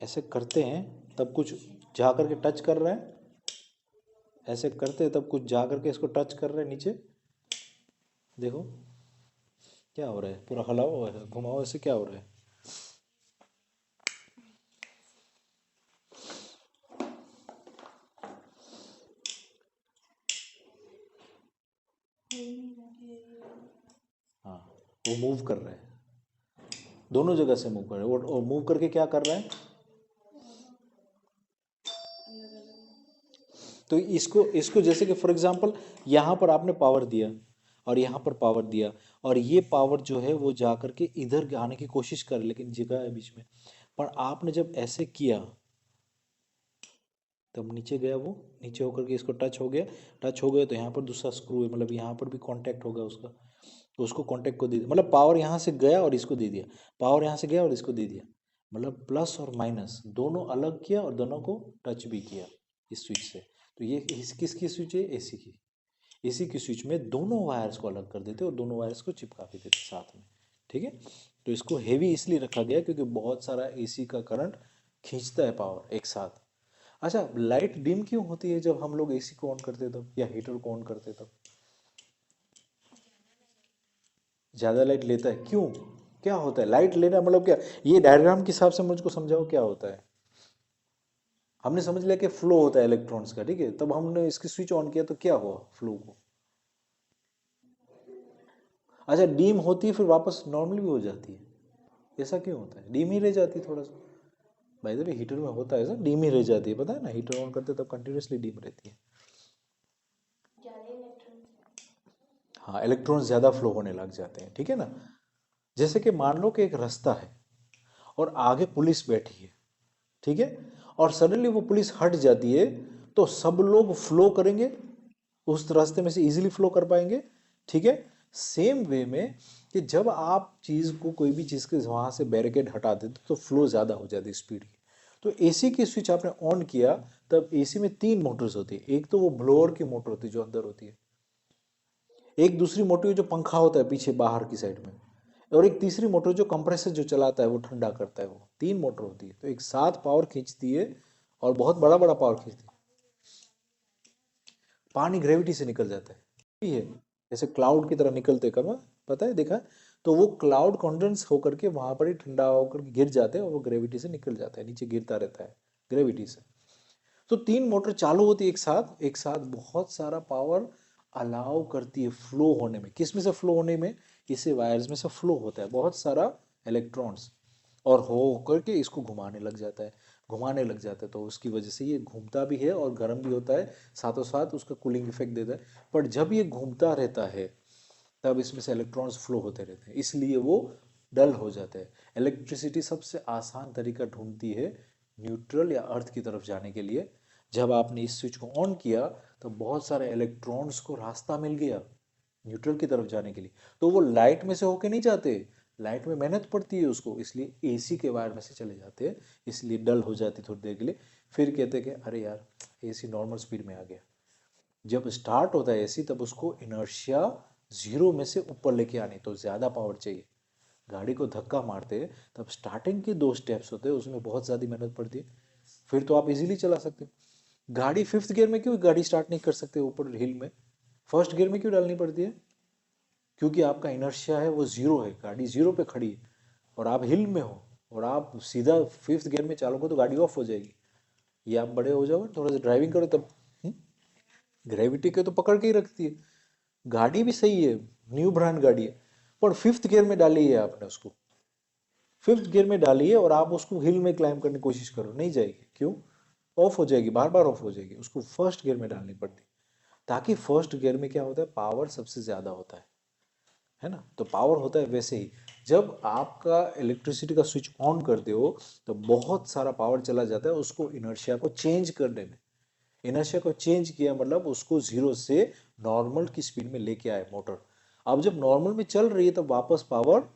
S1: ऐसे करते हैं तब कुछ जा करके टच कर रहा है, ऐसे करते हैं तब कुछ जा करके इसको टच कर रहे हैं नीचे। देखो क्या हो रहा है, पूरा हलाओ हुआ है, घुमाओ, ऐसे क्या हो रहा है। हाँ, वो मूव कर रहा है, दोनों जगह से मूव कर रहा है, और मूव करके क्या कर रहा है। तो इसको इसको जैसे कि फॉर एग्जांपल यहाँ पर आपने पावर दिया और यहाँ पर पावर दिया, और ये पावर जो है वो जा करके इधर आने की कोशिश कर, लेकिन जगह है बीच में, पर आपने जब ऐसे किया तब नीचे गया, वो नीचे होकर के इसको टच हो गया। टच हो गया तो यहाँ पर दूसरा स्क्रू है, मतलब यहाँ पर भी कांटेक्ट होगा उसका, तो उसको कांटेक्ट को दे दिया, मतलब पावर यहाँ से गया और इसको दे दिया, पावर यहाँ से गया और इसको दे दिया, मतलब प्लस और माइनस दोनों अलग किया और दोनों को टच भी किया इस स्विच से। तो ये किसकी स्विच है? एसी की। एसी की स्विच में दोनों वायर्स को अलग कर देते और दोनों वायर्स को चिपका भी देते साथ में। ठीक है, तो इसको हेवी इसलिए रखा गया क्योंकि बहुत सारा एसी का करंट खींचता है पावर एक साथ। अच्छा, लाइट डिम क्यों होती है जब हम लोग एसी को ऑन करते तब या हीटर को ऑन करते तब? ज़्यादा लाइट लेता है, क्यों? क्या होता है लाइट लेना, मतलब क्या? ये डायग्राम के हिसाब से मुझको समझाओ क्या होता है। हमने समझ लिया कि फ्लो होता है इलेक्ट्रॉन्स का, ठीक है, तब हमने इसकी स्विच ऑन किया तो क्या हुआ फ्लो को? अच्छा, डीम होती है फिर वापस नॉर्मल भी हो जाती है, ऐसा क्यों होता है? डीम ही रह जाती है थोड़ा सा। भाई देखिए हीटर में होता है ऐसा, डीम ही रह जाती है, पता है ना, हीटर ऑन करते तब कंटिन्यूसली डीम रहती है।
S2: ज़्यादा इलेक्ट्रॉन।
S1: हाँ, इलेक्ट्रॉन्स ज़्यादा फ्लो होने लग जाते हैं, ठीक है ना। जैसे कि मान लो कि एक रास्ता है और आगे पुलिस बैठी है, ठीक है, और सडनली वो पुलिस हट जाती है, तो सब लोग फ्लो करेंगे उस रास्ते में से, इजीली फ्लो कर पाएंगे। ठीक है, सेम वे में कि जब आप चीज़ को कोई भी चीज़ के वहाँ से बैरिकेड हटा देते तो फ्लो ज़्यादा हो जाती है स्पीड की। तो एसी की स्विच आपने ऑन किया तब एसी में तीन मोटर्स होती है, एक तो वो ब्लोअर की मोटर होती है जो अंदर होती है, एक दूसरी मोटर जो पंखा होता है पीछे बाहर की साइड में, और एक तीसरी मोटर जो कंप्रेसर जो चलाता है वो ठंडा करता है। वो तीन मोटर होती है, तो एक साथ पावर खींचती है और बहुत बड़ा बड़ा पावर खींचती है। पानी ग्रेविटी से निकल जाता है, ठीक है, जैसे क्लाउड की तरह निकलते कब, पता है, देखा है? तो वो क्लाउड कंडेंस होकर के वहां पर ही ठंडा होकर के गिर जाते हैं और वो ग्रेविटी से निकल जाता है, नीचे गिरता रहता है ग्रेविटी से। तो 3 मोटर चालू होती है एक साथ बहुत सारा पावर अलाउ करती है फ्लो होने में। किस में से फ्लो होने में? इसे वायर्स में से फ्लो होता है बहुत सारा इलेक्ट्रॉन्स, और हो करके इसको घुमाने लग जाता है, घुमाने लग जाता है, तो उसकी वजह से ये घूमता भी है और गर्म भी होता है, साथों साथ उसका कूलिंग इफेक्ट देता है। पर जब ये घूमता रहता है तब इसमें से इलेक्ट्रॉन्स फ्लो होते रहते हैं, इसलिए वो डल हो जाता है। इलेक्ट्रिसिटी सबसे आसान तरीका ढूंढती है न्यूट्रल या अर्थ की तरफ जाने के लिए। जब आपने इस स्विच को ऑन किया तो बहुत सारे इलेक्ट्रॉन्स को रास्ता मिल गया न्यूट्रल की तरफ जाने के लिए, तो वो लाइट में से होके नहीं जाते, लाइट में मेहनत पड़ती है उसको, इसलिए एसी के वायर में से चले जाते हैं, इसलिए डल हो जाती थोड़ी देर के लिए। फिर कहते हैं कि अरे यार एसी नॉर्मल स्पीड में आ गया। जब स्टार्ट होता है एसी तब उसको इनर्शिया जीरो में से ऊपर लेके आनी, तो ज़्यादा पावर चाहिए। गाड़ी को धक्का मारते हैं तब स्टार्टिंग के 2 स्टेप्स होते हैं, उसमें बहुत ज़्यादा मेहनत पड़ती है, फिर तो आप इजीली चला सकते हो। गाड़ी 5th गियर में क्यों गाड़ी स्टार्ट नहीं कर सकते ऊपर हिल में? 1st गियर में क्यों डालनी पड़ती है? क्योंकि आपका इनर्शिया है वो जीरो है, गाड़ी जीरो पे खड़ी है और आप हिल में हो और आप सीधा 5th गियर में चालोगे तो गाड़ी ऑफ हो जाएगी। ये आप बड़े हो जाओगे थोड़ा सा ड्राइविंग करो तब ग्रेविटी के तो पकड़ के ही रखती है। गाड़ी भी सही है, न्यू ब्रांड गाड़ी है, पर 5th गियर में डाली है आपने उसको, 5th गियर में डाली है और आप उसको हिल में क्लाइंब करने की कोशिश करो, नहीं जाएगी। क्यों? ऑफ हो जाएगी, बार बार ऑफ हो जाएगी, उसको 1st गियर में डालनी पड़ती है, ताकि 1st गियर में क्या होता है, पावर सबसे ज़्यादा होता है ना? तो पावर होता है वैसे ही, जब आपका इलेक्ट्रिसिटी का स्विच ऑन करते हो तो बहुत सारा पावर चला जाता है उसको इनर्शिया को चेंज करने में। इनर्शिया को चेंज किया मतलब उसको जीरो से नॉर्मल की स्पीड में लेके आए मोटर। अब जब नॉर्मल में चल रही है तब वापस पावर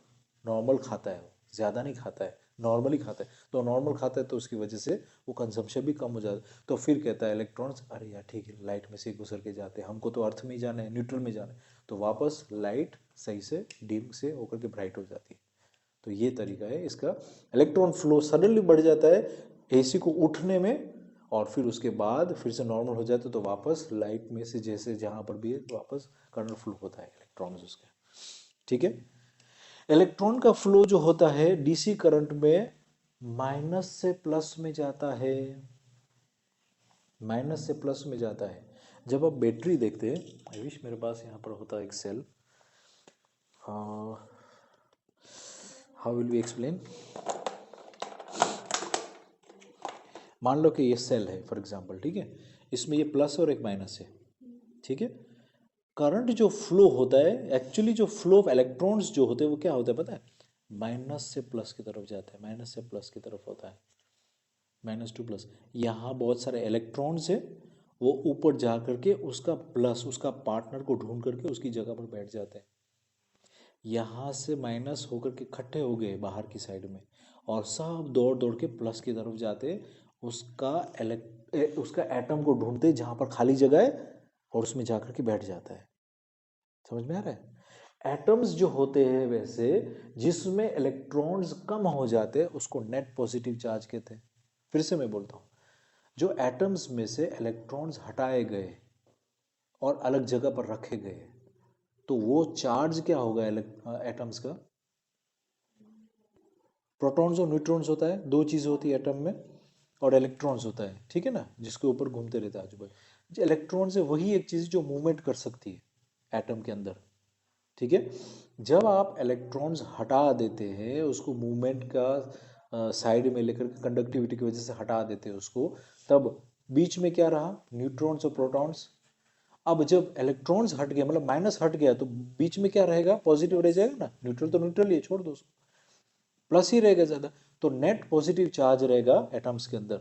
S1: नॉर्मल खाता है, ज़्यादा नहीं खाता है, नॉर्मली खाता है। तो नॉर्मल खाता है तो उसकी वजह से वो कंजम्पशन भी कम हो जाता है। तो फिर कहता है इलेक्ट्रॉन्स, अरे यार ठीक है, लाइट में से गुजर के जाते हैं, हमको तो अर्थ में ही जाना है, न्यूट्रल में जाना है, तो वापस लाइट सही से डिम से होकर के ब्राइट हो जाती है। तो ये तरीका है इसका। इलेक्ट्रॉन फ्लो सडनली बढ़ जाता है एसी को उठने में, और फिर उसके बाद फिर से नॉर्मल हो जाता है तो वापस लाइट में से जैसे जहाँ पर भी है वापस करंट फ्लो होता है इलेक्ट्रॉन्स उसके, ठीक है। इलेक्ट्रॉन का फ्लो जो होता है डीसी करंट में माइनस से प्लस में जाता है, माइनस से प्लस में जाता है। जब आप बैटरी देखते हैं, आई विश मेरे पास यहाँ पर होता एक cell, how will we explain. मान लो कि ये सेल है फॉर एग्जांपल, ठीक है, इसमें ये प्लस और एक माइनस है, ठीक है। करंट जो फ्लो होता है, एक्चुअली जो फ्लो ऑफ इलेक्ट्रॉन्स जो होते हैं वो क्या होता है पता है, माइनस से प्लस की तरफ जाता है, माइनस से प्लस की तरफ होता है, माइनस टू प्लस। यहाँ बहुत सारे इलेक्ट्रॉन्स है, वो ऊपर जा करके उसका प्लस उसका पार्टनर को ढूंढ करके उसकी जगह पर बैठ जाते हैं। यहाँ से माइनस होकर के इकट्ठे हो गए बाहर की साइड में, और सब दौड़ दौड़ के प्लस की तरफ जाते, उसका उसका एटम को ढूंढते जहाँ पर खाली जगह है और उसमें जाकर के बैठ जाता है। समझ में आ रहा है? एटम्स जो होते हैं वैसे जिसमें इलेक्ट्रॉन्स कम हो जाते हैं उसको नेट पॉजिटिव चार्ज कहते हैं। फिर से मैं बोलता हूँ, जो एटम्स में से इलेक्ट्रॉन्स हटाए गए और अलग जगह पर रखे गए तो वो चार्ज क्या होगा एटम्स का, प्रोटॉन्स और न्यूट्रॉन्स होता है, दो चीज़ होती है एटम में, और इलेक्ट्रॉन्स होता है, ठीक है ना, जिसके ऊपर घूमते रहता है आजू बाजू। जो इलेक्ट्रॉन्स है वही एक चीज़ जो मूवमेंट कर सकती है एटम के अंदर, ठीक है। जब आप इलेक्ट्रॉन्स हटा देते हैं उसको मूवमेंट का साइड में लेकर के कंडक्टिविटी की वजह से हटा देते हैं उसको, तब बीच में क्या रहा, न्यूट्रॉन्स और प्रोटॉन्स। अब जब इलेक्ट्रॉन्स हट गया मतलब माइनस हट गया तो बीच में क्या रहेगा, पॉजिटिव रह जाएगा ना, न्यूट्रल तो न्यूट्रल ही है, छोड़ दो उसको, प्लस ही रहेगा ज़्यादा, तो नेट पॉजिटिव चार्ज रहेगा एटम्स के अंदर।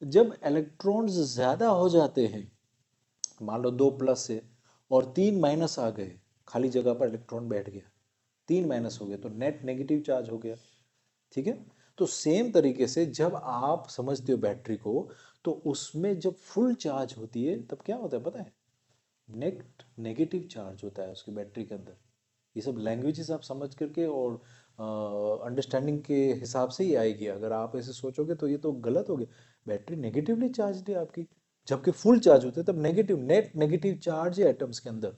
S1: जब इलेक्ट्रॉन्स ज़्यादा हो जाते हैं, मान लो 2 प्लस है और 3 माइनस आ गए, खाली जगह पर इलेक्ट्रॉन बैठ गया, 3 माइनस हो गया तो नेट नेगेटिव चार्ज हो गया, ठीक है। तो सेम तरीके से जब आप समझते हो बैटरी को, तो उसमें जब फुल चार्ज होती है तब क्या होता है पता है, नेट नेगेटिव चार्ज होता है उसकी बैटरी के अंदर। ये सब लैंग्वेजेस आप समझ करके और अंडरस्टैंडिंग के हिसाब से ही आएगी, अगर आप ऐसे सोचोगे तो ये तो गलत हो गया, बैटरी नेगेटिवली चार्ज है आपकी, जबकि फुल चार्ज होते हैं तब नेगेटिव, नेट नेगेटिव चार्ज है एटम्स के अंदर,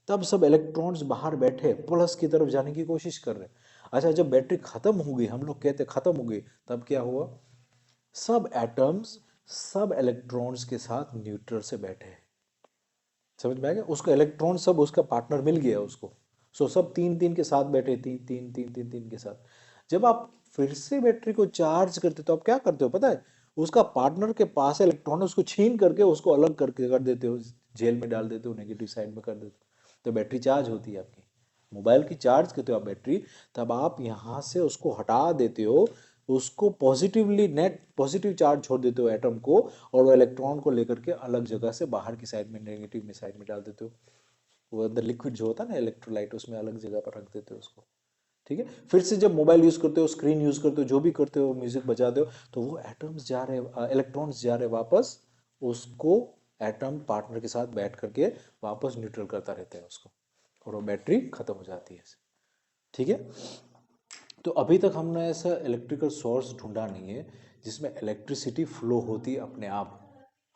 S1: तब सब इलेक्ट्रॉन्स बाहर बैठे प्लस की तरफ जाने की कोशिश कर रहे हैं। अच्छा, जब बैटरी खत्म हो गई, हम लोग कहते खत्म हो गई, तब क्या हुआ, सब एटम्स सब इलेक्ट्रॉन्स के साथ न्यूट्रल से बैठे हैं। समझ में आ गया, उसका इलेक्ट्रॉन सब उसका पार्टनर मिल गया उसको। सो सब तीन तीन के साथ बैठे, तीन तीन तीन तीन तीन के साथ। जब आप फिर से बैटरी को चार्ज करते हो तो आप क्या करते हो पता है, उसका पार्टनर के पास इलेक्ट्रॉन है, उसको छीन करके उसको अलग करके कर देते हो, जेल में डाल देते हो, नेगेटिव साइड में कर देते हो, तो बैटरी चार्ज होती है आपकी। मोबाइल की चार्ज करते हो आप बैटरी, तब आप यहाँ से उसको हटा देते हो, उसको पॉजिटिवली नेट पॉजिटिव चार्ज छोड़ देते हो एटम को, और वो इलेक्ट्रॉन को लेकर के अलग जगह से बाहर की साइड में नेगेटिव में साइड में डाल देते हो। वो अंदर लिक्विड जो होता है ना इलेक्ट्रोलाइट, उसमें अलग जगह पर रख देते हो उसको। ठीक है, फिर से जब मोबाइल यूज करते हो, स्क्रीन यूज करते हो, जो भी करते हो, म्यूजिक बजाते हो, तो वो एटम्स जा रहे, इलेक्ट्रॉन्स जा रहे वापस, उसको एटम पार्टनर के साथ बैठ करके वापस न्यूट्रल करता रहता है उसको, और वो बैटरी खत्म हो जाती है। ठीक है, तो अभी तक हमने ऐसा इलेक्ट्रिकल सोर्स ढूंढा नहीं है जिसमें इलेक्ट्रिसिटी फ्लो होती अपने आप।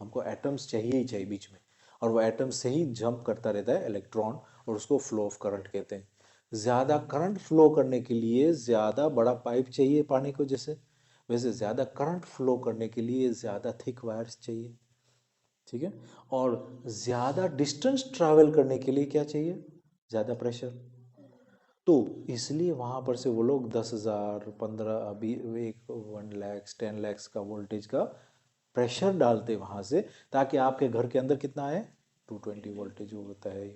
S1: हमको एटम्स चाहिए ही चाहिए बीच में, और वो एटम से ही जंप करता रहता है इलेक्ट्रॉन, और उसको फ्लो ऑफ करंट कहते हैं। ज़्यादा करंट फ्लो करने के लिए ज़्यादा बड़ा पाइप चाहिए पानी को जैसे, वैसे ज़्यादा करंट फ्लो करने के लिए ज़्यादा थिक वायर्स चाहिए। ठीक है, और ज़्यादा डिस्टेंस ट्रैवल करने के लिए क्या चाहिए, ज़्यादा प्रेशर। तो इसलिए वहाँ पर से वो लोग 10,000 15 अभी एक 1 लाख 10 लाख का वोल्टेज का प्रेशर डालते वहाँ से, ताकि आपके घर के अंदर कितना आए, 220 वोल्टेज जो होता है।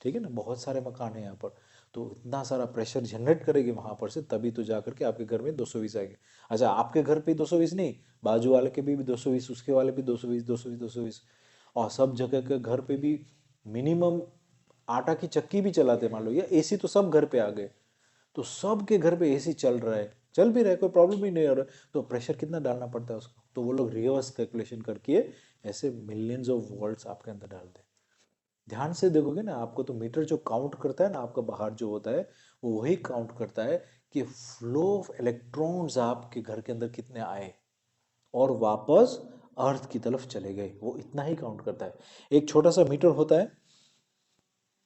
S1: ठीक है ना, बहुत सारे मकान हैं यहाँ पर, तो इतना सारा प्रेशर जनरेट करेगी वहाँ पर से, तभी तो जा करके आपके घर में 220 आएंगे। अच्छा, आपके घर पे 220 नहीं, बाजू वाले के भी 220, उसके वाले भी 220 220 220, और सब जगह के घर पे भी मिनिमम आटा की चक्की भी चलाते मान लो, या एसी तो सब घर पे आ गए, तो सबके घर पे एसी चल रहा है, चल भी रहा है, कोई प्रॉब्लम ही नहीं हो रहा है, तो प्रेशर कितना डालना पड़ता है उसको, तो वो लोग रिवर्स कैलकुलेशन करके ऐसे मिलियंस ऑफ वोल्ट्स आपके अंदर डालते हैं। ध्यान से देखोगे ना, आपको तो मीटर जो काउंट करता है ना आपका बाहर जो होता है, वो वही काउंट करता है कि फ्लो ऑफ इलेक्ट्रॉन्स आपके घर के अंदर कितने आए और वापस अर्थ की तरफ चले गए, वो इतना ही काउंट करता है। एक छोटा सा मीटर होता है,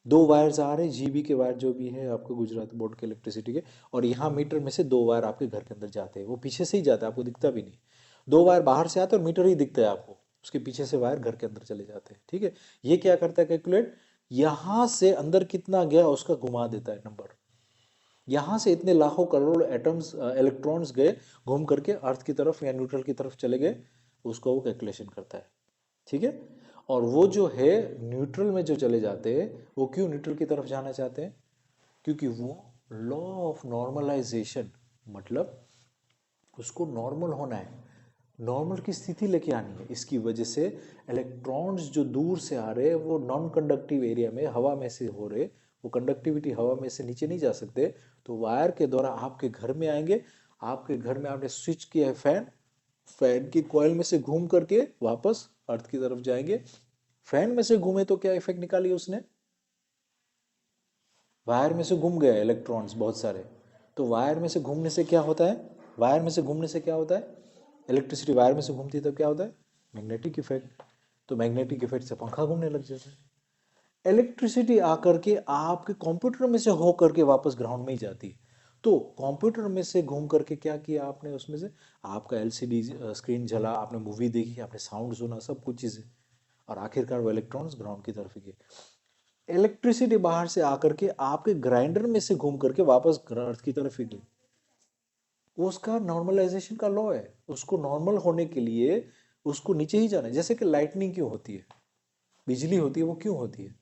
S1: दो वायर्स आ रहे हैं, जीबी के वायर जो भी है आपको गुजरात बोर्ड के इलेक्ट्रिसिटी के, और यहाँ मीटर में से दो वायर आपके घर के अंदर जाते हैं, वो पीछे से ही जाता है, आपको दिखता भी नहीं। दो वायर बाहर से आते हैं और मीटर ही दिखता है आपको, उसके पीछे से वायर घर के अंदर चले जाते हैं। ठीक है, ये क्या करता है कैलकुलेट, यहाँ से अंदर कितना गया उसका घुमा देता है नंबर, यहाँ से इतने लाखों करोड़ एटम्स इलेक्ट्रॉन्स गए घूम करके अर्थ की तरफ या न्यूट्रल की तरफ चले गए, उसको वो कैलकुलेशन करता है। ठीक है, और वो जो है न्यूट्रल में जो चले जाते हैं, वो क्यों न्यूट्रल की तरफ जाना चाहते हैं, क्योंकि वो लॉ ऑफ नॉर्मलाइजेशन, मतलब उसको नॉर्मल होना है, नॉर्मल की स्थिति लेके आनी है। इसकी वजह से इलेक्ट्रॉन्स जो दूर से आ रहे हैं वो नॉन कंडक्टिव एरिया में हवा में से हो रहे, वो कंडक्टिविटी हवा में से नीचे नहीं जा सकते, तो वायर के द्वारा आपके घर में आएंगे। आपके घर में आपने स्विच किया है फैन, फैन की कॉइल में से घूम करके वापस अर्थ की तरफ जाएंगे। फैन में से घूमे तो क्या इफेक्ट निकाली उसने, वायर में से घूम गए इलेक्ट्रॉन्स बहुत सारे, तो वायर में से घूमने से क्या होता है, वायर में से घूमने से क्या होता है, इलेक्ट्रिसिटी वायर में से घूमती है तब क्या होता है, मैग्नेटिक इफेक्ट, तो मैग्नेटिक इफेक्ट से पंखा घूमने लग जाता है। इलेक्ट्रिसिटी आकर के आपके कंप्यूटर में से हो करके वापस ग्राउंड में ही जाती है, तो कंप्यूटर में से घूम करके क्या किया आपने, उसमें से आपका एलसीडी स्क्रीन जला, आपने मूवी देखी, आपने साउंड सुना, सब कुछ चीज़ें, और आखिरकार वो इलेक्ट्रॉन्स ग्राउंड की तरफ ही गए। इलेक्ट्रिसिटी बाहर से आकर के आपके ग्राइंडर में से घूम करके वापस अर्थ की तरफ ही गई, वो उसका नॉर्मलाइजेशन का लॉ है। उसको नॉर्मल होने के लिए उसको नीचे ही जाना है। जैसे कि लाइटनिंग क्यों होती है, बिजली होती है, वो क्यों होती है,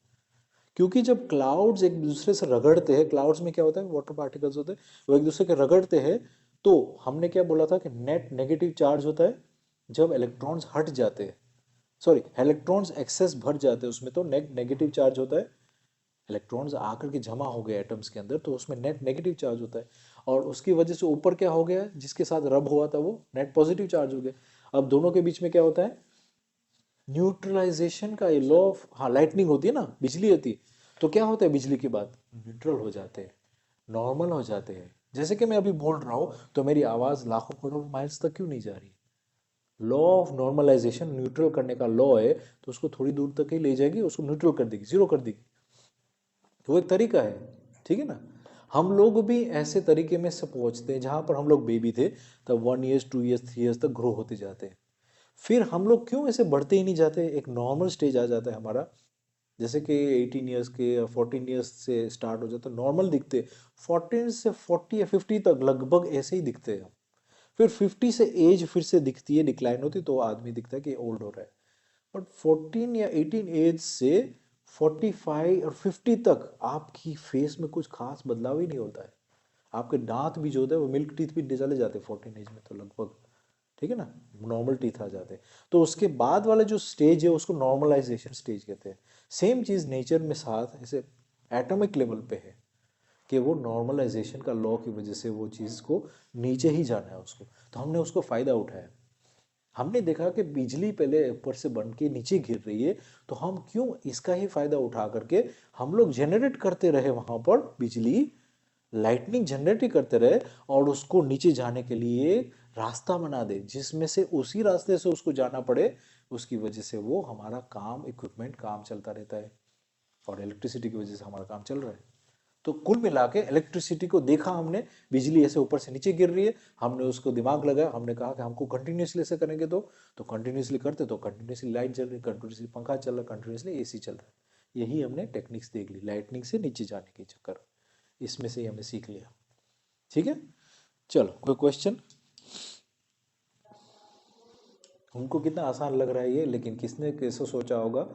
S1: क्योंकि जब क्लाउड्स एक दूसरे से रगड़ते हैं, क्लाउड्स में क्या होता है, वाटर पार्टिकल्स होते हैं, वो एक दूसरे के रगड़ते हैं, तो हमने क्या बोला था कि नेट नेगेटिव चार्ज होता है जब इलेक्ट्रॉन्स हट जाते हैं, सॉरी इलेक्ट्रॉन्स एक्सेस भर जाते हैं उसमें, तो नेट नेगेटिव चार्ज होता है। इलेक्ट्रॉन्स आकर के जमा हो गए एटम्स के अंदर, तो उसमें नेट नेगेटिव चार्ज होता है, और उसकी वजह से ऊपर क्या हो गया, जिसके साथ रब हुआ था वो नेट पॉजिटिव चार्ज हो गया। अब दोनों के बीच में क्या होता है, न्यूट्रलाइजेशन का ये लॉ ऑफ, हाँ लाइटनिंग होती है ना, बिजली होती है, तो क्या होता है बिजली के बाद, न्यूट्रल हो जाते हैं, नॉर्मल हो जाते हैं। जैसे कि मैं अभी बोल रहा हूँ तो मेरी आवाज़ लाखों करोड़ माइल्स तक क्यों नहीं जा रही, लॉ ऑफ नॉर्मलाइजेशन, न्यूट्रल करने का लॉ है, तो उसको थोड़ी दूर तक ही ले जाएगी, उसको न्यूट्रल कर देगी, जीरो कर देगी। तो वो एक तरीका है, ठीक है ना। हम लोग भी ऐसे तरीके में से पहुंचते हैं, जहां पर हम लोग बेबी थे तब 1 ईयर्स 2 ईयर्स 3 ईयर्स तक ग्रो होते जाते हैं। फिर हम लोग क्यों ऐसे बढ़ते ही नहीं जाते, एक नॉर्मल स्टेज आ जाता है हमारा, जैसे कि 18 ईयर्स के या 14 ईयर्स से स्टार्ट हो जाता है, नॉर्मल दिखते, 14 से 40 या 50 तक लगभग ऐसे ही दिखते हैं हम। फिर 50 से एज फिर से दिखती है, डिक्लाइन होती है, तो आदमी दिखता है कि ओल्ड हो रहा है। बट 14 या 18 एज से 45 और 50 तक आपकी फेस में कुछ खास बदलाव ही नहीं होता है। आपके दांत भी जो होते हैं वो मिल्क टीथ भी चले जाते हैं 14 एज में तो लगभग, ठीक है ना, नॉर्मल टीथ आ जाते हैं। तो उसके बाद वाला जो स्टेज है उसको नॉर्मलाइजेशन स्टेज कहते हैं। सेम चीज़ नेचर में साथ ऐसे एटॉमिक लेवल पे है कि वो नॉर्मलाइजेशन का लॉ की वजह से वो चीज़ को नीचे ही जाना है उसको, तो हमने उसको फ़ायदा उठाया। हमने देखा कि बिजली पहले ऊपर से बन के नीचे गिर रही है, तो हम क्यों इसका ही फायदा उठा करके हम लोग जनरेट करते रहे वहां पर बिजली, लाइटनिंग जनरेट ही करते रहे, और उसको नीचे जाने के लिए रास्ता बना दे जिसमें से उसी रास्ते से उसको जाना पड़े। उसकी वजह से वो हमारा काम, इक्विपमेंट काम चलता रहता है, और इलेक्ट्रिसिटी की वजह से हमारा काम चल रहा है। तो कुल मिला के इलेक्ट्रिसिटी को देखा हमने, बिजली ऐसे ऊपर से नीचे गिर रही है, हमने उसको दिमाग लगाया, हमने कहा कि हमको कंटिन्यूसली ऐसे करेंगे, तो कंटिन्यूसली करते, तो कंटिन्यूसली लाइट जल रही, कंटिन्यूसली पंखा चल रहा, कंटिन्यूसली एसी चल रहा है। यही हमने टेक्निक्स देख ली, लाइटनिंग से नीचे जाने के चक्कर, इसमें से ही हमने सीख लिया। ठीक है, चलो कोई क्वेश्चन। उनको कितना आसान लग रहा है ये, लेकिन किसने कैसे सोचा होगा